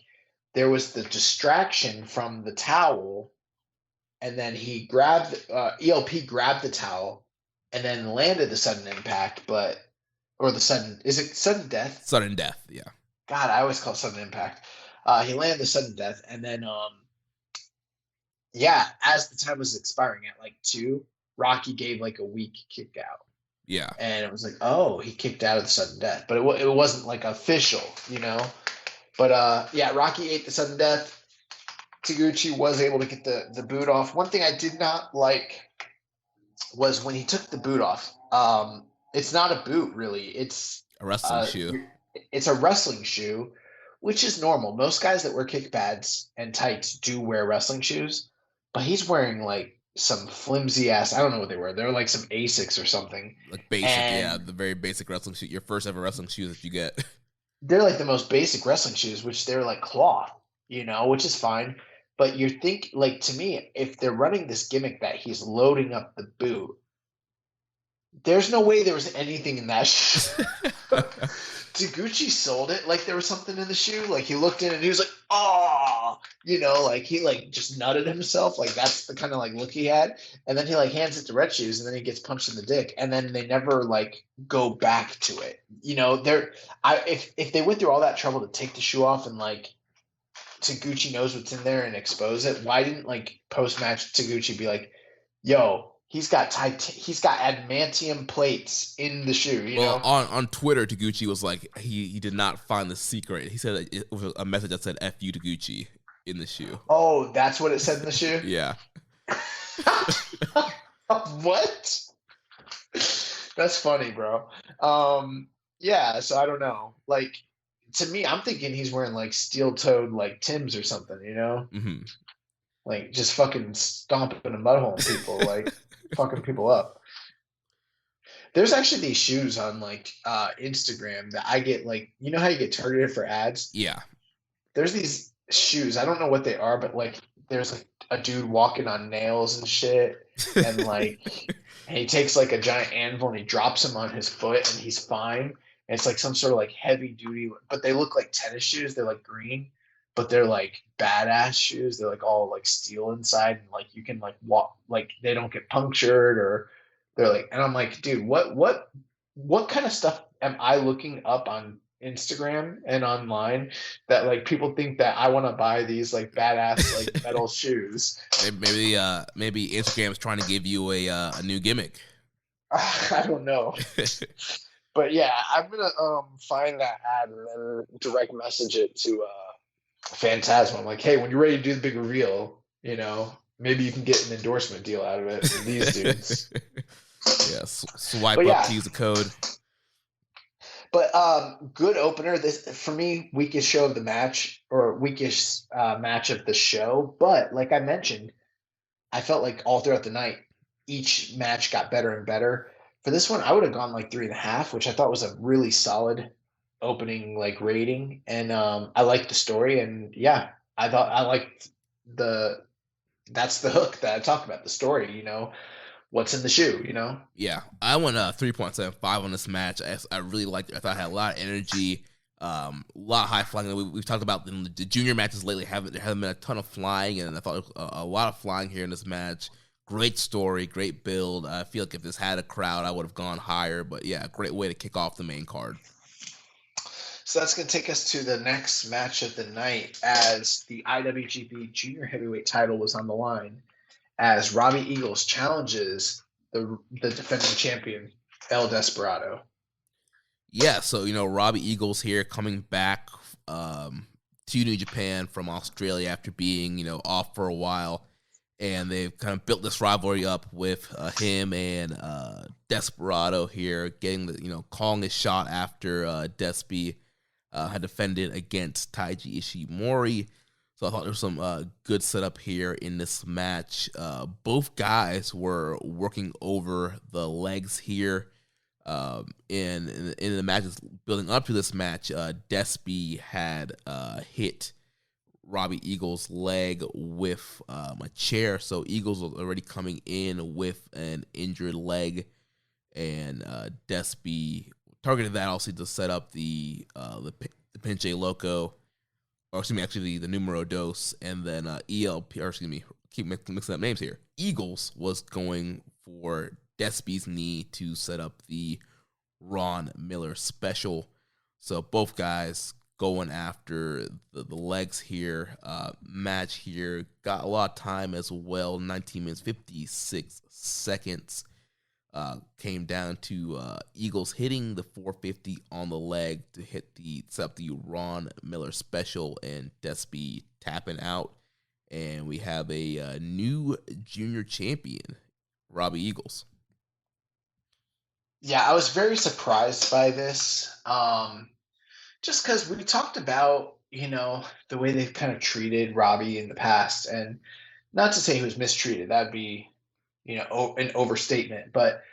there was the distraction from the towel, and then he grabbed ELP grabbed the towel, and then landed the sudden impact, is it sudden death? Sudden death, yeah. God, I always call it sudden impact. He landed the sudden death, and then as the time was expiring at like 2, Rocky gave like a weak kick out. Yeah. And it was like, oh, he kicked out of the sudden death. But it wasn't like official, you know? But Rocky ate the sudden death. Taguchi was able to get the boot off. One thing I did not like was when he took the boot off. It's not a boot, really. It's a wrestling shoe. It's a wrestling shoe, which is normal. Most guys that wear kick pads and tights do wear wrestling shoes. But he's wearing like some flimsy ass, I don't know what they were. They were like some Asics or something. Like basic, the very basic wrestling shoe. Your first ever wrestling shoes that you get. They're like the most basic wrestling shoes, which they're like cloth, you know, which is fine. But you think, like, to me, if they're running this gimmick that he's loading up the boot, there's no way there was anything in that shoe. Taguchi sold it like there was something in the shoe. Like he looked in and he was like, oh, you know, like he like just nutted himself. Like that's the kind of like look he had. And then he like hands it to Red Shoes and then he gets punched in the dick. And then they never like go back to it. You know, if they went through all that trouble to take the shoe off and like Taguchi knows what's in there and expose it, why didn't like post-match Taguchi be like, yo, he's got adamantium plates in the shoe, you know? On Twitter, Taguchi was like, he did not find the secret. He said that it was a message that said F you, Taguchi, in the shoe. Oh, that's what it said in the shoe? Yeah. What? That's funny, bro. Yeah, so I don't know. Like, to me, I'm thinking he's wearing, like, steel-toed, like, Timbs or something, you know? Mm-hmm. Like, just fucking stomping a mud hole in people, like, fucking people up. There's actually these shoes on, like, Instagram that I get, like, you know how you get targeted for ads? Yeah. There's these shoes. I don't know what they are, but, like, there's, like, a dude walking on nails and shit. And, like, and he takes, like, a giant anvil and he drops him on his foot and he's fine. And it's, like, some sort of, like, heavy duty. But they look like tennis shoes. They're, like, green. But they're like badass shoes. They're like all like steel inside, and like you can like walk, like they don't get punctured, or they're like. And I'm like, dude, what kind of stuff am I looking up on Instagram and online that like people think that I want to buy these like badass like metal shoes? Maybe Instagram is trying to give you a new gimmick. I don't know. But yeah, I'm gonna find that ad and then direct message it to Phantasma. I'm like, hey, when you're ready to do the big reveal, maybe you can get an endorsement deal out of it from these dudes. Yeah, swipe But up yeah. to use the code. But good opener. This for me, weakest show of the match or weakest match of the show. But like I mentioned, I felt like all throughout the night, each match got better and better. For this one, I would have gone like 3.5, which I thought was a really solid opening like rating. And I liked the story, and yeah, I thought I liked that's the hook that I talked about, the story, what's in the shoe, Yeah, I went 3.75 on this match. I really liked it. I thought it had a lot of energy, a lot of high flying. We've talked about the junior matches lately. There haven't been a ton of flying, and I thought a lot of flying here in this match. Great story, great build. I feel like if this had a crowd, I would have gone higher. But yeah, great way to kick off the main card. So that's going to take us to the next match of the night, as the IWGP Junior Heavyweight title was on the line, as Robbie Eagles challenges the defending champion, El Desperado. Yeah, so, Robbie Eagles here coming back to New Japan from Australia after being, off for a while. And they've kind of built this rivalry up with him and Desperado here, getting calling his shot after Despy had defended against Taiji Ishimori. So I thought there was some good setup here in this match. Both guys were working over the legs here. In the matches building up to this match, Despy had hit Robbie Eagles' leg with a chair, so Eagles was already coming in with an injured leg, and Despy targeted that also to set up the Pinche Loco, or excuse me, actually the Numero Dos, and then keep mixing up names here. Eagles was going for Despy's knee to set up the Ron Miller special. So both guys going after the legs here. Match here got a lot of time as well. 19 minutes, 56 seconds. Came down to Eagles hitting the 450 on the leg to set up the Ron Miller special, and Despy tapping out. And we have a new junior champion, Robbie Eagles. Yeah, I was very surprised by this. Just because we talked about, the way they've kind of treated Robbie in the past, and not to say he was mistreated, that'd be, an overstatement, but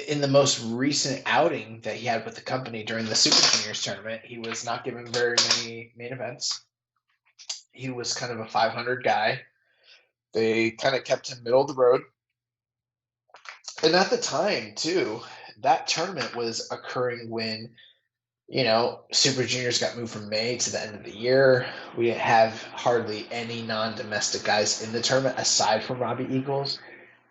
in the most recent outing that he had with the company during the Super Juniors tournament, he was not given very many main events. He was kind of a 500 guy. They kind of kept him middle of the road. And at the time, too, that tournament was occurring when, Super Juniors got moved from May to the end of the year. We didn't have hardly any non-domestic guys in the tournament aside from Robbie Eagles.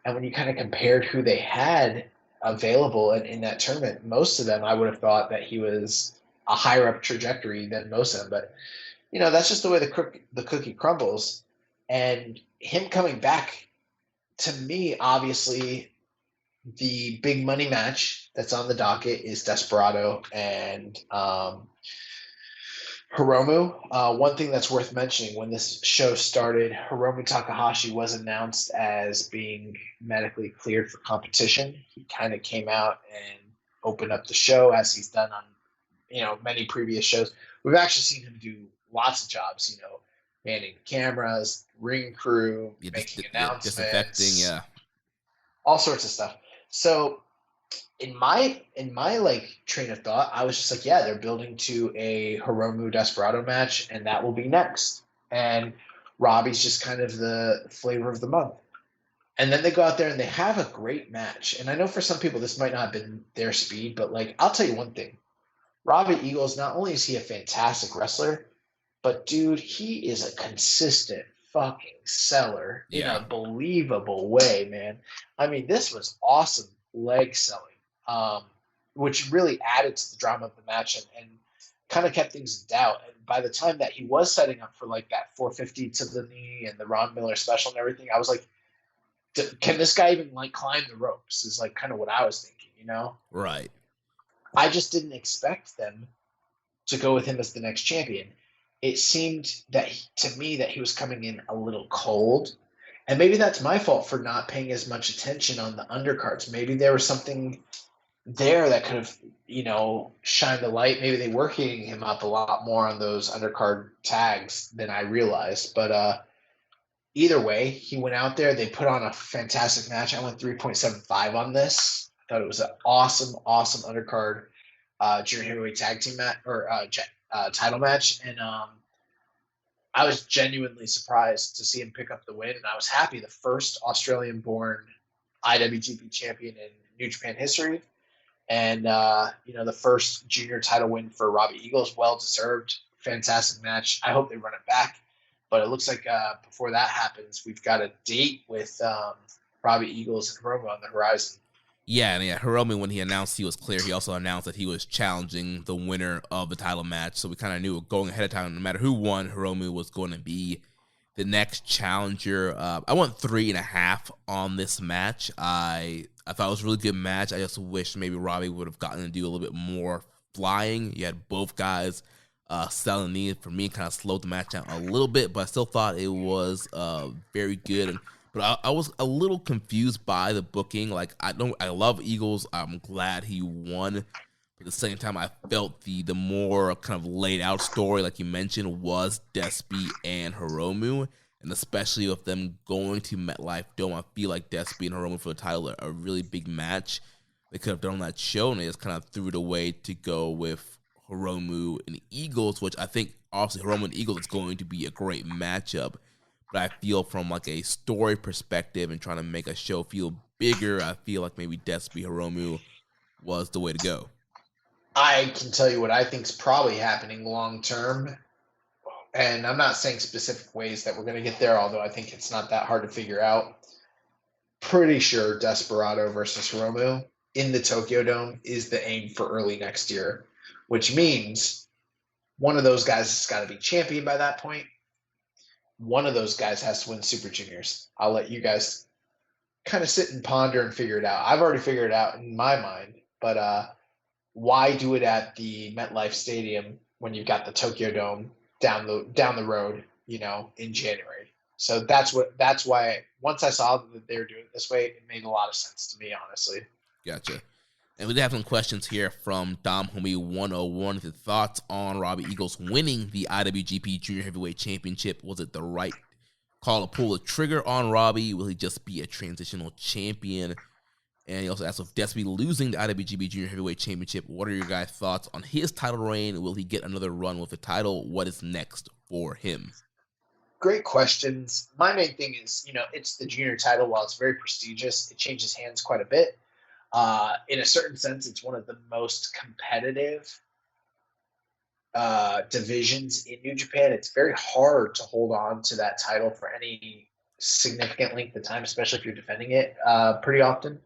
And when you kind of compared who they had available in that tournament, most of them, I would have thought that he was a higher up trajectory than most of them. But, that's just the way the cookie crumbles. And him coming back, to me, obviously, the big money match that's on the docket is Desperado and Hiromu. One thing that's worth mentioning, when this show started, Hiromu Takahashi was announced as being medically cleared for competition. He kind of came out and opened up the show, as he's done on, many previous shows. We've actually seen him do lots of jobs, manning cameras, ring crew, making announcements, disinfecting, all sorts of stuff. So in my train of thought, I was just like, yeah, they're building to a Hiromu Desperado match, and that will be next. And Robbie's just kind of the flavor of the month. And then they go out there and they have a great match. And I know for some people this might not have been their speed, but I'll tell you one thing. Robbie Eagles, not only is he a fantastic wrestler, but dude, he is a consistent fucking seller in a believable way, man. I mean, this was awesome leg selling, which really added to the drama of the match and kind of kept things in doubt. And by the time that he was setting up for that 450 to the knee and the Ron Miller special and everything, I was like, can this guy even climb the ropes? Is kind of what I was thinking, Right. I just didn't expect them to go with him as the next champion. It seemed to me that he was coming in a little cold. And maybe that's my fault for not paying as much attention on the undercards. Maybe there was something there that could have, shined the light. Maybe they were heating him up a lot more on those undercard tags than I realized. But either way, he went out there. They put on a fantastic match. I went 3.75 on this. I thought it was an awesome, awesome undercard junior heavyweight tag team match or title match. And I was genuinely surprised to see him pick up the win. And I was happy. The first Australian-born IWGP champion in New Japan history. And, the first junior title win for Robbie Eagles, well-deserved, fantastic match. I hope they run it back. But it looks like before that happens, we've got a date with Robbie Eagles and Hiromu on the horizon. Yeah, Hiromu, when he announced he was clear, he also announced that he was challenging the winner of the title match. So we kind of knew going ahead of time, no matter who won, Hiromu was going to be the next challenger. I went 3.5 on this match. I thought it was a really good match. I just wish maybe Robbie would have gotten to do a little bit more flying. You had both guys selling knee. For me, kind of slowed the match down a little bit, but I still thought it was very good. But I was a little confused by the booking. Like, I love Eagles. I'm glad he won. But at the same time, I felt the more kind of laid out story, like you mentioned, was Despy and Hiromu. And especially with them going to MetLife Dome, I feel like Despy and Hiromu for the title are a really big match. They could have done on that show, and they just kind of threw it away to go with Hiromu and Eagles, which I think, obviously, Hiromu and Eagles is going to be a great matchup. But I feel from like a story perspective and trying to make a show feel bigger, I feel like maybe Despy Hiromu was the way to go. I can tell you what I think is probably happening long term. And I'm not saying specific ways that we're going to get there, although I think it's not that hard to figure out. Pretty sure Desperado versus Hiromu in the Tokyo Dome is the aim for early next year, which means one of those guys has got to be champion by that point. One of those guys has to win Super Juniors. I'll let you guys kind of sit and ponder and figure it out. I've already figured it out in my mind, but why do it at the MetLife Stadium when you've got the Tokyo Dome down the road, in January? So that's why once I saw that they were doing it this way, it made a lot of sense to me, honestly. Gotcha. And we have some questions here from Dom Homie 101. His thoughts on Robbie Eagles winning the IWGP Junior Heavyweight Championship. Was it the right call to pull the trigger on Robbie? Will he just be a transitional champion? And he also asked if Despy losing the IWGP Junior Heavyweight Championship, what are your guys' thoughts on his title reign? Will he get another run with the title? What is next for him? Great questions. My main thing is, it's the junior title. While it's very prestigious, it changes hands quite a bit. In a certain sense, it's one of the most competitive divisions in New Japan. It's very hard to hold on to that title for any significant length of time, especially if you're defending it pretty often.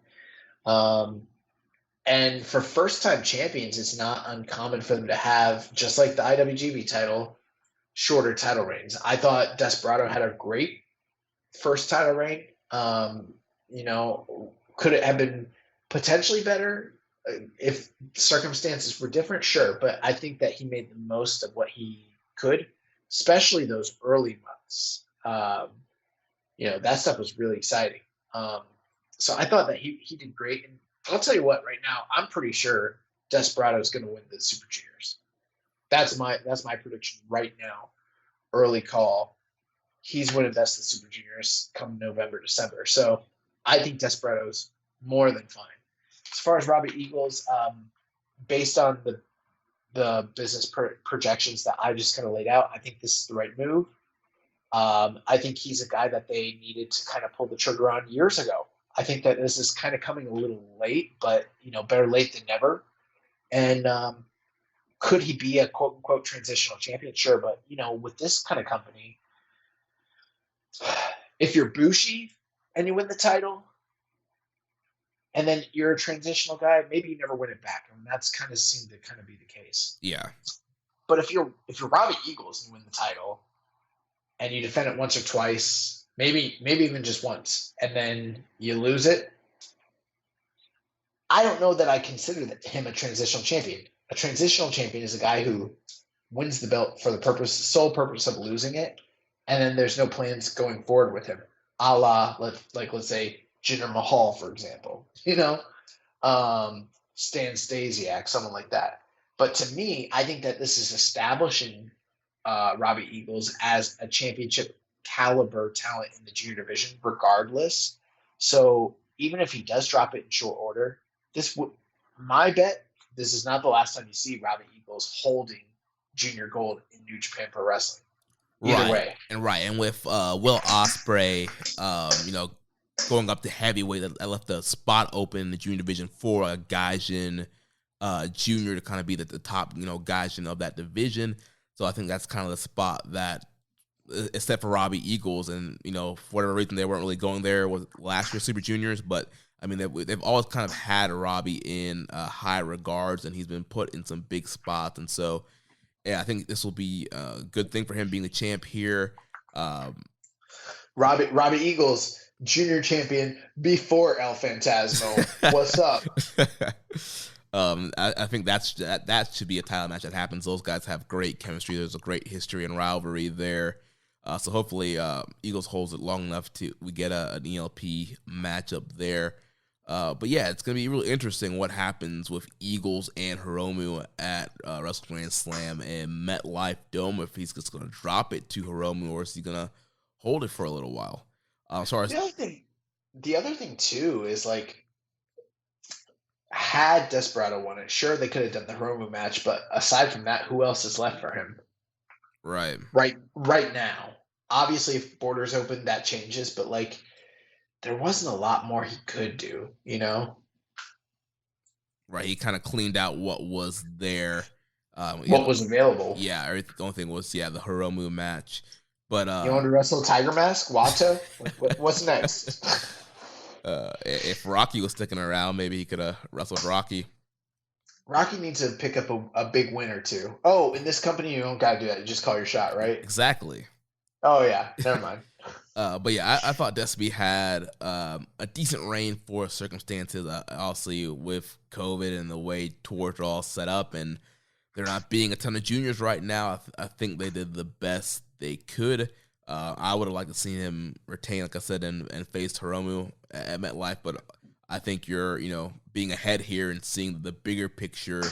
And for first-time champions, it's not uncommon for them to have, just like the IWGP title, shorter title reigns. I thought Desperado had a great first title reign. Could it have been potentially better if circumstances were different? Sure. But I think that he made the most of what he could, especially those early months. That stuff was really exciting. So I thought that he did great. And I'll tell you what, right now, I'm pretty sure Desperado is going to win the Super Juniors. That's my prediction right now. Early call. He's winning best of the Super Juniors come November, December. So I think Desperado's more than fine. As far as Robbie Eagles, based on the business projections that I just kind of laid out, I think this is the right move. I think he's a guy that they needed to kind of pull the trigger on years ago. I think that this is kind of coming a little late, but, better late than never. And could he be a quote-unquote transitional champion? Sure, but, with this kind of company, if you're Bushi and you win the title, and then you're a transitional guy, maybe you never win it back. I mean, that's kind of seemed to kind of be the case. Yeah. But if you're Robbie Eagles and you win the title, and you defend it once or twice, maybe even just once, and then you lose it, I don't know that I consider him a transitional champion. A transitional champion is a guy who wins the belt for the sole purpose of losing it, and then there's no plans going forward with him. A la, let's say, Jinder Mahal, for example. Stan Stasiak, someone like that. But to me, I think that this is establishing Robbie Eagles as a championship caliber talent in the junior division, regardless. So even if he does drop it in short order, my bet, this is not the last time you see Robbie Eagles holding junior gold in New Japan Pro Wrestling. Either way. And with Will Ospreay, going up to heavyweight, that left the spot open in the junior division for a Gaijin junior to kind of be the top, Gaijin of that division. So I think that's kind of the spot that, except for Robbie Eagles, and for whatever reason they weren't really going there with last year's Super Juniors, but I mean they've always kind of had Robbie in high regards, and he's been put in some big spots, and so yeah, I think this will be a good thing for him being the champ here. Robbie Eagles, junior champion before El Phantasmo. What's up? I think that should be a title match that happens. Those guys have great chemistry. There's a great history and rivalry there. So hopefully Eagles holds it long enough to we get an ELP matchup there. But yeah, it's going to be really interesting what happens with Eagles and Hiromu at Wrestle Grand Slam and MetLife Dome, if he's just going to drop it to Hiromu or is he going to hold it for a little while. The other thing too is had Desperado won it, sure they could have done the Hiromu match, but aside from that, who else is left for him? Right now. Obviously, if borders open, that changes, but there wasn't a lot more he could do, Right, he kind of cleaned out what was there. What was available. Yeah, the only thing was, the Hiromu match. But you want to wrestle Tiger Mask, Wato? What's next? If Rocky was sticking around, maybe he could have wrestled Rocky. Rocky needs to pick up a big win or two. Oh, in this company, you don't got to do that. You just call your shot, right? Exactly. Oh, yeah. Never mind. But yeah, I thought Despy had a decent reign for circumstances. Obviously, with COVID and the way tours are all set up, and there not being a ton of juniors right now, I think they did the best they could. I would have liked to see him retain, like I said, and face Hiromu at MetLife, but I think you're, being ahead here and seeing the bigger picture,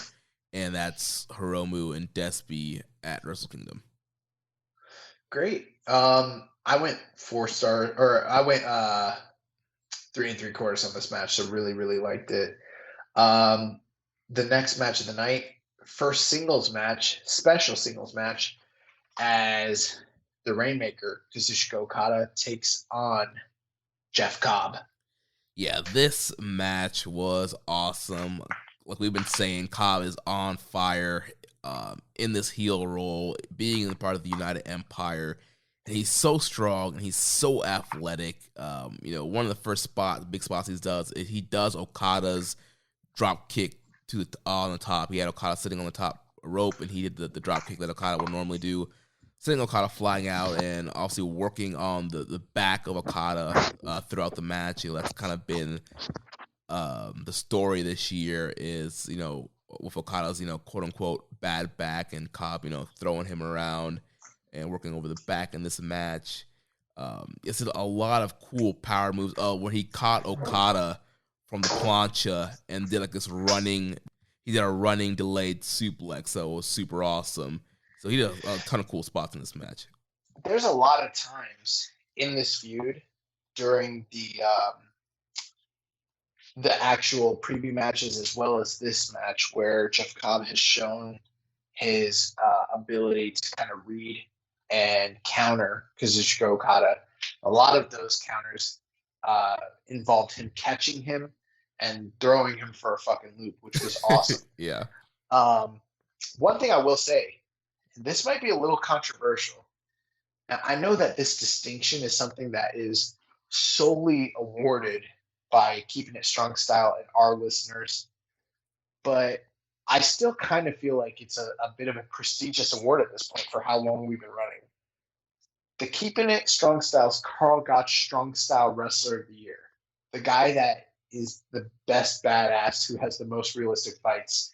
and that's Hiromu and Despy at Wrestle Kingdom. Great. I went 4-star, or I went 3 3/4 on this match, so really, really liked it. The next match of the night, first special singles match, as the Rainmaker, Kazuchika Okada, takes on Jeff Cobb. Yeah, this match was awesome. Like we've been saying, Cobb is on fire in this heel role, being a part of the United Empire. And he's so strong and he's so athletic. One of the first big spots he does Okada's drop kick on the top. He had Okada sitting on the top rope, and he did the drop kick that Okada would normally do, sending Okada flying out, and also working on the back of Okada throughout the match. That's kind of been the story this year is, with Okada's, quote unquote bad back, and Cobb, throwing him around and working over the back in this match. It's a lot of cool power moves. Where he caught Okada from the plancha and did he did a running delayed suplex. So it was super awesome. So he did a ton of cool spots in this match. There's a lot of times in this feud during the actual preview matches as well as this match where Jeff Cobb has shown his ability to kind of read and counter Kazuchika Okada. A lot of those counters involved him catching him and throwing him for a fucking loop, which was awesome. Yeah. One thing I will say, this might be a little controversial. Now, I know that this distinction is something that is solely awarded by Keepin It Strong Style and our listeners, but I still kind of feel like it's a bit of a prestigious award at this point for how long we've been running. The Keepin It Strong Style's Carl Gotch Strong Style Wrestler of the Year, the guy that is the best badass who has the most realistic fights.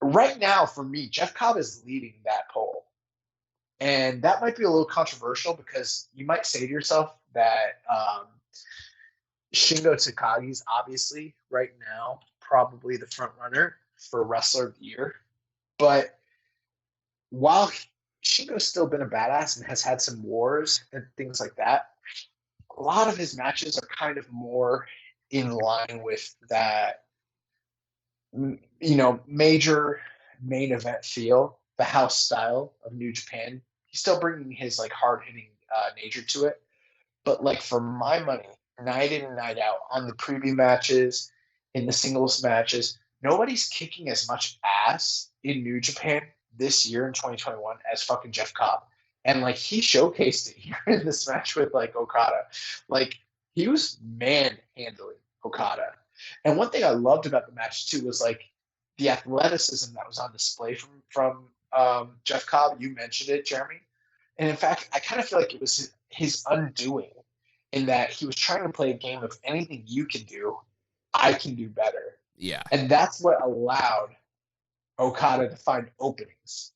Right now, for me, Jeff Cobb is leading that poll. And that might be a little controversial because you might say to yourself that Shingo Takagi's obviously right now probably the front runner for Wrestler of the Year. But while Shingo's still been a badass and has had some wars and things like that, a lot of his matches are kind of more in line with that, major main event feel, the house style of New Japan. He's still bringing his like hard-hitting nature to it. But like for my money, night in and night out on the preview matches, in the singles matches, nobody's kicking as much ass in New Japan this year in 2021 as fucking Jeff Cobb. And like he showcased it here in this match with like Okada. Like he was manhandling Okada. And one thing I loved about the match too was like the athleticism that was on display from Jeff Cobb. You mentioned it, Jeremy. And in fact, I kind of feel like it was his undoing in that he was trying to play a game of anything you can do, I can do better. Yeah. And that's what allowed Okada to find openings.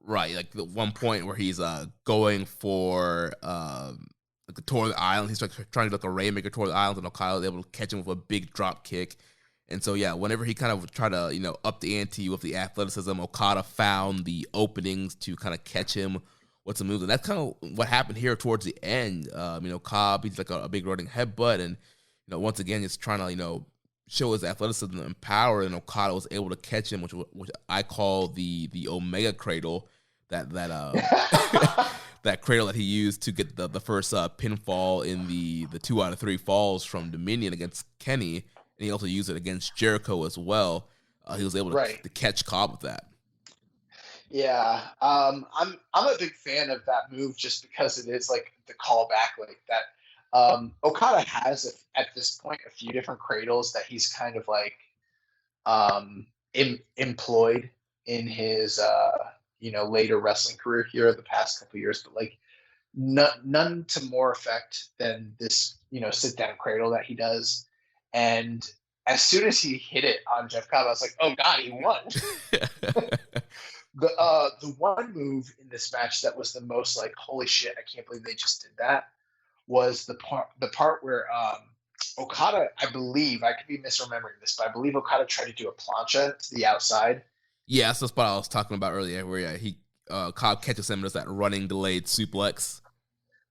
Right, like the one point where he's going for like a tour of the island. He's like trying to do like a Rainmaker tour of the island, and Okada was able to catch him with a big drop kick. And so yeah, whenever he kind of tried to up the ante with the athleticism, Okada found the openings to kind of catch him with some moves, and that's kind of what happened here towards the end. Cobb, he's like a big running headbutt, and once again, he's trying to show his athleticism and power, and Okada was able to catch him, which I call the Omega Cradle, that that cradle that he used to get the first pinfall in the 2 out of 3 falls from Dominion against Kenny, and he also used it against Jericho as well. He was able to catch Cobb with that. Yeah, I'm a big fan of that move just because it is like the callback like that. Okada has at this point a few different cradles that he's kind of like employed in his later wrestling career here the past couple of years, but like none to more effect than this sit down cradle that he does. And as soon as he hit it on Jeff Cobb, I was like, oh god, he won. The one move in this match that was the most like, holy shit, I can't believe they just did that, was the part where Okada, I believe, I could be misremembering this, but I believe Okada tried to do a plancha to the outside. Yeah, that's the spot I was talking about earlier, where Cobb catches him as that running delayed suplex.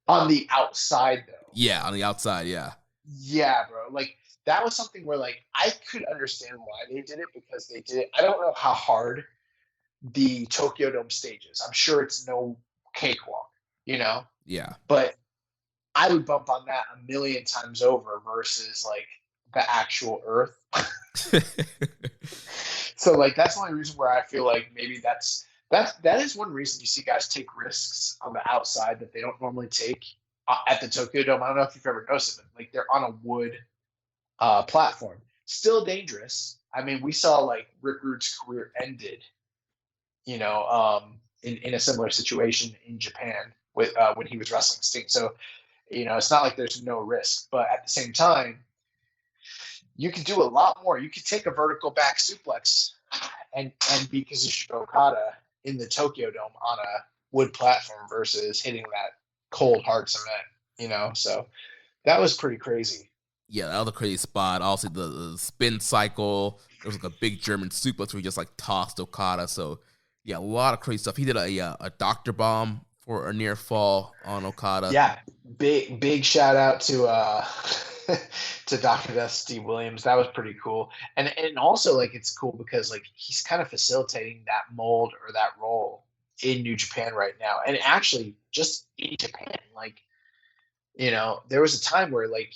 On the outside, though. Yeah, on the outside, yeah. Yeah, bro. Like, that was something where, like, I could understand why they did it, because they did it. I don't know how hard the Tokyo Dome stage is. I'm sure it's no cakewalk, Yeah. But I would bump on that a million times over versus, like, the actual Earth. So, like, that's the only reason where I feel like maybe that is one reason you see guys take risks on the outside that they don't normally take at the Tokyo Dome. I don't know if you've ever noticed it, but like they're on a wood platform. Still dangerous. I mean, we saw like Rick Rude's career ended, in a similar situation in Japan with when he was wrestling Sting. So, it's not like there's no risk, but at the same time, you can do a lot more. You could take a vertical back suplex and beat Kazuchika Okada in the Tokyo Dome on a wood platform versus hitting that cold hard cement, So that was pretty crazy. Yeah, that was a crazy spot. Also, the spin cycle. There was like a big German suplex where he just like tossed Okada. So yeah, a lot of crazy stuff. He did a Dr. Bomb for a near fall on Okada. Yeah, big shout out to to Dr. Death Steve Williams. That was pretty cool. And also like it's cool because like he's kind of facilitating that mold or that role in New Japan right now. And actually just in Japan, like, there was a time where like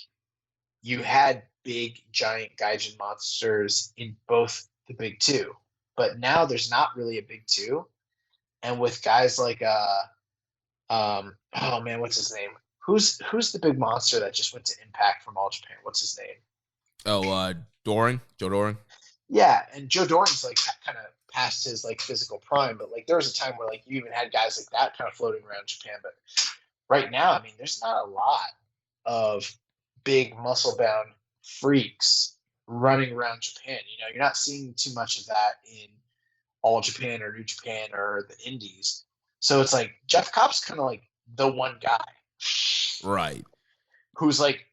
you had big giant gaijin monsters in both the big two, but now there's not really a big two. And with guys like oh man, what's his name? Who's the big monster that just went to Impact from All Japan? What's his name? Oh, Doring, Joe Doring. Yeah, and Joe Doring's like kind of past his like physical prime, but like there was a time where like you even had guys like that kind of floating around Japan. But right now, I mean, there's not a lot of big muscle-bound freaks running around Japan. You're not seeing too much of that in All Japan or New Japan or the Indies. So it's like Jeff Cobb's kind of like the one guy. Right. Who's like,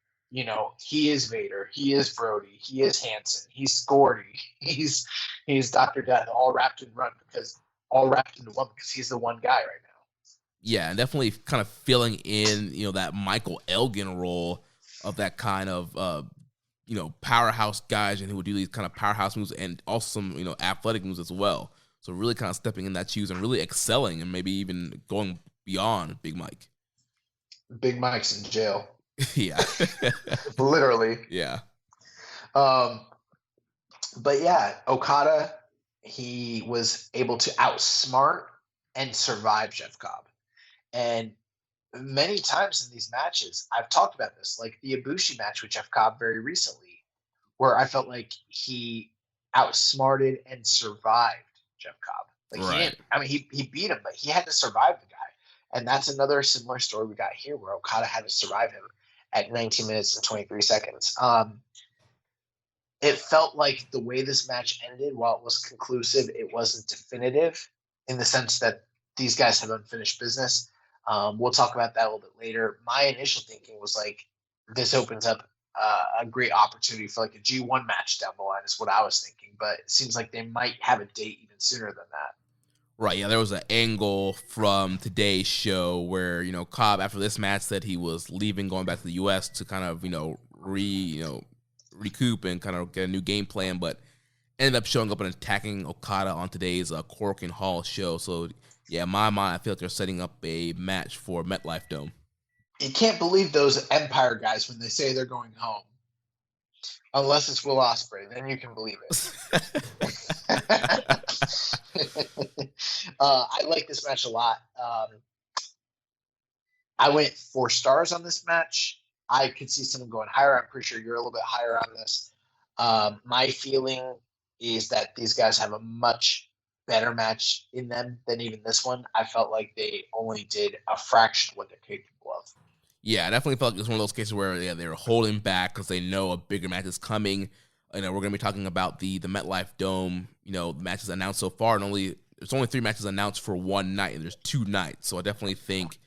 he is Vader, he is Brody, he is Hanson, he's Gordy, he's Dr. Death, all wrapped into one because he's the one guy right now. Yeah, and definitely kind of filling in, that Michael Elgin role of that kind of, powerhouse guys and who would do these kind of powerhouse moves and also some, athletic moves as well. So really kind of stepping in that shoes and really excelling and maybe even going beyond Big Mike. Big Mike's in jail. Yeah. Literally. Yeah. But yeah, Okada, he was able to outsmart and survive Jeff Cobb. And many times in these matches, I've talked about this, like the Ibushi match with Jeff Cobb very recently, where I felt like he outsmarted and survived Jeff Cobb. Like right. He beat him, but he had to survive the guy. And that's another similar story we got here where Okada had to survive him at 19 minutes and 23 seconds. It felt like the way this match ended, while it was conclusive, it wasn't definitive in the sense that these guys have unfinished business. We'll talk about that a little bit later. My initial thinking was like, this opens up a great opportunity for like a G1 match down the line is what I was thinking. But it seems like they might have a date even sooner than that. Right, yeah, there was an angle from today's show where, Cobb, after this match, said he was leaving, going back to the U.S. to kind of, recoup and kind of get a new game plan, but ended up showing up and attacking Okada on today's Cork and Hall show. So, yeah, in my mind, I feel like they're setting up a match for MetLife Dome. You can't believe those Empire guys when they say they're going home. Unless it's Will Ospreay, then you can believe it. I like this match a lot. I went 4 stars on this match. I could see someone going higher. I'm pretty sure you're a little bit higher on this. My feeling is that these guys have a much better match in them than even this one. I felt like they only did a fraction of what they're capable of. Yeah, I definitely felt like it was one of those cases where they were holding back because they know a bigger match is coming. We're going to be talking about the MetLife Dome, matches announced so far, and there's only 3 matches announced for one night, and there's 2 nights. So I definitely think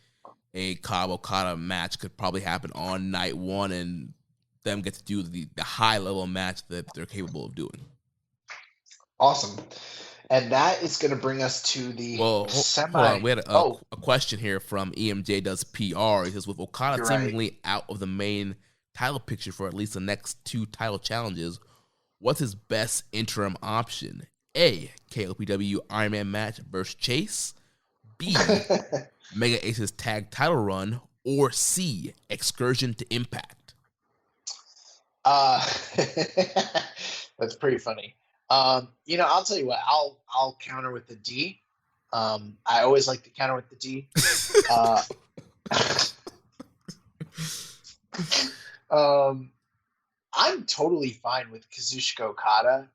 a Cobb-Okada match could probably happen on night 1, and them get to do the high-level match that they're capable of doing. Awesome. And that is going to bring us to the semi. Hold on. We had a question here from EMJ Does PR. He says, with Okada seemingly out of the main title picture for at least the next 2 title challenges, what's his best interim option? A, KOPW Iron Man match versus Chase. B, Mega Ace's tag title run. Or C, excursion to Impact. That's pretty funny. I'll tell you what, I'll counter with the D. I always like to counter with the D. I'm totally fine with Kazuchika Okada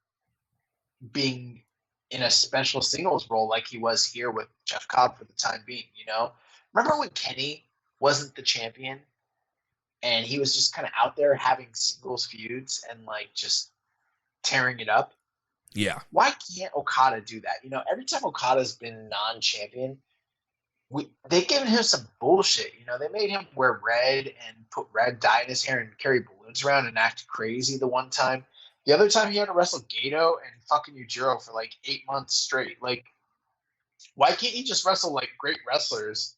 being in a special singles role like he was here with Jeff Cobb for the time being, Remember when Kenny wasn't the champion and he was just kind of out there having singles feuds and just tearing it up? Yeah. Why can't Okada do that? Every time Okada's been non-champion, they've given him some bullshit. They made him wear red and put red dye in his hair and carry balloons around and act crazy the one time. The other time he had to wrestle Gato and fucking Yujiro for 8 months straight. Why can't he just wrestle great wrestlers?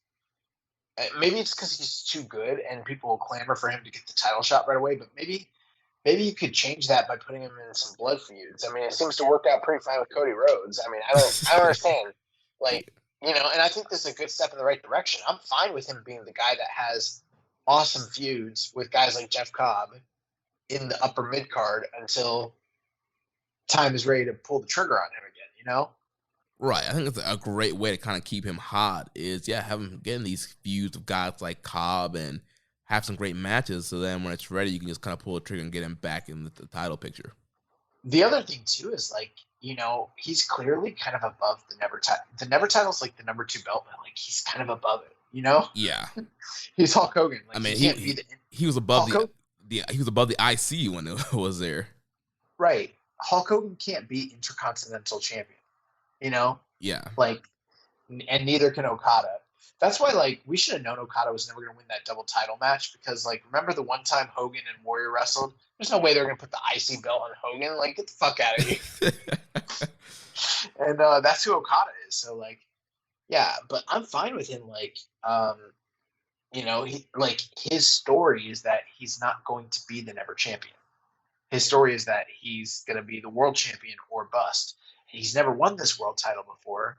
Maybe it's because he's too good and people will clamor for him to get the title shot right away, but maybe you could change that by putting him in some blood feuds. It seems to work out pretty fine with Cody Rhodes. I don't understand. And I think this is a good step in the right direction. I'm fine with him being the guy that has awesome feuds with guys like Jeff Cobb in the upper mid card until time is ready to pull the trigger on him again, Right. I think it's a great way to kind of keep him hot is, have him getting these feuds of guys like Cobb and have some great matches. So then when it's ready, you can just kind of pull the trigger and get him back in the title picture. The other thing too is he's clearly kind of above the Never title. The Never title's the number 2 belt, but he's kind of above it, Yeah. He's Hulk Hogan. he was above he was above the IC when it was there. Right. Hulk Hogan can't be Intercontinental Champion, you know? Yeah. Like, and neither can Okada. That's why, like, we should have known Okada was never going to win that double title match because, like, remember the one time Hogan and Warrior wrestled? There's no way they're going to put the IC belt on Hogan. Like, get the fuck out of here. And that's who Okada is. So, like, yeah, but I'm fine with him. Like, you know, his story is that he's not going to be the never champion. His story is that he's going to be the world champion or bust. He's never won this world title before,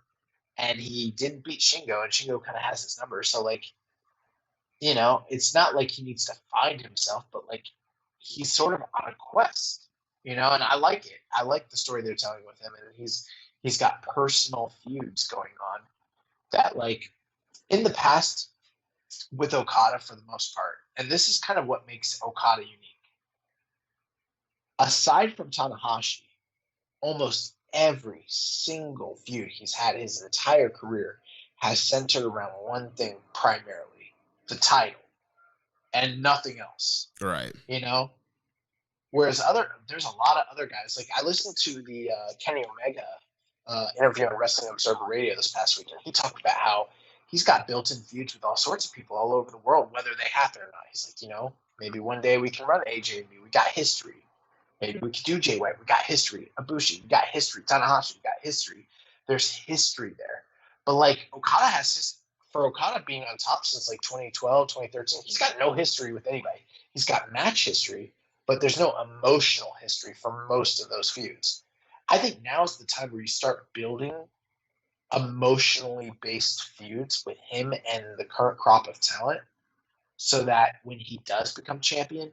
and he didn't beat Shingo, and Shingo kind of has his number. So, like, you know, it's not like he needs to find himself, but, like, he's sort of on a quest, you know, and I like it. I like the story they're telling with him, and he's got personal feuds going on that, like, in the past with Okada for the most part, and this is kind of what makes Okada unique. Aside from Tanahashi, almost every single feud he's had his entire career has centered around one thing primarily, the title, and nothing else. Right. You know? Whereas there's a lot of other guys. Like, I listened to the Kenny Omega interview on Wrestling Observer Radio this past weekend. He talked about how he's got built-in feuds with all sorts of people all over the world, whether they have it or not. He's like, you know, maybe one day we can run AJB. We got history. Maybe we could do Jay White. We got history. Ibushi, we got history. Tanahashi, we got history. There's history there. But, like, Okada for Okada being on top since, like, 2012, 2013, he's got no history with anybody. He's got match history, but there's no emotional history for most of those feuds. I think now is the time where you start building emotionally based feuds with him and the current crop of talent so that when he does become champion,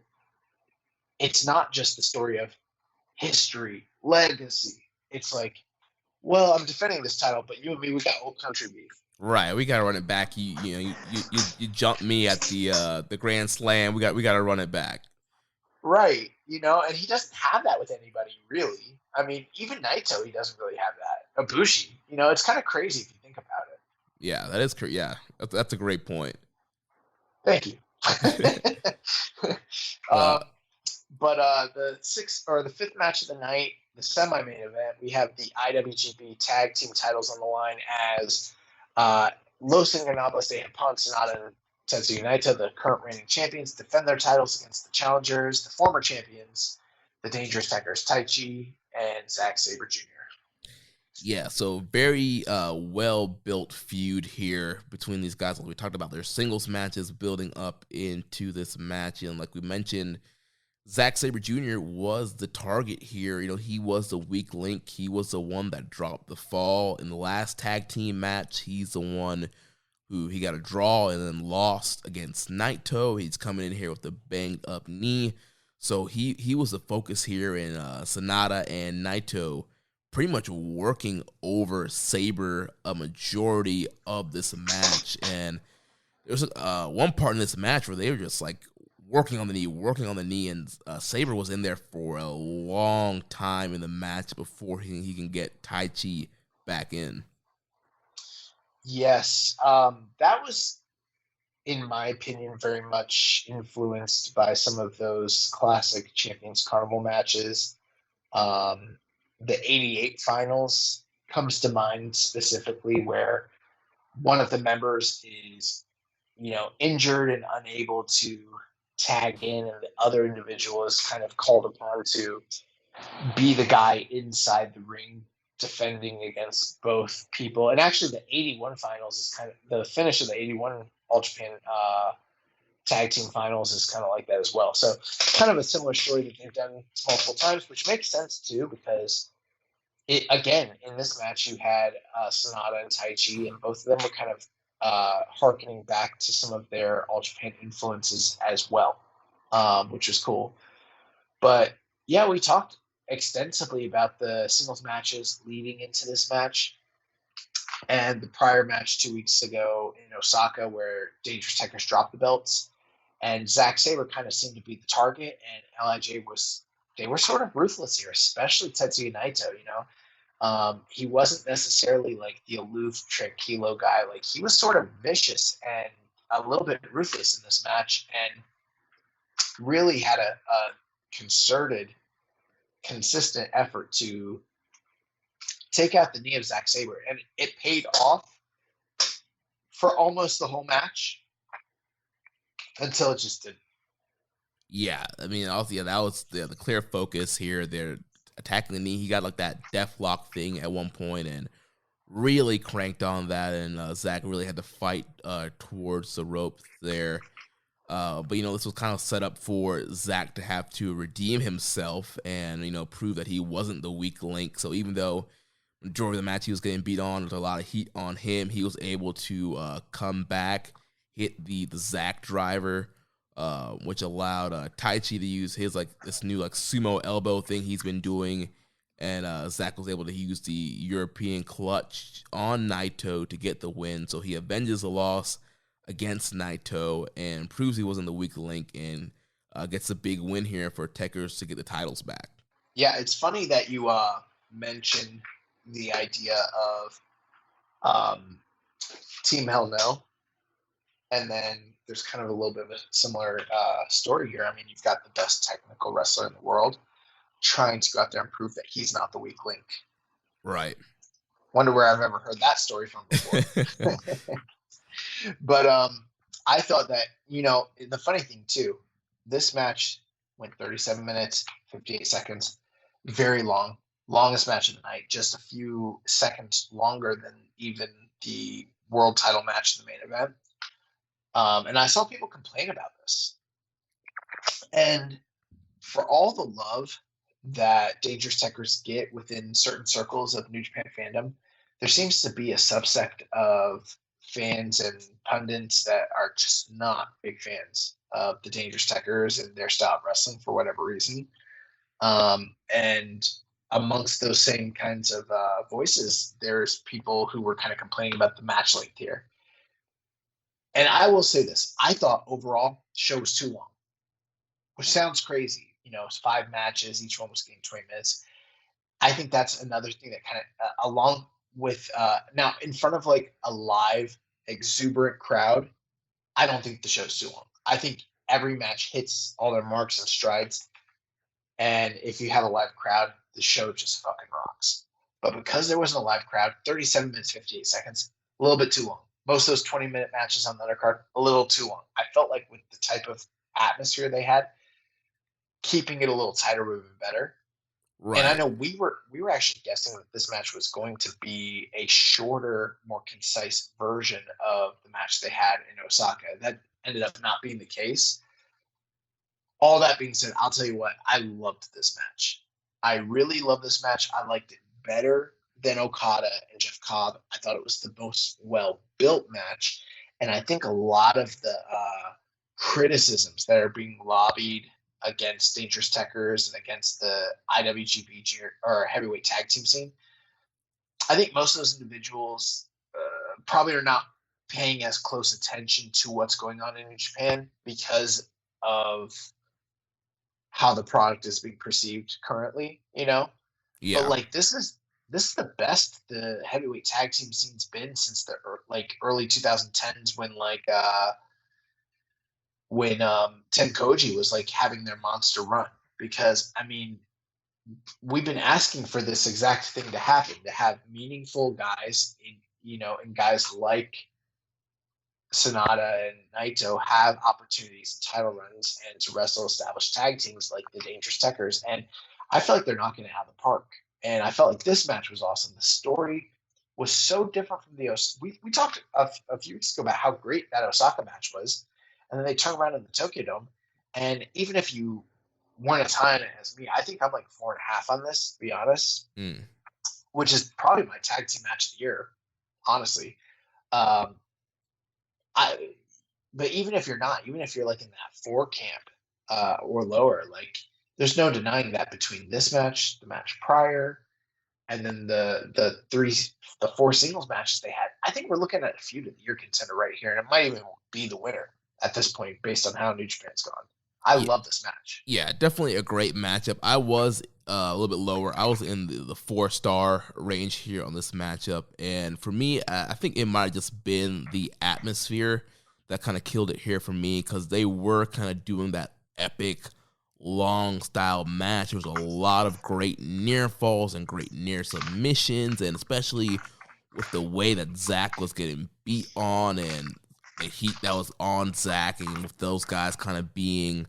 it's not just the story of history, legacy. It's like, well, I'm defending this title, but you and me, we got old country beef. Right, we gotta run it back. You jumped me at the Grand Slam. We gotta run it back. Right, you know, and he doesn't have that with anybody really. I mean, even Naito, he doesn't really have that. Ibushi, you know, it's kind of crazy if you think about it. Yeah, that is crazy. Yeah, that's a great point. Thank you. But the fifth match of the night, the semi-main event, we have the IWGP Tag Team titles on the line as Los Ingobernables de Japón, Sonata and Tetsuya Naito, the current reigning champions, defend their titles against the challengers, the former champions, the Dangerous Tekkers Taichi and Zack Sabre Jr. Yeah, so very well-built feud here between these guys. Like we talked about, their singles matches building up into this match. And like we mentioned, Zack Sabre Jr. was the target here. You know, he was the weak link. He was the one that dropped the fall. In the last tag team match, he's the one who he got a draw and then lost against Naito. He's coming in here with a banged-up knee. So he was the focus here, and Sonata and Naito pretty much working over Sabre a majority of this match. And there was one part in this match where they were just like working on the knee, and Sabre was in there for a long time in the match before he can get Taichi back in. Yes, that was, in my opinion, very much influenced by some of those classic Champions Carnival matches. The 88 finals comes to mind specifically, where one of the members is, you know, injured and unable to tag in, and the other individual is kind of called upon to be the guy inside the ring defending against both people. And actually the 81 finals is kind of the finish of the 81 All Japan tag team finals is kind of like that as well. So kind of a similar story that they've done multiple times, which makes sense too, because it, again, in this match you had Sonata and Taichi, and both of them were kind of harkening back to some of their All Japan influences as well, which was cool. But yeah, we talked extensively about the singles matches leading into this match, and the prior match 2 weeks ago in Osaka where Dangerous Tekkers dropped the belts, and Zack Sabre kind of seemed to be the target, and LIJ they were sort of ruthless here, especially Tetsuya Naito. You know, he wasn't necessarily like the aloof trick kilo guy. Like, he was sort of vicious and a little bit ruthless in this match, and really had a concerted, consistent effort to take out the knee of Zack Sabre, and it paid off for almost the whole match until it just didn't. Yeah, I mean, also, yeah, that was the clear focus here. They're attacking the knee. He got like that death lock thing at one point and really cranked on that, and Zack really had to fight towards the rope there. But, this was kind of set up for Zack to have to redeem himself and, prove that he wasn't the weak link. So even though majority of the match he was getting beat on, with a lot of heat on him, he was able to come back, hit the Zack driver, which allowed Taichi to use his this new sumo elbow thing he's been doing, and Zack was able to use the European clutch on Naito to get the win. So he avenges the loss against Naito and proves he wasn't the weak link, and gets a big win here for Techers to get the titles back. Yeah, it's funny that you mentioned the idea of Team Hell No, and then there's kind of a little bit of a similar story here. I mean, you've got the best technical wrestler in the world trying to go out there and prove that he's not the weak link. Right. Wonder where I've ever heard that story from before. But I thought that, the funny thing too, this match went 37 minutes, 58 seconds, very long, longest match of the night, just a few seconds longer than even the world title match in the main event. And I saw people complain about this. And for all the love that Dangerous Techers get within certain circles of New Japan fandom, there seems to be a subsect of fans and pundits that are just not big fans of the Dangerous Techers and their style of wrestling for whatever reason. And amongst those same kinds of voices, there's people who were kind of complaining about the match length here. And I will say this, I thought overall the show was too long, which sounds crazy. It's 5 matches, each one was getting 20 minutes. I think that's another thing that kind of, along with, now in front of a live, exuberant crowd, I don't think the show's too long. I think every match hits all their marks and strides. And if you have a live crowd, the show just fucking rocks. But because there wasn't a live crowd, 37 minutes, 58 seconds, a little bit too long. Most of those 20-minute matches on the undercard, a little too long. I felt like with the type of atmosphere they had, keeping it a little tighter would have been better. Right. And I know we were actually guessing that this match was going to be a shorter, more concise version of the match they had in Osaka. That ended up not being the case. All that being said, I'll tell you what, I loved this match. I really loved this match. I liked it better than Okada and Jeff Cobb. I thought it was the most well-built match. And I think a lot of the criticisms that are being lobbied against Dangerous Techers and against the IWGP or heavyweight tag team scene, I think most of those individuals probably are not paying as close attention to what's going on in Japan because of how the product is being perceived currently, Yeah. But this is the best the heavyweight tag team scene's been since the early 2010s when Tenkoji was having their monster run. Because I mean, we've been asking for this exact thing to happen, to have meaningful guys and guys like Sonata and Naito have opportunities and title runs and to wrestle established tag teams like the Dangerous Techers. And I feel like they're knocking it out of the park. And I felt like this match was awesome. The story was so different from we talked a few weeks ago about how great that Osaka match was. And then they turn around in the Tokyo Dome. And even if you weren't as high on it as me, I think I'm 4.5 on this, to be honest, which is probably my tag team match of the year, honestly. But even if you're not, even if you're in that 4 camp or lower, there's no denying that between this match, the match prior, and then the 4 singles matches they had, I think we're looking at a feud of the year contender right here, and it might even be the winner at this point based on how New Japan's gone. I love this match. Yeah, definitely a great matchup. I was a little bit lower. I was in the 4-star range here on this matchup, and for me, I think it might have just been the atmosphere that kind of killed it here for me, because they were kind of doing that epic, long style match. There was a lot of great near falls and great near submissions, and especially with the way that Zach was getting beat on and the heat that was on Zach, and with those guys kind of being,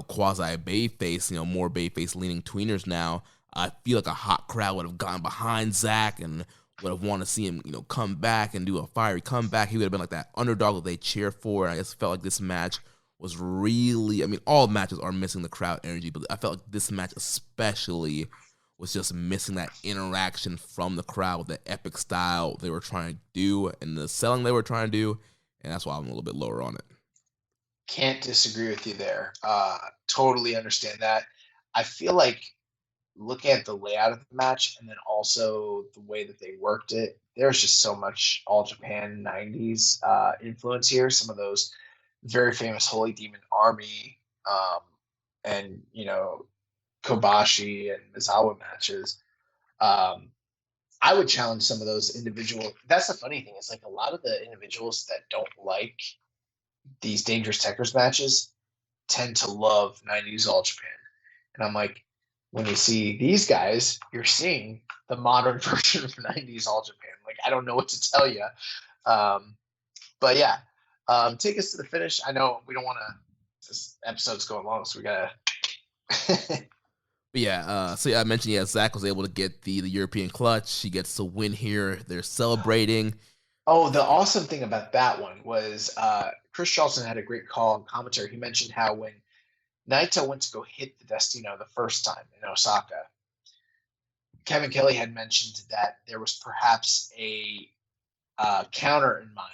quasi bayface, more bayface leaning tweeners now, I feel like a hot crowd would have gone behind Zach and would have wanted to see him, come back and do a fiery comeback. He would have been like that underdog that they cheer for. And I just felt like this match was really, all matches are missing the crowd energy, but I felt like this match especially was just missing that interaction from the crowd with the epic style they were trying to do and the selling they were trying to do, and that's why I'm a little bit lower on it. Can't disagree with you there. Totally understand that. I feel like looking at the layout of the match and then also the way that they worked it, there's just so much All Japan 90s influence here. Some of those very famous Holy Demon Army and, Kobashi and Mizawa matches. I would challenge some of those individual. That's the funny thing. It's like a lot of the individuals that don't like these Dangerous Tekkers matches tend to love 90s All Japan. And I'm like, when you see these guys, you're seeing the modern version of 90s All Japan. Like, I don't know what to tell you. But yeah, take us to the finish. I know we don't want to, this episode's going long, so we got to. But yeah, I mentioned, Zach was able to get the European clutch. He gets to win here. They're celebrating. Oh, the awesome thing about that one was Chris Charleston had a great call and commentary. He mentioned how when Naito went to go hit the Destino the first time in Osaka, Kevin Kelly had mentioned that there was perhaps a counter in mind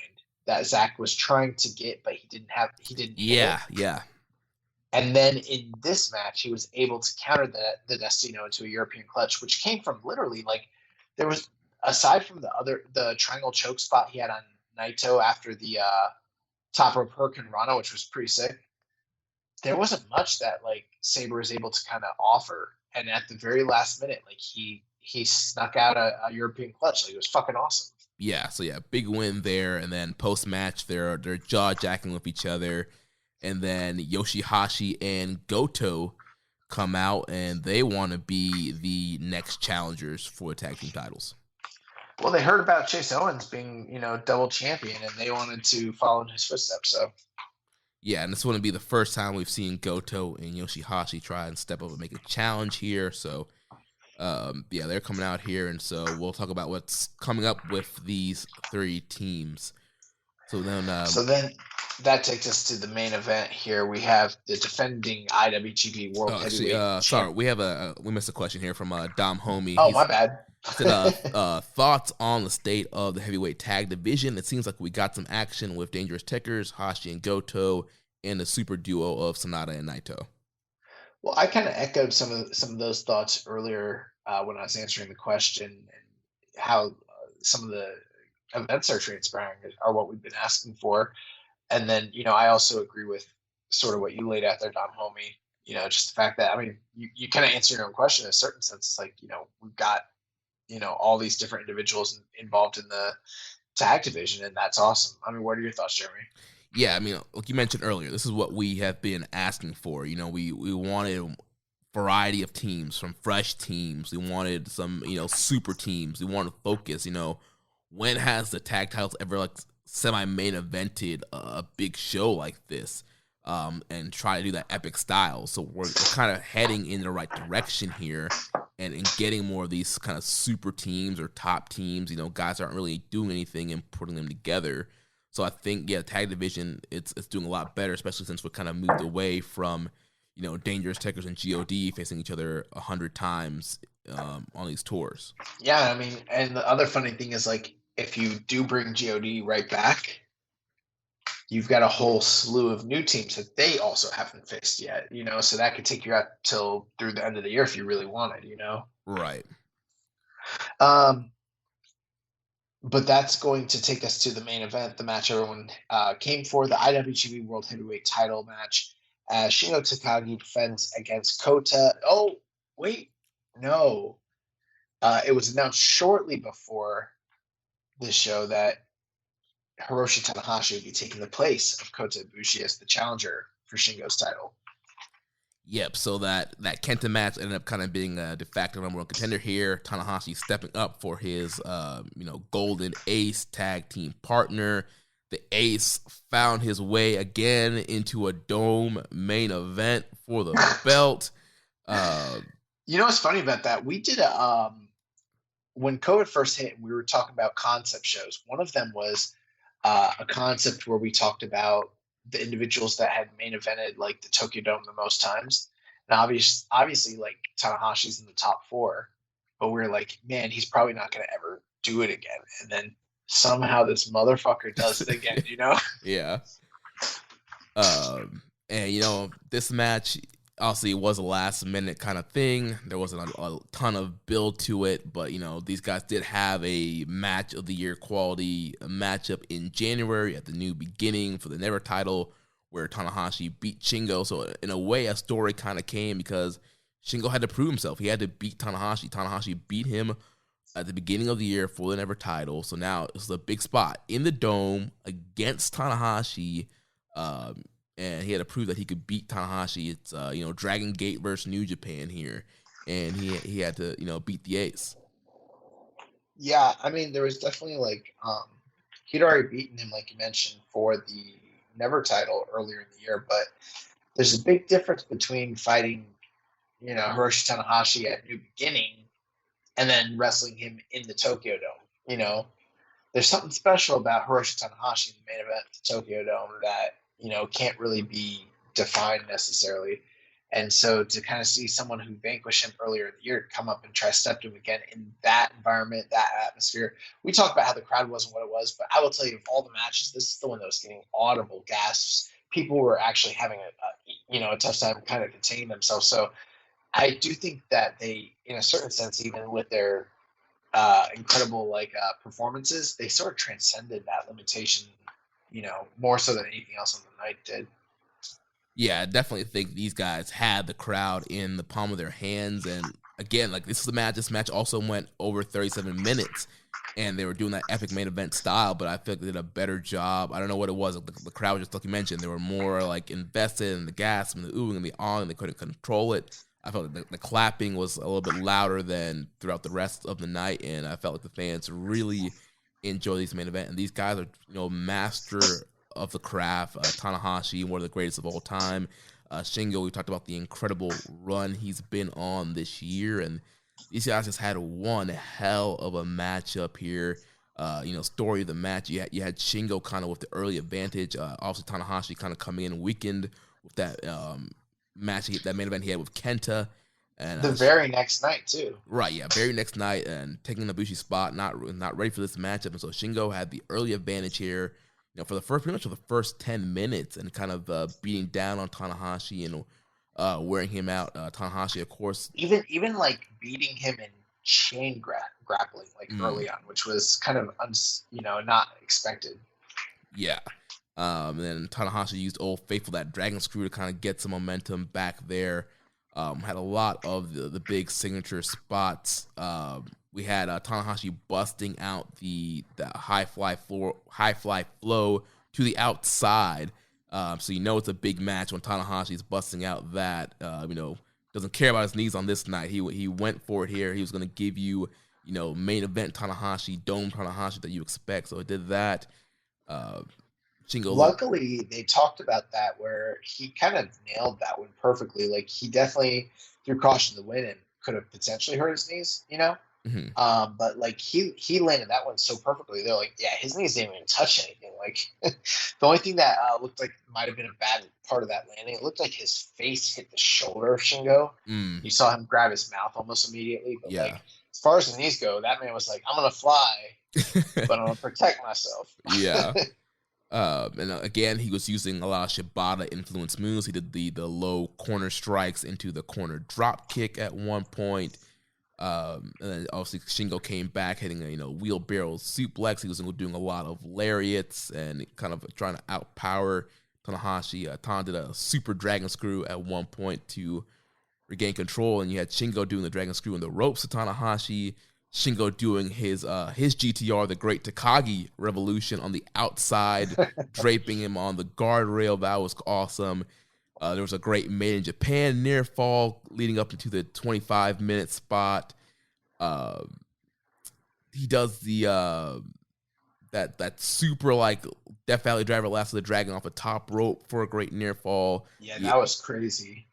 that Zach was trying to get, but he didn't. Yeah. And then in this match, he was able to counter the Destino into a European clutch, which came from literally there was, aside from the triangle choke spot he had on Naito after the top rope Hurricane Rana, which was pretty sick, there wasn't much that Sabre was able to kind of offer. And at the very last minute, he snuck out a European clutch. It was fucking awesome. Yeah, so big win there. And then post match, they're jaw jacking with each other. And then Yoshihashi and Goto come out, and they want to be the next challengers for tag team titles. Well, they heard about Chase Owens being, double champion, and they wanted to follow in his footsteps. So, yeah, and this wouldn't be the first time we've seen Goto and Yoshihashi try and step up and make a challenge here. So, they're coming out here, and so we'll talk about what's coming up with these three teams. So then that takes us to the main event here. We have the defending IWGP World Heavyweight. Sorry, we missed a question here from Dom Homie. Oh, my bad. Said, thoughts on the state of the heavyweight tag division? It seems like we got some action with Dangerous Tekkers, Hashi and Goto, and the super duo of Sonata and Naito. Well, I kind of echoed some of those thoughts earlier when I was answering the question, and how some of the events are transpiring are what we've been asking for. And then, I also agree with sort of what you laid out there, Dom Homie. Just the fact that, you kind of answer your own question in a certain sense. It's like, we've got, all these different individuals involved in the tag division, and that's awesome. What are your thoughts, Jeremy? Yeah, like you mentioned earlier, this is what we have been asking for. We wanted a variety of teams, from fresh teams. We wanted some, super teams. We wanted focus. When has the tag titles ever semi-main evented a big show like this, and try to do that epic style? So we're kind of heading in the right direction here, and getting more of these kind of super teams or top teams. Guys aren't really doing anything and putting them together. So I think, tag division, it's doing a lot better, especially since we kind of moved away from, Dangerous Tekkers and GOD facing each other 100 times on these tours. Yeah, and the other funny thing is, if you do bring GOD right back, you've got a whole slew of new teams that they also haven't faced yet, so that could take you out till through the end of the year if you really wanted, Right. But that's going to take us to the main event, the match everyone came for, the IWGP World Heavyweight title match, as Shingo Takagi defends against Kota. Oh, wait, no. It was announced shortly before this show that Hiroshi Tanahashi would be taking the place of Kota Ibushi as the challenger for Shingo's title. Yep, so that Kenta match ended up kind of being a de facto number one contender here. Tanahashi stepping up for his, Golden Ace tag team partner. The Ace found his way again into a Dome main event for the belt. You know what's funny about that? We did when COVID first hit, we were talking about concept shows. One of them was a concept where we talked about the individuals that had main evented like the Tokyo Dome the most times. And obviously like Tanahashi's in the top 4, but we're like, man, he's probably not going to ever do it again. And then somehow this motherfucker does it again, Yeah. And this match obviously was a last minute kind of thing. There wasn't a ton of build to it, but these guys did have a match of the year quality matchup in January at the New Beginning for the Never title, where Tanahashi beat Shingo. So in a way, a story kind of came because Shingo had to prove himself. He had to beat Tanahashi. Tanahashi beat him at the beginning of the year for the Never title. So now it's a big spot in the Dome against Tanahashi. And he had to prove that he could beat Tanahashi. It's Dragon Gate versus New Japan here, and he had to beat the Ace. Yeah, I mean there was definitely he'd already beaten him, like you mentioned, for the Never title earlier in the year, but there's a big difference between fighting Hiroshi Tanahashi at New Beginning and then wrestling him in the Tokyo Dome. There's something special about Hiroshi Tanahashi in the main event of the Tokyo Dome that can't really be defined necessarily. And so to kind of see someone who vanquished him earlier in the year come up and try to step to him again in that environment, that atmosphere. We talked about how the crowd wasn't what it was, but I will tell you, of all the matches, this is the one that was getting audible gasps. People were actually having a tough time kind of containing themselves. So I do think that they, in a certain sense, even with their incredible performances, they sort of transcended that limitation, more so than anything else on the night did. Yeah, I definitely think these guys had the crowd in the palm of their hands. And again, this is a match. This match also went over 37 minutes, and they were doing that epic main event style, but I feel like they did a better job. I don't know what it was. The crowd, just like you mentioned, they were more invested in the gas and the oohing and the on, and they couldn't control it. I felt like the clapping was a little bit louder than throughout the rest of the night, and I felt like the fans really enjoy this main event. And these guys are, master of the craft. Tanahashi, one of the greatest of all time. Shingo, we talked about the incredible run he's been on this year, and these guys just had one hell of a matchup here. Story of the match, you had Shingo kind of with the early advantage. Obviously, Tanahashi kind of coming in weakened with that match, that main event he had with Kenta. And the very next night too. Right, yeah, very next night, and taking Ibushi's spot, not ready for this matchup. And so Shingo had the early advantage here, for the pretty much for the first 10 minutes, and kind of beating down on Tanahashi and wearing him out. Tanahashi, of course, even beating him in chain grappling early on, which was kind of not expected. Yeah. And then Tanahashi used Old Faithful, that Dragon Screw, to kind of get some momentum back there. Had a lot of the big signature spots. We had Tanahashi busting out the high fly flow to the outside. So it's a big match when Tanahashi's busting out that. Doesn't care about his knees on this night. He went for it here. He was going to give you, main event Tanahashi, Dome Tanahashi that you expect. So he did that. Shingo. Luckily, they talked about that where he kind of nailed that one perfectly. He definitely threw caution to the wind and could have potentially hurt his knees, Mm-hmm. But he landed that one so perfectly. They're like, yeah, his knees didn't even touch anything. The only thing that looked like might have been a bad part of that landing, it looked like his face hit the shoulder of Shingo. You saw him grab his mouth almost immediately. But as far as the knees go, that man was like, I'm gonna fly, but I'm gonna protect myself. Yeah. And again, he was using a lot of Shibata influence moves. He did the low corner strikes into the corner drop kick at one point. And then obviously Shingo came back hitting a wheelbarrow suplex. He was doing a lot of lariats and kind of trying to outpower Tanahashi. Tan did a super dragon screw at one point to regain control, and you had Shingo doing the dragon screw in the ropes to Tanahashi. Shingo doing his GTR, the Great Takagi Revolution, on the outside, draping him on the guardrail. That was awesome. There was a great Made in Japan near fall leading up into the 25-minute spot. He does the that super like Death Valley Driver Last of the Dragon off a top rope for a great near fall. Yeah, that was crazy.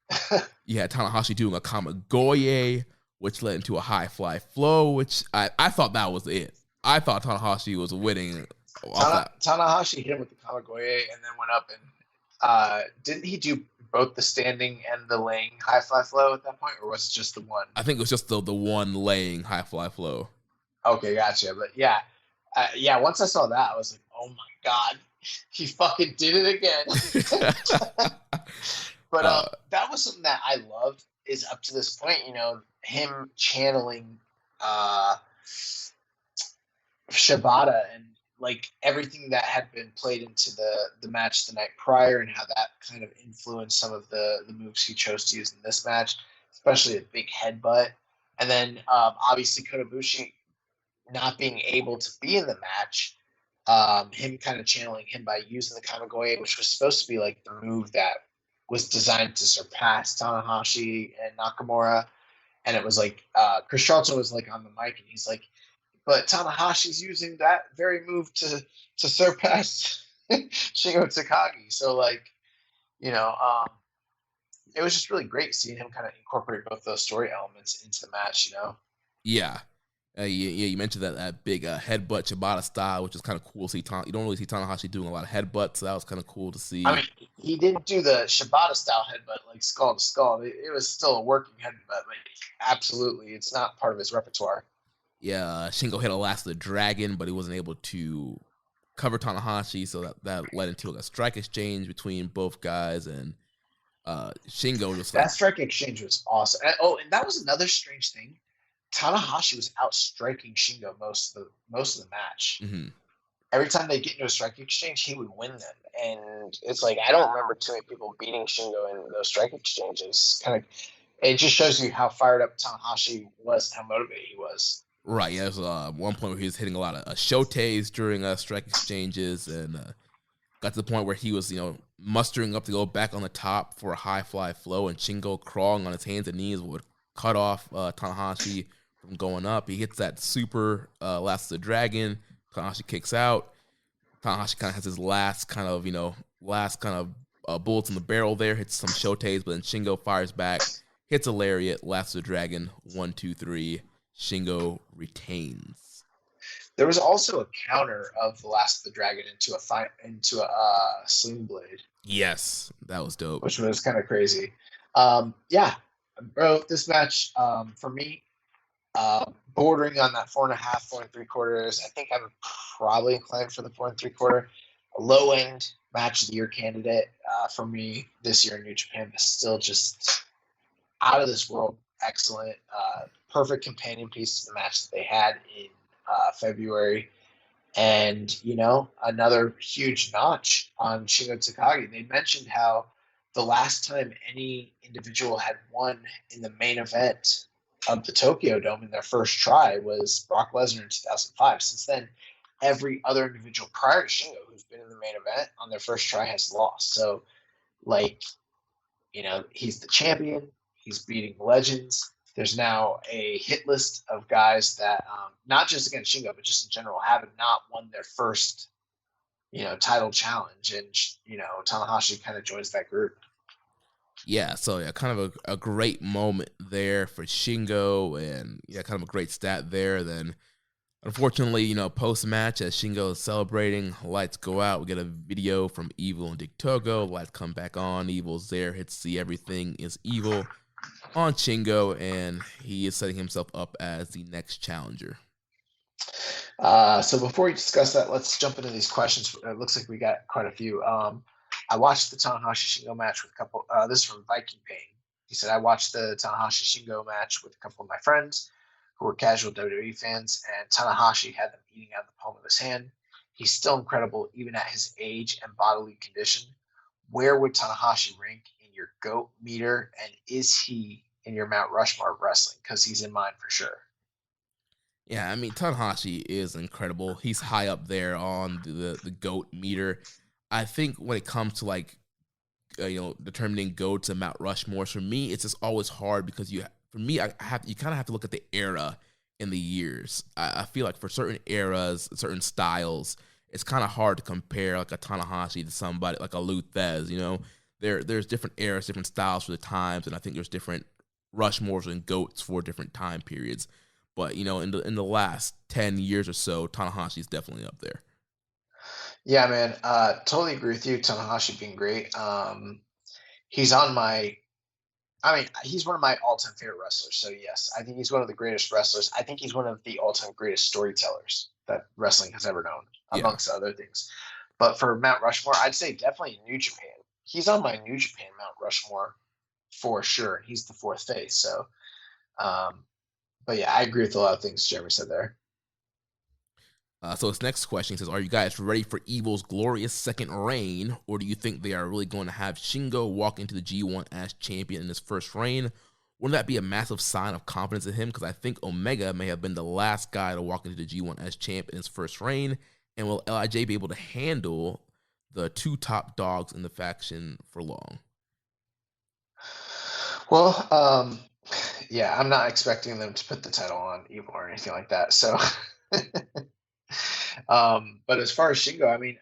You had Tanahashi doing a Kamigoye, which led into a high fly flow, which I thought that was it. I thought Tanahashi was winning. Tanahashi hit him with the Kamigoye and then went up and didn't he do both the standing and the laying high fly flow at that point, or was it just the one? I think it was just the one laying high fly flow. Okay, gotcha. But yeah, once I saw that, I was like, oh my God, he fucking did it again. But that was something that I loved, is up to this point, you know, him channeling Shibata and like everything that had been played into the match the night prior, and how that kind of influenced some of the moves he chose to use in this match, especially a big headbutt. And then obviously Kotobushi not being able to be in the match, him kind of channeling him by using the Kamigoye, which was supposed to be like the move that was designed to surpass Tanahashi and Nakamura. And it was like Chris Charlton was like on the mic and he's like, but Tanahashi's using that very move to surpass Shingo Takagi. So like, you know, it was just really great seeing him kind of incorporate both those story elements into the match, you know? Yeah. You mentioned that big headbutt Shibata style, which is kind of cool to see. You don't really see Tanahashi doing a lot of headbutts, so that was kind of cool to see. I mean, he didn't do the Shibata style headbutt, like skull to skull. It was still a working headbutt. Like, absolutely, it's not part of his repertoire. Yeah, Shingo hit a Last of the Dragon, but he wasn't able to cover Tanahashi, so that led into a strike exchange between both guys, and Shingo just that strike exchange was awesome. And that was another strange thing. Tanahashi was outstriking Shingo most of the match. Mm-hmm. Every time they get into a strike exchange, he would win them, and it's like I don't remember too many people beating Shingo in those strike exchanges. It just shows you how fired up Tanahashi was, how motivated he was. Right, yeah, there was one point where he was hitting a lot of shotes during strike exchanges, and got to the point where he was, you know, mustering up to go back on the top for a high fly flow, and Shingo crawling on his hands and knees would cut off Tanahashi from going up. He hits that super Last of the Dragon. Tanahashi kicks out. Tanahashi kind of has his last kind of bullets in the barrel there. Hits some shotes, but then Shingo fires back, hits a lariat, Last of the Dragon, 1, 2, 3. Shingo retains. There was also a counter of the Last of the Dragon into a sling blade. Yes, that was dope. Which was kind of crazy. Yeah, bro, this match for me, bordering on that 4.5, 4 3/4. I think I'm probably inclined for the 4 3/4. A low end match of the year candidate for me this year in New Japan, but still just out of this world excellent. Perfect companion piece to the match that they had in February. And, you know, another huge notch on Shingo Takagi. They mentioned how the last time any individual had won in the main event of the Tokyo Dome in their first try was Brock Lesnar in 2005. Since then, every other individual prior to Shingo who's been in the main event on their first try has lost. So, like, you know, he's the champion. He's beating legends. There's now a hit list of guys that, not just against Shingo, but just in general, have not won their first, you know, title challenge. And, you know, Tanahashi kind of joins that group. Yeah, so yeah, kind of a great moment there for Shingo, and yeah, kind of a great stat there. Then, unfortunately, you know, post-match as Shingo is celebrating, lights go out. We get a video from Evil and Dick Togo. Lights come back on. Evil's there. Hits the Everything is Evil on Shingo, and he is setting himself up as the next challenger. So before we discuss that, let's jump into these questions. It looks like we got quite a few. I watched the Tanahashi Shingo match with a couple. This is from Viking Pain. He said, I watched the Tanahashi Shingo match with a couple of my friends who were casual WWE fans, and Tanahashi had them eating out of the palm of his hand. He's still incredible, even at his age and bodily condition. Where would Tanahashi rank in your GOAT meter, and is he in your Mount Rushmore of wrestling? Because he's in mine for sure. Yeah, I mean, Tanahashi is incredible. He's high up there on the GOAT meter. I think when it comes to, like, determining GOATs and Mount Rushmores. For me, it's just always hard because you kind of have to look at the era and the years. I feel like for certain eras, certain styles, it's kind of hard to compare like a Tanahashi to somebody like a Luthez. There's different eras, different styles for the times, and I think there's different Rushmores and GOATs for different time periods. But in the last 10 years or so, Tanahashi is definitely up there. Yeah, man. Totally agree with you. Tanahashi being great. He's on my. He's one of my all-time favorite wrestlers. So yes, I think he's one of the greatest wrestlers. I think he's one of the all-time greatest storytellers that wrestling has ever known, amongst other things. But for Mount Rushmore, I'd say definitely New Japan. He's on my New Japan Mount Rushmore for sure. He's the fourth face. So, but yeah, I agree with a lot of things Jeremy said there. So his next question says, are you guys ready for Evil's glorious second reign, or do you think they are really going to have Shingo walk into the G1 as champion in his first reign? Wouldn't that be a massive sign of confidence in him? Because I think Omega may have been the last guy to walk into the G1 as champ in his first reign. And will LIJ be able to handle the two top dogs in the faction for long? Well, yeah, I'm not expecting them to put the title on Evil or anything like that. So, but as far as Shingo,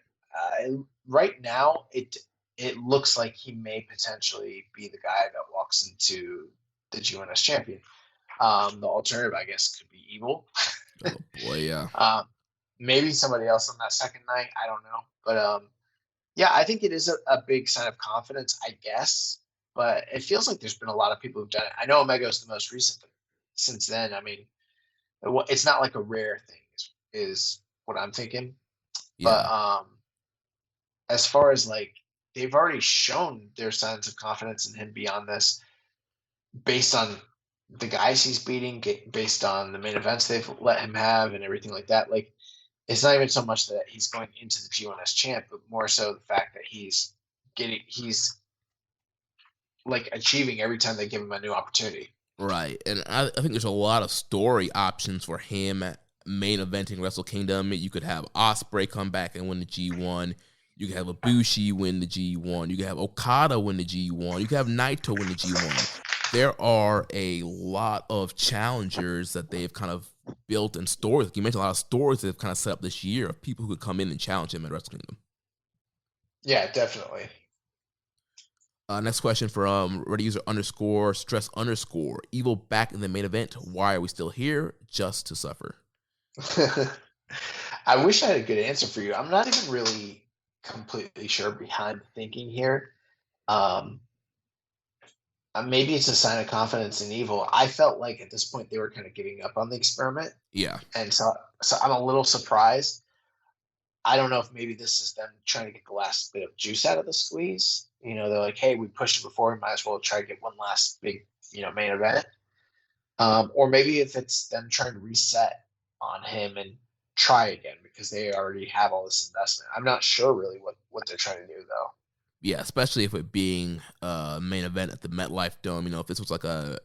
right now it looks like he may potentially be the guy that walks into the G1 as champion. The alternative, I guess, could be Evil. Oh boy, yeah. Maybe somebody else on that second night. I don't know, but yeah, I think it is a big sign of confidence, I guess. But it feels like there's been a lot of people who've done it. I know Omega is the most recent, but since then, it's not like a rare thing, is what I'm thinking. Yeah. But as far as like, they've already shown their signs of confidence in him beyond this, based on the guys he's beating, based on the main events they've let him have, and everything like that. Like, it's not even so much that he's going into the G1 as champ, but more so the fact that he's like achieving every time they give him a new opportunity. Right. And I think there's a lot of story options for him main eventing Wrestle Kingdom. You could have Ospreay come back and win the G1. You could have Ibushi win the G1. You could have Okada win the G1. You could have Naito win the G1. There are a lot of challengers that they've kind of built in stories. Like you mentioned, a lot of stories they've kind of set up this year of people who could come in and challenge him at Wrestle Kingdom. Yeah, definitely. Next question from Reddit user _stress_. Evil back in the main event. Why are we still here? Just to suffer. I wish I had a good answer for you. I'm not even really completely sure behind the thinking here. Maybe it's a sign of confidence in Evil. I felt like at this point they were kind of giving up on the experiment. Yeah. And so I'm a little surprised. I don't know if maybe this is them trying to get the last bit of juice out of the squeeze. They're like, hey, we pushed it before. We might as well try to get one last big, main event. Or maybe if it's them trying to reset on him and try again because they already have all this investment. I'm not sure really what they're trying to do, though. Yeah, especially if it being a main event at the MetLife Dome. If this was like a,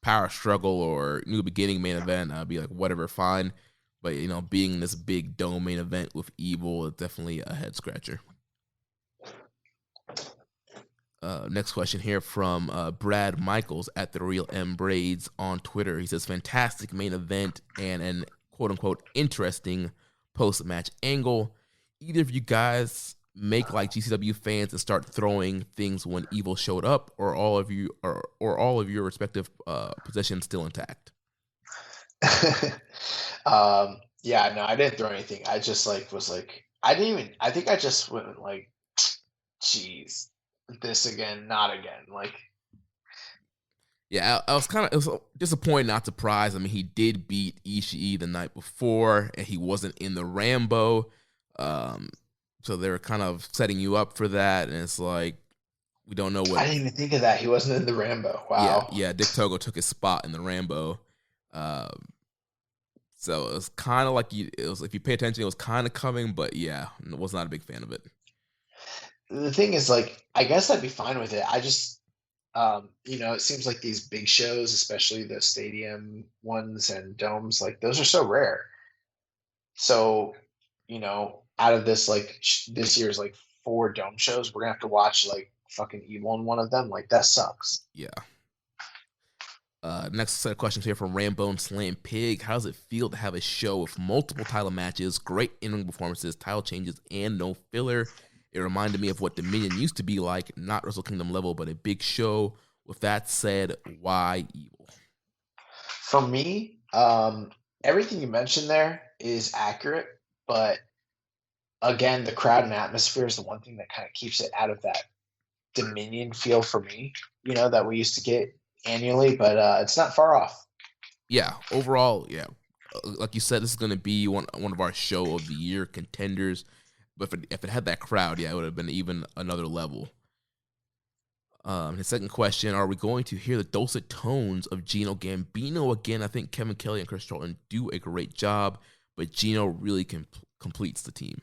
power struggle or new beginning main event, I'd be like, whatever, fine. But, being this big dome main event with Evil is definitely a head scratcher. Next question here from Brad Michaels at The Real M Braids on Twitter. He says, fantastic main event and an quote-unquote interesting post-match angle. Either of you guys make like GCW fans and start throwing things when Evil showed up, or all of you or all of your respective positions still intact? Yeah, no, I didn't throw anything. I just I think I just went like, geez, this again, not again. Like, yeah, it was disappointed, not surprised. He did beat Ishii the night before, and he wasn't in the Rambo. So they're kind of setting you up for that, and it's like, we don't know what. I didn't even think of that. He wasn't in the Rambo. Wow. Yeah, Dick Togo took his spot in the Rambo. So it was kind of like if you pay attention, it was kind of coming, but yeah, I was not a big fan of it. The thing is, like, I guess I'd be fine with it. I just, it seems like these big shows, especially the stadium ones and domes, like those are so rare. So, out of this, like this year's like 4 dome shows, we're gonna have to watch like fucking Evil in one of them. Like that sucks. Yeah. Next set of questions here from Rambone Slam Pig. How does it feel to have a show with multiple title matches, great in-ring performances, title changes, and no filler? It reminded me of what Dominion used to be like, not Wrestle Kingdom level, but a big show. With that said, why Evil? For me, everything you mentioned there is accurate, but again, the crowd and atmosphere is the one thing that kind of keeps it out of that Dominion feel for me, that we used to get annually, but it's not far off. Yeah, overall, yeah. Like you said, this is going to be one of our show of the year contenders. But if it had that crowd, yeah, it would have been even another level. His second question, are we going to hear the dulcet tones of Gino Gambino again? I think Kevin Kelly and Chris Charlton do a great job, but Gino really completes the team.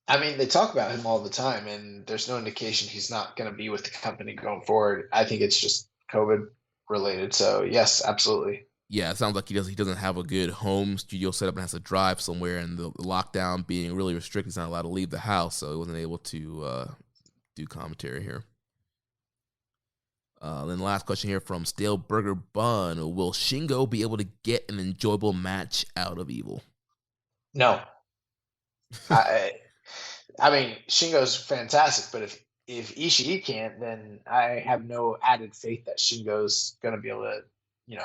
I mean, they talk about him all the time, and there's no indication he's not going to be with the company going forward. I think it's just COVID related. So yes, absolutely. Yeah, it sounds like he doesn't have a good home studio setup and has to drive somewhere, and the lockdown being really restricted, he's not allowed to leave the house, so he wasn't able to do commentary here. Then the last question here from Stale Burger Bun. Will Shingo be able to get an enjoyable match out of Evil? No. I mean, Shingo's fantastic, but if Ishii can't, then I have no added faith that Shingo's going to be able to,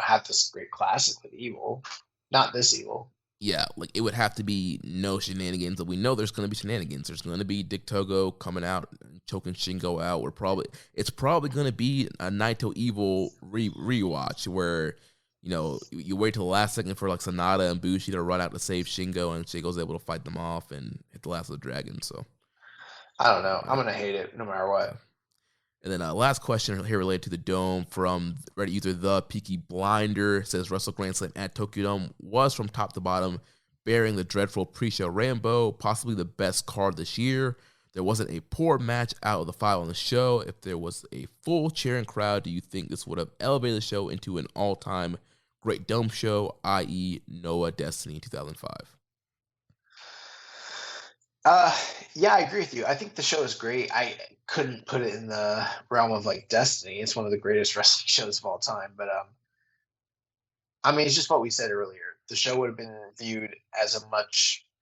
have this great classic with Evil. Not this Evil. Yeah, like it would have to be no shenanigans. But we know there's going to be shenanigans. There's going to be Dick Togo coming out and choking Shingo out. It's probably going to be a Naito Evil rewatch where, you wait till the last second for like Sonata and Bushi to run out to save Shingo, and Shingo's able to fight them off and hit the last of the dragon. So I don't know. I'm going to hate it no matter what. And then last question here related to the Dome from Reddit user The Peaky Blinder. Says Wrestle Grand Slam at Tokyo Dome was from top to bottom, bearing the dreadful pre-show Rambo, possibly the best card this year. There wasn't a poor match out of the 5 on the show. If there was a full cheering crowd, do you think this would have elevated the show into an all-time great Dome show, i.e. Noah Destiny 2005? Yeah, I agree with you. I think the show is great. I couldn't put it in the realm of like Destiny. It's one of the greatest wrestling shows of all time. But I mean, it's just what we said earlier. The show would have been viewed as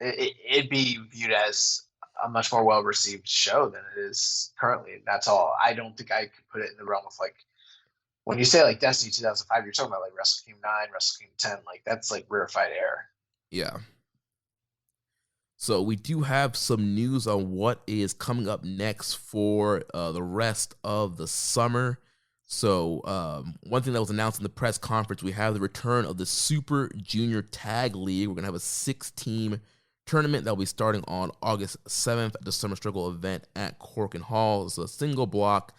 it'd be viewed as a much more well-received show than it is currently. That's all. I don't think I could put it in the realm of like, when you say like Destiny 2005, you're talking about like Wrestle Kingdom 9, Wrestle Kingdom 10. Like that's like rarefied air. Yeah. So we do have some news on what is coming up next for the rest of the summer. So one thing that was announced in the press conference, we have the return of the Super Junior Tag League. We're going to have a 6-team tournament that will be starting on August 7th at the Summer Struggle event at Corkin Hall. It's a single block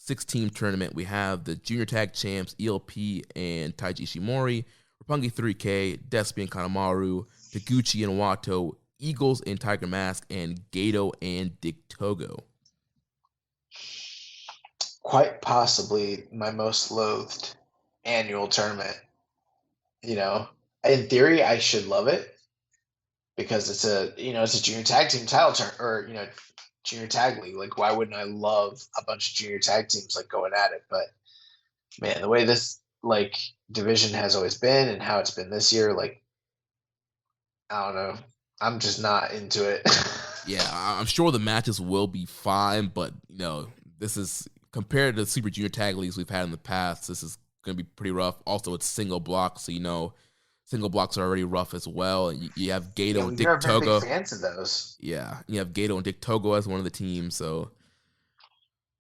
6-team tournament. We have the Junior Tag Champs, ELP and Taiji Ishimori, Roppongi 3K, Despy and Kanemaru, Taguchi and Wato, Eagles and Tiger Mask, and Gato and Dick Togo. Quite possibly my most loathed annual tournament. In theory, I should love it because it's a junior tag team title turn, or junior tag league. Like, why wouldn't I love a bunch of junior tag teams like going at it? But man, the way this like division has always been and how it's been this year, like, I don't know. I'm just not into it. Yeah, I'm sure the matches will be fine, but this is compared to the Super Junior Tag Leagues we've had in the past. This is going to be pretty rough. Also, it's single blocks, so single blocks are already rough as well. And you have Gato and Dick Togo. You're big fans of those. Yeah, you have Gato and Dick Togo as one of the teams. So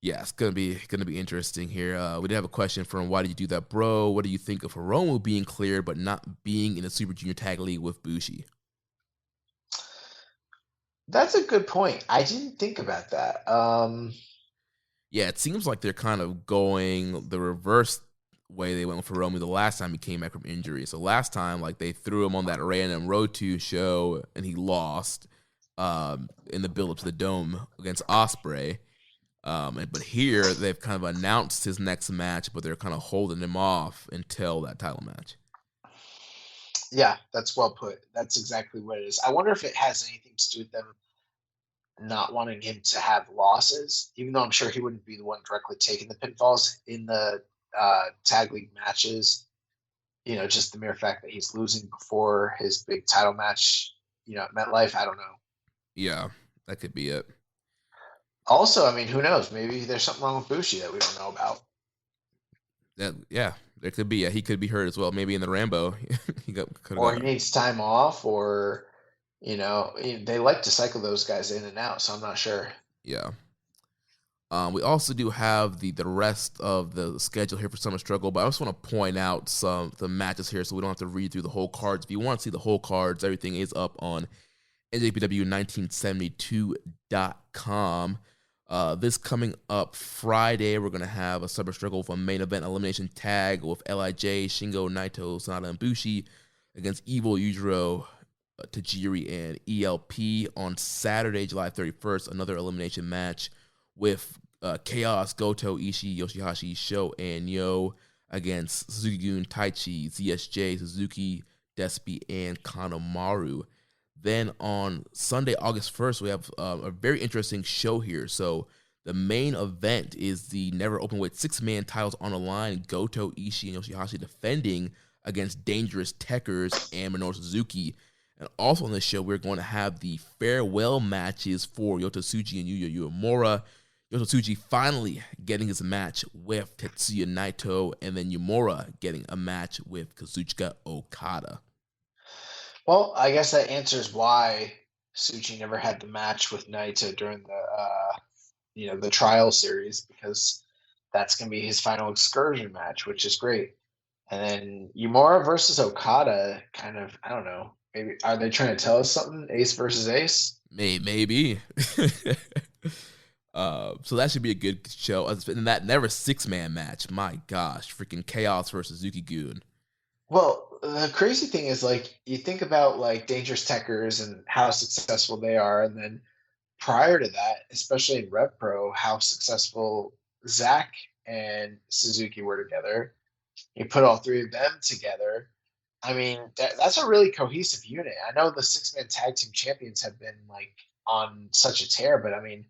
yeah, it's gonna be interesting here. We did have a question from Why Did You Do That, Bro? What do you think of Hiromu being cleared but not being in the Super Junior Tag League with Bushi? That's a good point. I didn't think about that. Yeah, it seems like they're kind of going the reverse way they went with Hiromu the last time he came back from injury. So last time, like, they threw him on that random Road 2 show and he lost in the build-up to the Dome against Ospreay. But here, they've kind of announced his next match, but they're kind of holding him off until that title match. Yeah, that's well put. That's exactly what it is. I wonder if it has anything to do with them not wanting him to have losses, even though I'm sure he wouldn't be the one directly taking the pinfalls in the tag league matches. Just the mere fact that he's losing before his big title match, at MetLife, I don't know. Yeah, that could be it. Also, I mean, who knows? Maybe there's something wrong with Bushi that we don't know about. There could be. He could be hurt as well. Maybe in the Rambo. He needs time off, or they like to cycle those guys in and out. So I'm not sure. Yeah. We also do have the rest of the schedule here for Summer Struggle, but I just want to point out some of the matches here so we don't have to read through the whole cards. If you want to see the whole cards, everything is up on NJPW1972.com. This coming up Friday, we're going to have a Summer Struggle with a main event elimination tag with LIJ, Shingo, Naito, Sanada, and Bushi against Evil, Yujiro, Tajiri, and ELP. On Saturday, July 31st, another elimination match with Chaos, Goto, Ishii, Yoshihashi, Sho, and Yo against Suzuki-gun, Taichi, ZSJ, Suzuki, Despi, and Kanemaru. Then on Sunday, August 1st, we have a very interesting show here. So the main event is the never openweight 6-man titles on the line. Goto, Ishii, and Yoshihashi defending against Dangerous Tekkers and Minoru Suzuki. And also on this show, we're going to have the farewell matches for Yota Tsuji and Yuya Uemura. Yota Tsuji finally getting his match with Tetsuya Naito, and then Uemura getting a match with Kazuchika Okada. Well, I guess that answers why Tsuji never had the match with Naito during the trial series, because that's going to be his final excursion match, which is great. And then Uemura versus Okada, kind of, I don't know. Maybe are they trying to tell us something? Ace versus Ace? Maybe. So that should be a good show. And that never 6-man match, my gosh, freaking Chaos versus Suzuki-gun. Well, the crazy thing is, like, you think about like Dangerous Tekkers and how successful they are, and then prior to that, especially in Rev Pro, how successful Zack and Suzuki were together. You put all three of them together. I mean, that's a really cohesive unit. I know the 6-man tag team champions have been like on such a tear, but I mean,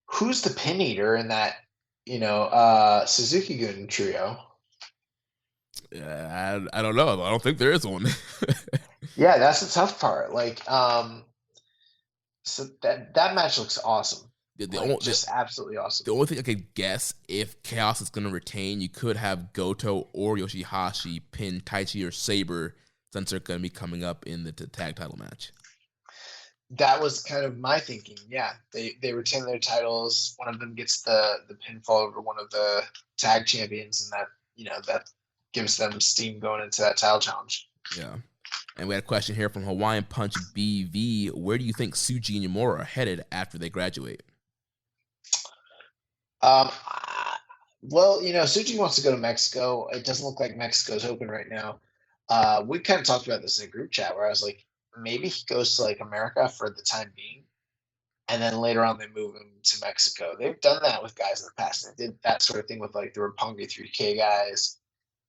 who's the pin eater in that, Suzuki-gun trio? I don't know. I don't think there is one. Yeah, that's the tough part. Like, so that match looks awesome. Just absolutely awesome. The only thing I could guess, if Chaos is going to retain, you could have Goto or Yoshihashi pin Taichi or Sabre, since they're going to be coming up in the tag title match. That was kind of my thinking. Yeah, they retain their titles. One of them gets the pinfall over one of the tag champions, and that that gives them steam going into that title challenge. Yeah. And we had a question here from Hawaiian Punch BV. Where do you think Tsuji and Uemura are headed after they graduate? Well, Tsuji wants to go to Mexico. It doesn't look like Mexico's open right now. We kind of talked about this in a group chat where I was like, maybe he goes to like America for the time being, and then later on they move him to Mexico. They've done that with guys in the past. They did that sort of thing with like the Roppongi 3K guys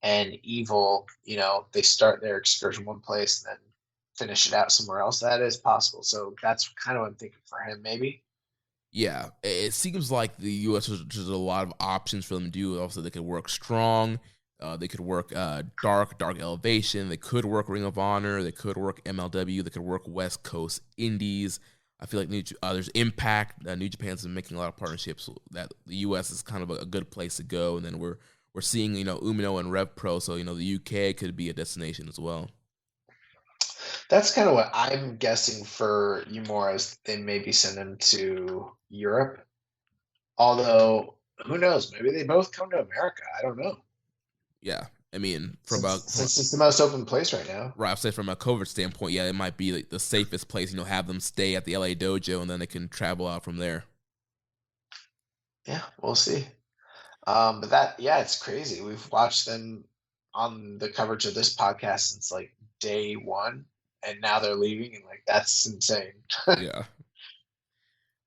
and Evil. They start their excursion one place and then finish it out somewhere else. That is possible. So that's kind of what I'm thinking for him, maybe. Yeah, it seems like the U.S. there's a lot of options for them to do. Also, they could work Strong. They could work Dark Elevation. They could work Ring of Honor. They could work MLW. They could work West Coast Indies. I feel like there's Impact. New Japan's been making a lot of partnerships. That the U.S. is kind of a good place to go. And then we're seeing Umino and Rev Pro. So the UK could be a destination as well. That's kind of what I'm guessing for Uemura, is they maybe send him to Europe. Although, who knows? Maybe they both come to America. I don't know. Yeah, I mean, since it's the most open place right now. Right, I'll say from a COVID standpoint, yeah, it might be like the safest place. Have them stay at the LA dojo, and then they can travel out from there. Yeah, we'll see. But it's crazy. We've watched them on the coverage of this podcast since like day one, and now they're leaving, and like that's insane. Yeah.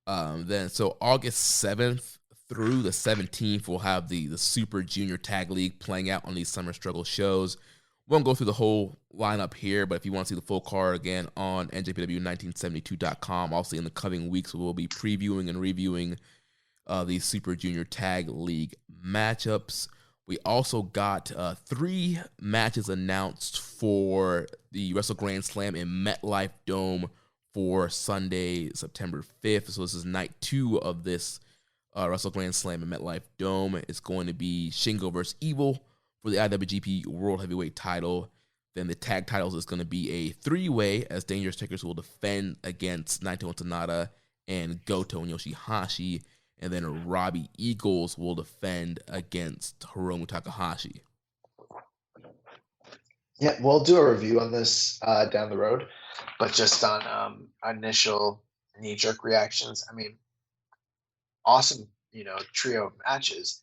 Then so August 7th through the 17th, we'll have the Super Junior Tag League playing out on these Summer Struggle shows. won't go through the whole lineup here, but if you want to see the full card again on NJPW1972.com, also in the coming weeks, we'll be previewing and reviewing the Super Junior Tag League matchups. We also got 3 matches announced for the Wrestle Grand Slam in MetLife Dome for Sunday, September 5th. So this is night 2 of this Wrestle Grand Slam in MetLife Dome. It's going to be Shingo versus Evil for the IWGP World Heavyweight title. Then the tag titles is going to be a 3-way, as Dangerous Tekkers will defend against Naito and Sonata and Goto and Yoshihashi. And then Robbie Eagles will defend against Hiromu Takahashi. Yeah, we'll do a review on this down the road, but just on initial knee-jerk reactions, I mean, awesome, trio of matches.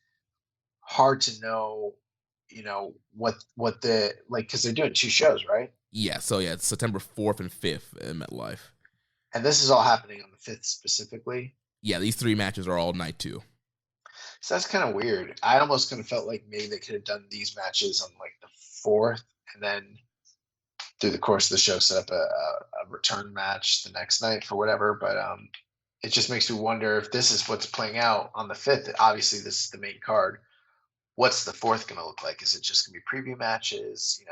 Hard to know, what the, because they're doing 2 shows, right? Yeah, so yeah, it's September 4th and 5th in MetLife. And this is all happening on the 5th specifically? Yeah, these 3 matches are all night 2. So that's kind of weird. I almost kind of felt like maybe they could have done these matches on the 4th, and then through the course of the show set up a return match the next night for whatever. But it just makes me wonder if this is what's playing out on the 5th. Obviously, this is the main card. What's the 4th going to look like? Is it just going to be preview matches?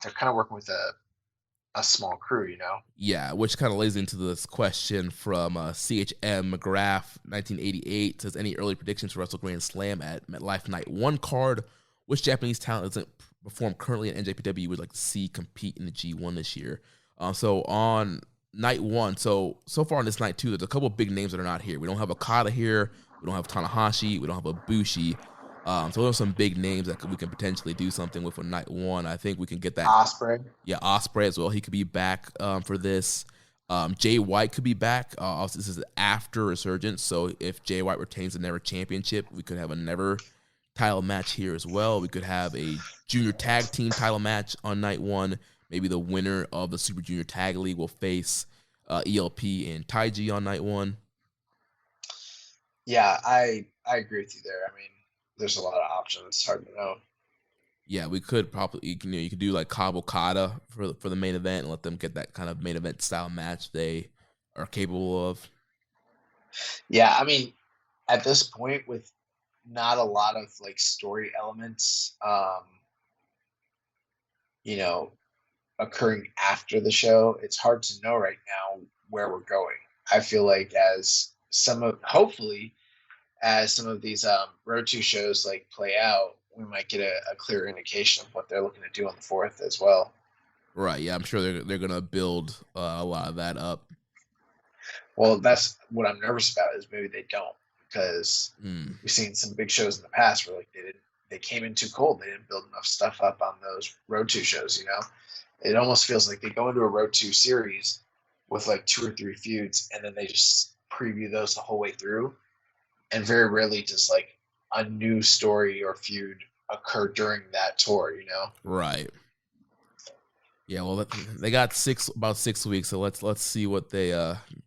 They're kind of working with a small crew, Yeah, which kind of lays into this question from CHM McGrath 1988. Says, any early predictions for Wrestle Grand Slam at MetLife Night 1 card? Which Japanese talent doesn't perform currently at NJPW you would like to see compete in the G1 this year? So on night 1, so far on this night 2, there's a couple of big names that are not here. We don't have Okada here. We don't have Tanahashi. We don't have Ibushi. So there's some big names that we can potentially do something with for night 1. I think we can get that. Ospreay. Yeah, Ospreay as well. He could be back for this. Jay White could be back. Also, this is after Resurgence, so if Jay White retains the Never Championship, we could have a Never title match here as well. We could have a Junior Tag Team title match on night 1. Maybe the winner of the Super Junior Tag League will face ELP and Taiji on night 1. Yeah, I agree with you there. I mean, there's a lot of options. It's hard to know. Yeah, we could probably, you could do like Cobb Okada for the main event and let them get that kind of main event style match they are capable of. Yeah, I mean, at this point, with not a lot of story elements, occurring after the show, it's hard to know right now where we're going. I feel like hopefully, as some of these Road 2 shows play out, we might get a clear indication of what they're looking to do on the 4th as well. Right, yeah, I'm sure they're going to build a lot of that up. Well, that's what I'm nervous about, is maybe they don't, because we've seen some big shows in the past where they came in too cold. They didn't build enough stuff up on those Road 2 shows, It almost feels like they go into a Road 2 series with 2 or 3 feuds, and then they just preview those the whole way through. And very rarely does a new story or feud occur during that tour, Right. Yeah, well, they got about 6 weeks, so let's see what they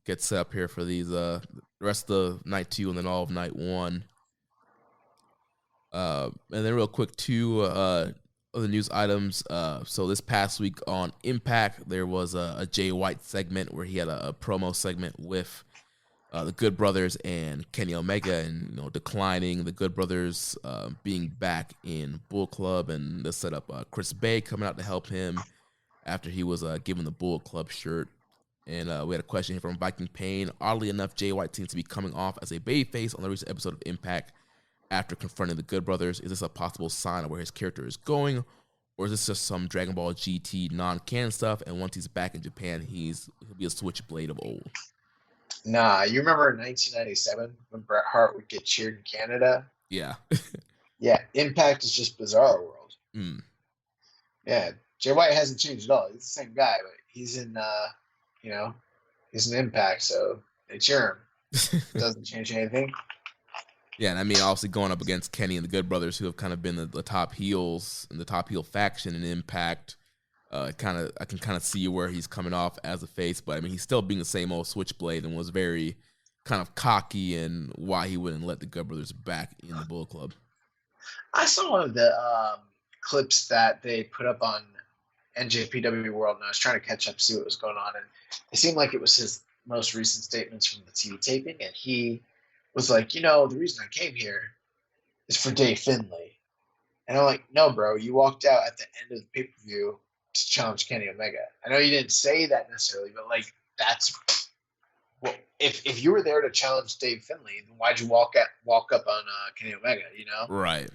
get set up here for these the rest of night 2 and then all of night 1. And then real quick, 2 other news items. So this past week on Impact, there was a Jay White segment where he had a promo segment with the Good Brothers and Kenny Omega, and declining the Good Brothers being back in Bull Club, and this set up Chris Bay coming out to help him after he was given the Bull Club shirt. And we had a question here from Viking Pain. Oddly enough, Jay White seems to be coming off as a babyface on the recent episode of Impact after confronting the Good Brothers. Is this a possible sign of where his character is going, or is this just some Dragon Ball GT non-canon stuff, and once he's back in Japan, he'll be a switchblade of old? Nah, you remember in 1997 when Bret Hart would get cheered in Canada? Yeah. Yeah, Impact is just Bizarro World. Yeah, Jay White hasn't changed at all. He's the same guy, but he's in, he's an Impact, so they cheer him. Doesn't change anything. Yeah, and I mean, obviously going up against Kenny and the Good Brothers, who have kind of been the top heels and the top heel faction in Impact. I can kind of see where he's coming off as a face, but I mean, he's still being the same old switchblade and was very kind of cocky and why he wouldn't let the Good Brothers back in the Bull Club. I saw one of the clips that they put up on NJPW World, and I was trying to catch up, see what was going on, and it seemed like it was his most recent statements from the TV taping, and he was like, the reason I came here is for Dave Finlay. And I'm like, no, bro, you walked out at the end of the pay-per-view to challenge Kenny Omega. I know you didn't say that necessarily, but like that's well, if you were there to challenge Dave Finlay, then why'd you walk up on Kenny Omega? Right.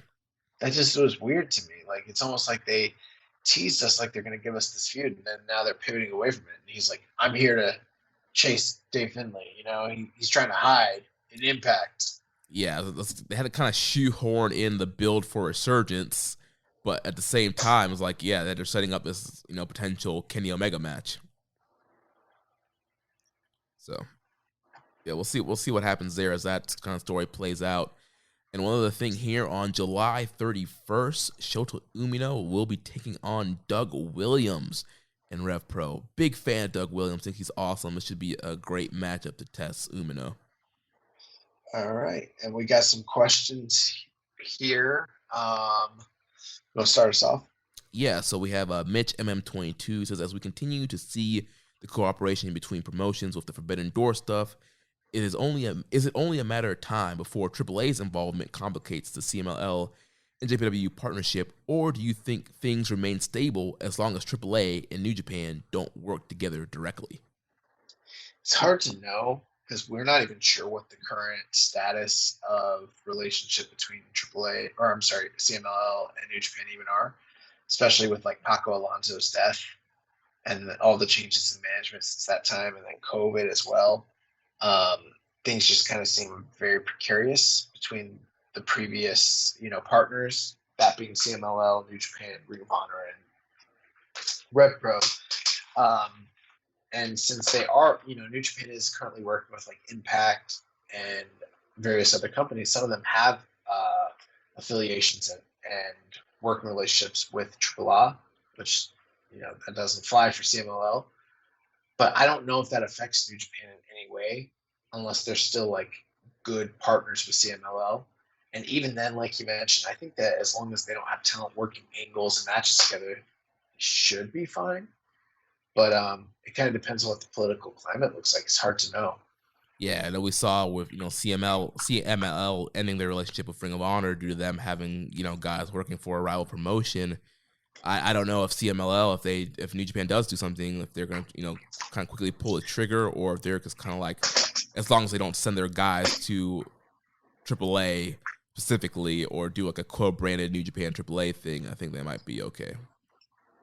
That just was weird to me. Like it's almost like they teased us like they're going to give us this feud, and then now they're pivoting away from it. And he's like, I'm here to chase Dave Finlay. He's trying to hide an Impact. Yeah, they had to kind of shoehorn in the build for Resurgence, but at the same time, it's like, yeah, they're setting up this, potential Kenny Omega match. So, yeah, we'll see what happens there as that kind of story plays out. And one other thing here, on July 31st, Shota Umino will be taking on Doug Williams in Rev Pro. Big fan of Doug Williams, think he's awesome. It should be a great matchup to test Umino. All right, and we got some questions here. Go start us off. Yeah, so we have Mitch MM22 says, as we continue to see the cooperation between promotions with the Forbidden Door stuff, is it only a matter of time before AAA's involvement complicates the CMLL and NJPW partnership, or do you think things remain stable as long as AAA and New Japan don't work together directly? It's hard to know, because we're not even sure what the current status of relationship between CMLL and New Japan even are, especially with like Paco Alonso's death and all the changes in management since that time, and then COVID as well. Things just kind of seem very precarious between the previous, partners, that being CMLL, New Japan, Ring of Honor, and Rev Pro. And since they are, New Japan is currently working with like Impact and various other companies, some of them have affiliations and working relationships with AAA, which, that doesn't fly for CMLL. But I don't know if that affects New Japan in any way, unless they're still like good partners with CMLL. And even then, like you mentioned, I think that as long as they don't have talent working angles and matches together, it should be fine. But it kind of depends on what the political climate looks like. It's hard to know. Yeah, and we saw with CMLL ending their relationship with Ring of Honor due to them having guys working for a rival promotion. I don't know if CMLL, if New Japan does do something, if they're going to kind of quickly pull the trigger, or if they're just kind of like, as long as they don't send their guys to AAA specifically, or do like a co-branded New Japan AAA thing, I think they might be okay.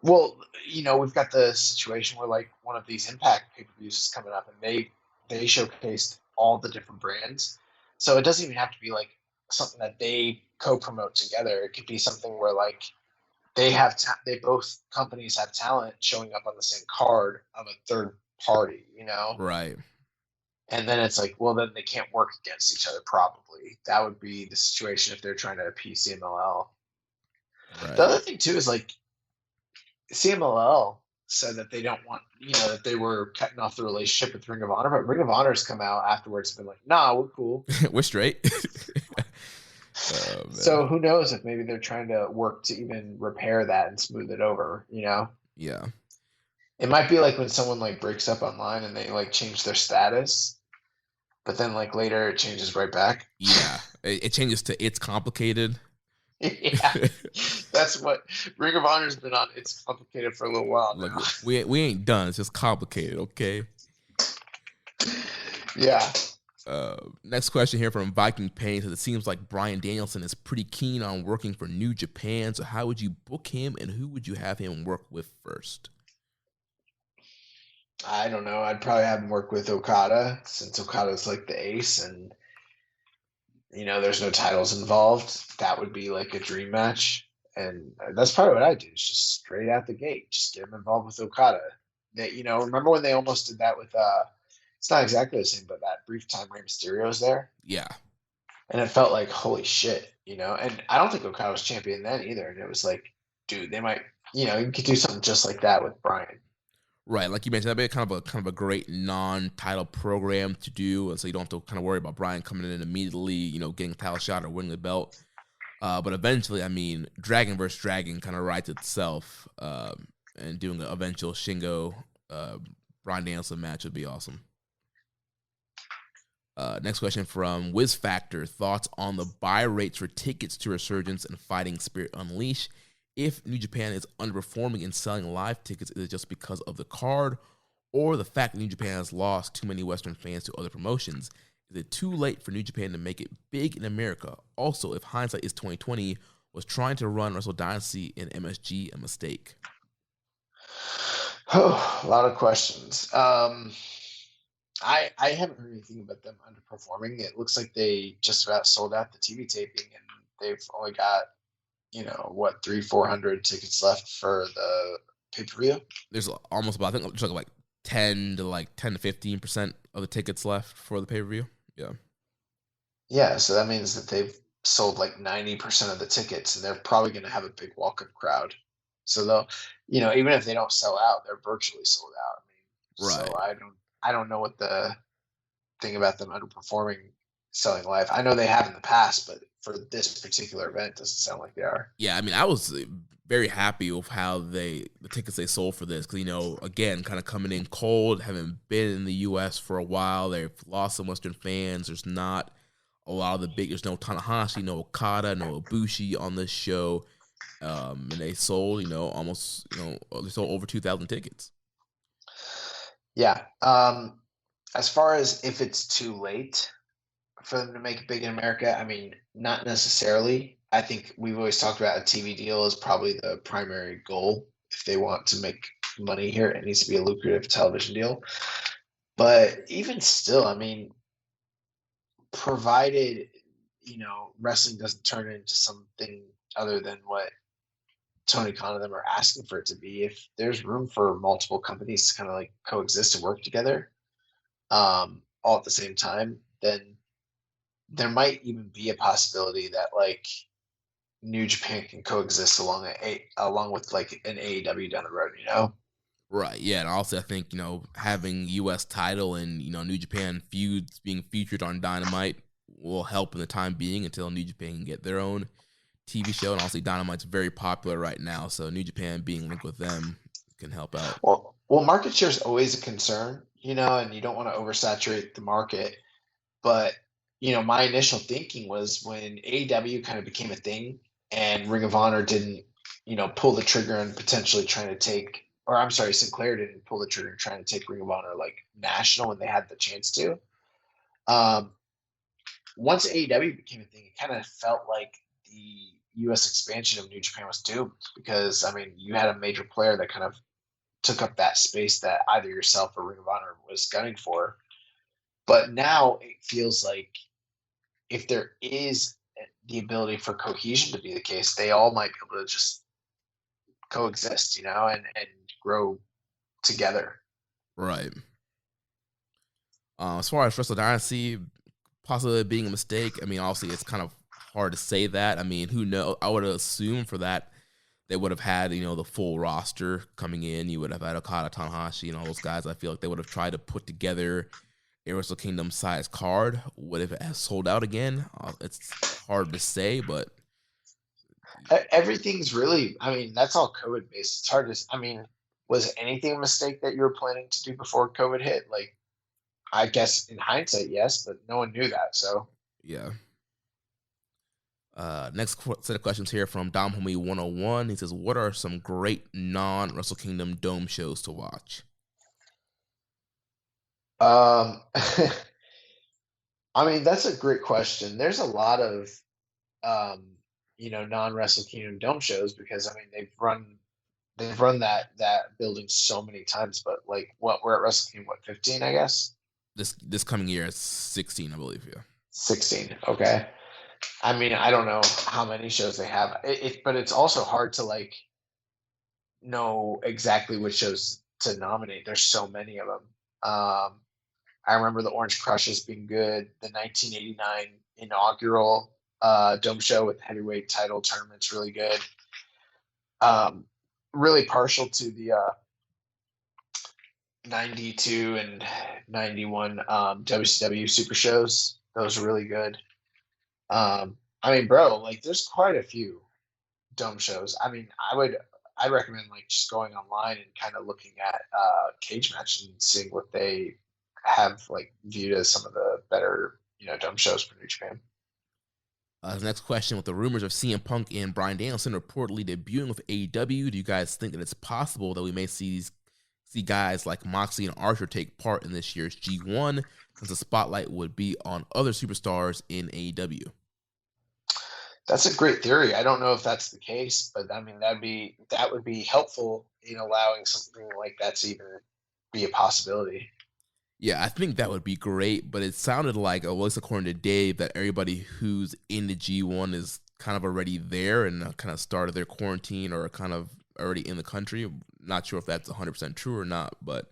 Well, we've got the situation where like one of these Impact pay-per-views is coming up, and they showcased all the different brands. So it doesn't even have to be like something that they co-promote together. It could be something where like they both companies have talent showing up on the same card of a third party, Right. And then it's like, well, then they can't work against each other. Probably that would be the situation if they're trying to appease CMLL. Right. The other thing too is like, CMLL said that they don't want, that they were cutting off the relationship with Ring of Honor, but Ring of Honor's come out afterwards and been like, nah, we're cool. We're straight. So who knows if maybe they're trying to work to even repair that and smooth it over, Yeah. It might be like when someone like breaks up online and they like change their status, but then like later it changes right back. Yeah. It changes to it's complicated. Yeah, that's what Ring of Honor's been on. It's complicated for a little while now. Look, we ain't done. It's just complicated, okay? Yeah. Next question here from Viking Pain says, it seems like Bryan Danielson is pretty keen on working for New Japan. So how would you book him, and who would you have him work with first? I don't know. I'd probably have him work with Okada, since Okada's like the ace, and there's no titles involved. That would be like a dream match. And that's probably what I do, is just straight out the gate, just get him involved with Okada. Remember when they almost did that with, it's not exactly the same, but that brief time Rey Mysterio's there? Yeah. And it felt like, holy shit, and I don't think Okada was champion then either. And it was like, dude, they might, you could do something just like that with Bryan. Right, like you mentioned, that'd be kind of a great non-title program to do, and so you don't have to kind of worry about Bryan coming in immediately, getting a title shot or winning the belt. But eventually, Dragon versus Dragon kind of writes itself. and doing an eventual Shingo Bryan Danielson match would be awesome. Next question from Wiz Factor. Thoughts on the buy rates for tickets to Resurgence and Fighting Spirit Unleashed? If New Japan is underperforming in selling live tickets, is it just because of the card or the fact that New Japan has lost too many Western fans to other promotions? Is it too late for New Japan to make it big in America? Also, if hindsight is 2020, was trying to run Wrestle Dynasty in MSG a mistake? Oh, a lot of questions. I haven't heard anything about them underperforming. It looks like they just about sold out the TV taping, and they've only got 300-400 tickets left for the pay-per-view. There's almost about, I think, like 10 to 15% of the tickets left for the pay-per-view. Yeah, so that means that they've sold like 90% of the tickets, and they're probably going to have a big walk-up crowd. So they'll, even if they don't sell out, they're virtually sold out. Right. So I don't know what the thing about them underperforming selling live. I know they have in the past, but for this particular event, it doesn't sound like they are. Yeah, I mean, I was very happy with how the tickets they sold for this, because again, kind of coming in cold, haven't been in the U.S. for a while. They've lost some Western fans. There's not a lot of the big. There's no Tanahashi, no Okada, no Ibushi on this show, and they sold almost they sold over 2,000 tickets. Yeah. As far as if it's too late for them to make it big in America, I mean, not necessarily. I think we've always talked about a TV deal is probably the primary goal. If they want to make money here, it needs to be a lucrative television deal. But even still, I mean, provided, wrestling doesn't turn into something other than what Tony Khan and them are asking for it to be, if there's room for multiple companies to kind of like coexist and work together all at the same time, then there might even be a possibility that like New Japan can coexist along with like an AEW down the road, Right, yeah, and also I think, having U.S. title and, New Japan feuds being featured on Dynamite will help in the time being until New Japan can get their own TV show, and also Dynamite's very popular right now, so New Japan being linked with them can help out. Well, market share is always a concern, and you don't want to oversaturate the market, but my initial thinking was when AEW kind of became a thing and Ring of Honor didn't, pull the trigger on potentially trying to take, or I'm sorry, Sinclair didn't pull the trigger trying to take Ring of Honor like national when they had the chance to. Once AEW became a thing, it kind of felt like the U.S. expansion of New Japan was doomed because, I mean, you had a major player that kind of took up that space that either yourself or Ring of Honor was gunning for. But now it feels like if there is the ability for cohesion to be the case, they all might be able to just coexist, and grow together. Right. As far as Wrestle Dynasty possibly being a mistake, I mean, obviously it's kind of hard to say that. I mean, who knows? I would assume for that they would have had, the full roster coming in. You would have had Okada, Tanahashi, and all those guys. I feel like they would have tried to put together a Wrestle Kingdom size card. What if it has sold out again? It's hard to say, but everything's really, I mean, that's all COVID based. It's hard to, I mean, was anything a mistake that you were planning to do before COVID hit? Like, I guess in hindsight, yes, but no one knew that. So yeah. Next set of questions here from Dom Homie 101. He says, "What are some great non-Wrestle Kingdom Dome shows to watch?" I mean, that's a great question. There's a lot of non-Wrestle Kingdom Dome shows because I mean they've run that building so many times. But like, we're at Wrestle Kingdom 15, I guess. This coming year it's 16, I believe. Yeah, 16. Okay. I mean, I don't know how many shows they have. But it's also hard to like know exactly which shows to nominate. There's so many of them. I remember the Orange Crushes being good. The 1989 inaugural Dome show with heavyweight title tournament's really good. Really partial to the 92 and 91 WCW Super shows. Those are really good. I mean, bro, like there's quite a few Dome shows. I mean, I would I recommend like just going online and kind of looking at Cage Match and seeing what they have like viewed as some of the better, dumb shows for New Japan. The next question: with the rumors of CM Punk and Bryan Danielson reportedly debuting with AEW, do you guys think that it's possible that we may see guys like Moxley and Archer take part in this year's G1, since the spotlight would be on other superstars in AEW? That's a great theory. I don't know if that's the case, but I mean that would be helpful in allowing something like that to even be a possibility. Yeah, I think that would be great, but it sounded like, at least according to Dave, that everybody who's in the G1 is kind of already there and kind of started their quarantine or kind of already in the country. Not sure if that's 100% true or not, but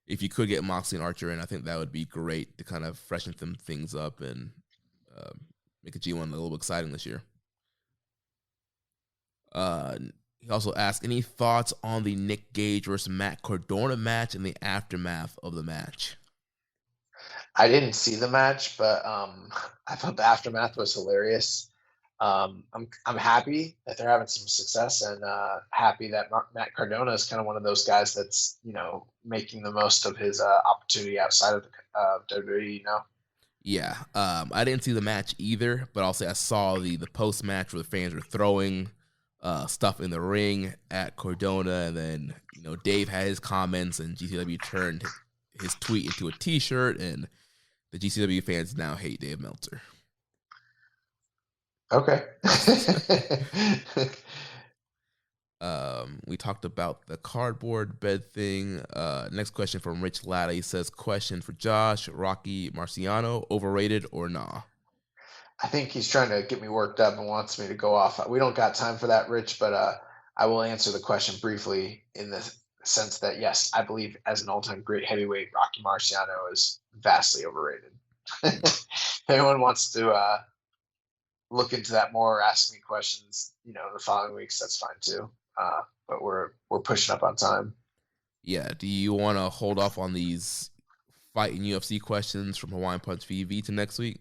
if you could get Moxley and Archer in, I think that would be great to kind of freshen some things up and make a G1 a little exciting this year. He also asked, any thoughts on the Nick Gage versus Matt Cardona match and the aftermath of the match? I didn't see the match, but I thought the aftermath was hilarious. I'm happy that they're having some success, and happy that Matt Cardona is kind of one of those guys that's making the most of his opportunity outside of WWE. Yeah, I didn't see the match either, but I'll say I saw the post match where the fans were throwing stuff in the ring at Cardona, and then Dave had his comments, and GCW turned his tweet into a T-shirt, and the GCW fans now hate Dave Meltzer. Okay. We talked about the cardboard bed thing. Next question from Rich Latta. He says, question for Josh: Rocky Marciano, overrated or nah? I think he's trying to get me worked up and wants me to go off. We don't got time for that, Rich, but I will answer the question briefly in the sense that, yes, I believe as an all-time great heavyweight, Rocky Marciano is vastly overrated. If anyone wants to look into that more or ask me questions, the following weeks, that's fine too. But we're pushing up on time. Yeah. Do you want to hold off on these fighting UFC questions from Hawaiian Punch VV to next week?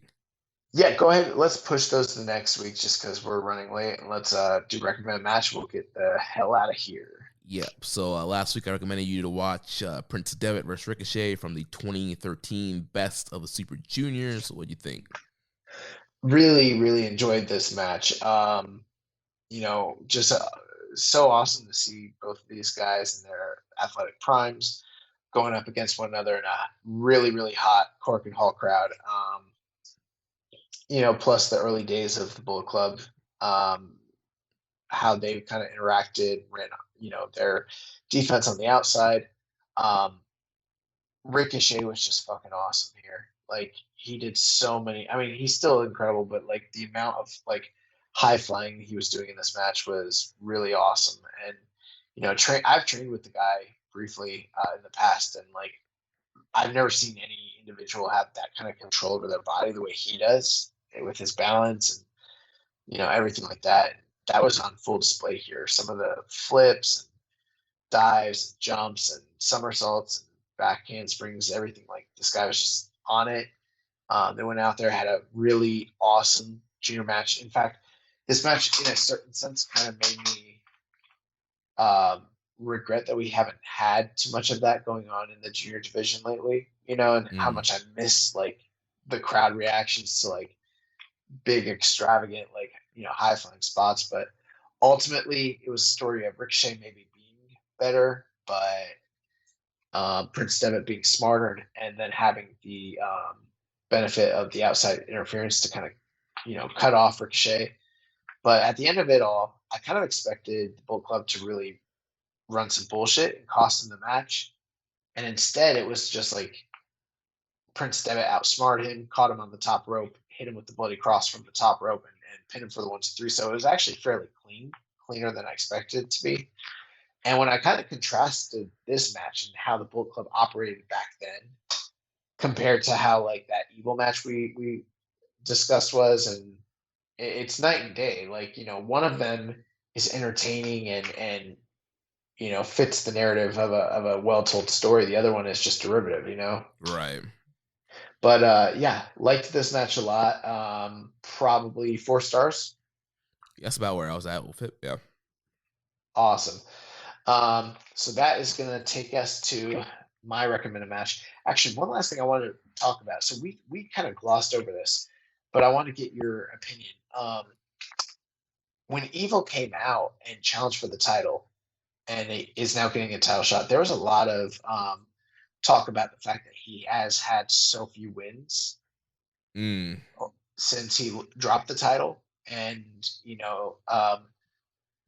Yeah, go ahead. Let's push those to next week just because we're running late. And let's do recommend a match. We'll get the hell out of here. Yeah. So last week I recommended you to watch Prince Devitt versus Ricochet from the 2013 Best of the Super Juniors. What do you think? Really, really enjoyed this match. Just so awesome to see both of these guys in their athletic primes going up against one another in a really, really hot Cork and Hall crowd. Plus the early days of the Bullet Club, how they kind of interacted, ran, their defense on the outside. Ricochet was just fucking awesome here. Like, he did so many. I mean, he's still incredible, but like the amount of like high flying he was doing in this match was really awesome. And I've trained with the guy briefly in the past, and like I've never seen any individual have that kind of control over their body the way he does, with his balance and everything like that. That was on full display here. Some of the flips and dives, and jumps, and somersaults, and back handsprings, everything. Like, this guy was just on it. They went out there, had a really awesome junior match. In fact, this match, in a certain sense, kind of made me regret that we haven't had too much of that going on in the junior division lately, and how much I miss like the crowd reactions to like big, extravagant, like, high flying spots. But ultimately it was a story of Ricochet maybe being better, but Prince Devitt being smarter, and then having the benefit of the outside interference to kind of, cut off Ricochet. But at the end of it all, I kind of expected the Bullet Club to really run some bullshit and cost him the match. And instead it was just like Prince Devitt outsmarted him, caught him on the top rope, hit him with the bloody cross from the top rope, and pinned him for the 1-2-3. So it was actually fairly cleaner than I expected it to be. And when I kind of contrasted this match and how the Bullet Club operated back then compared to how like that Evil match we discussed was, and it's night and day. Like, one of them is entertaining and fits the narrative of a well-told story. The other one is just derivative, Right. But yeah, liked this match a lot. Probably 4 stars. That's about where I was at with it. Yeah. Awesome. So that is going to take us to my recommended match. Actually, one last thing I wanted to talk about. So we kind of glossed over this, but I want to get your opinion. When Evil came out and challenged for the title and is now getting a title shot, there was a lot of talk about the fact that he has had so few wins since he dropped the title. And,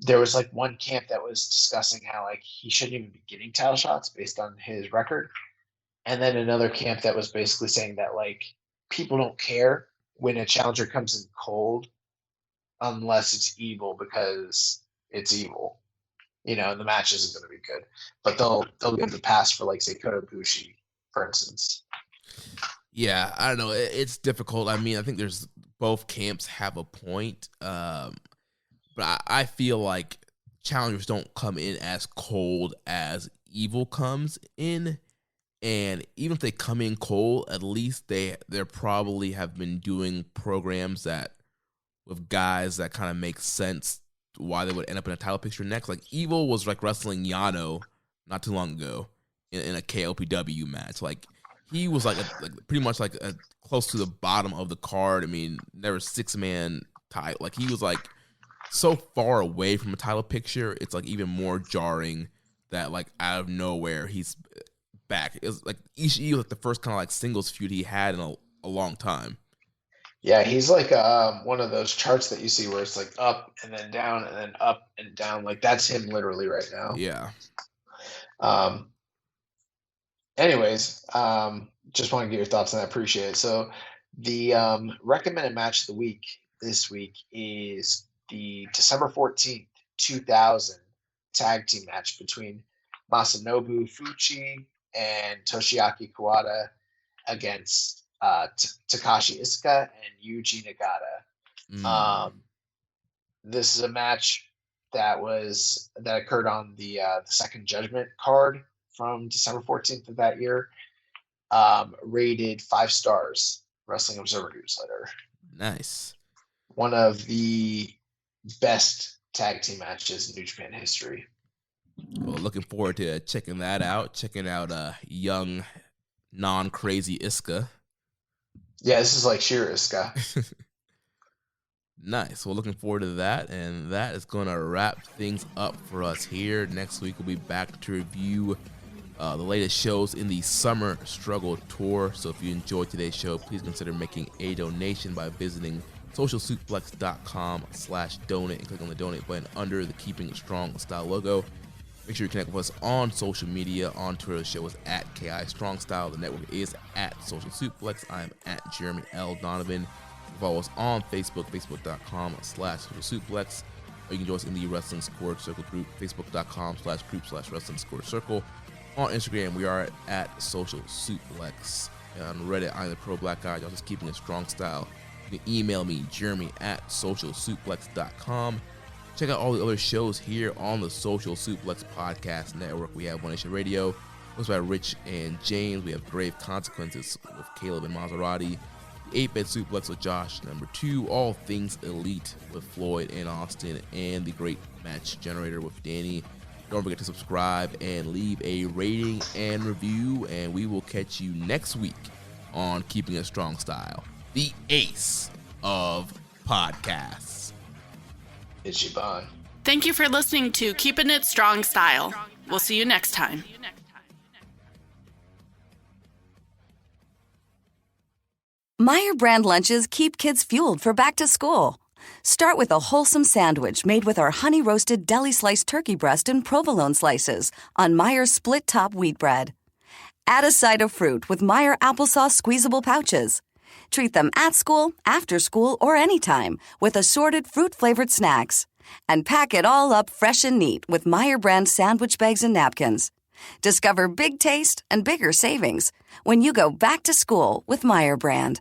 there was like one camp that was discussing how like he shouldn't even be getting title shots based on his record. And then another camp that was basically saying that like people don't care when a challenger comes in cold unless it's Evil, because it's Evil, and the match isn't going to be good, but they'll give the pass for like say Kota Ibushi, for instance. Yeah, I don't know. It's difficult. I mean, I think there's both camps have a point. But I feel like challengers don't come in as cold as Evil comes in. And even if they come in cold, at least they probably have been doing programs that with guys that kind of make sense why they would end up in a title picture next. Like Evil was like wrestling Yano not too long ago in a KLPW match. Like he was like pretty much like close to the bottom of the card. I mean, there was 6-man title. Like he was like so far away from a title picture, it's like even more jarring that like out of nowhere he's back. It's like Ishii was like the first kind of like singles feud he had in a long time. Yeah, he's like one of those charts that you see where it's like up and then down and then up and down. Like that's him literally right now. Yeah. Anyways, just want to get your thoughts on that. Appreciate it. So the recommended match of the week this week is the December 14th, 2000 tag team match between Masanobu Fuchi and Toshiaki Kawada against Takashi Iisuka and Yuji Nagata. This is a match that occurred on the Second Judgment card from December 14th of that year. Rated 5 stars, Wrestling Observer Newsletter. Nice. One of the best tag team matches in New Japan history. Well, looking forward to checking that out. Checking out young, non-crazy Iisuka. Yeah, this is like sheer Iisuka. Nice. Well, looking forward to that. And that is going to wrap things up for us here. Next week, we'll be back to review the latest shows in the Summer Struggle Tour. So if you enjoyed today's show, please consider making a donation by visiting socialsuplex.com/donate and click on the donate button under the Keeping It Strong Style logo. Make sure you connect with us on social media. On Twitter, the show is at KI Strong Style. The network is at Social Suplex. I'm at Jeremy L. Donovan. Follow us on Facebook, facebook.com/socialsuplex. Or you can join us in the Wrestling Squared Circle group, facebook.com/group/Wrestling Squared Circle. On Instagram, we are at Social Suplex. On Reddit, I'm the Pro Black Guy. Y'all just Keeping It Strong Style. You can email me, jeremy@socialsuplex.com. Check out all the other shows here on the Social Suplex Podcast Network. We have One Nation Radio, hosted by Rich and James. We have Grave Consequences with Caleb and Maserati. The 8-Bed Suplex with Josh, #2. All Things Elite with Floyd and Austin. And the Great Match Generator with Danny. Don't forget to subscribe and leave a rating and review. And we will catch you next week on Keeping It Strong Style, the ace of podcasts. Ichiban. Thank you for listening to Keepin' It Strong Style. We'll see you next time. Meyer brand lunches keep kids fueled for back to school. Start with a wholesome sandwich made with our honey-roasted deli-sliced turkey breast and provolone slices on Meyer split-top wheat bread. Add a side of fruit with Meyer applesauce squeezable pouches. Treat them at school, after school, or anytime with assorted fruit-flavored snacks. And pack it all up fresh and neat with Meyer brand sandwich bags and napkins. Discover big taste and bigger savings when you go back to school with Meyer brand.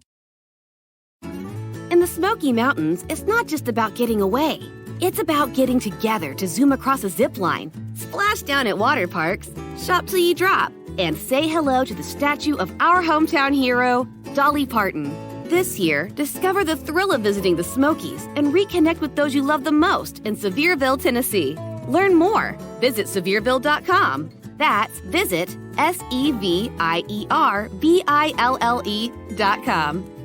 In the Smoky Mountains, it's not just about getting away. It's about getting together to zoom across a zip line, splash down at water parks, shop till you drop, and say hello to the statue of our hometown hero, Dolly Parton. This year, discover the thrill of visiting the Smokies and reconnect with those you love the most in Sevierville, Tennessee. Learn more. Visit Sevierville.com. That's visit SEVIERBILLE.com.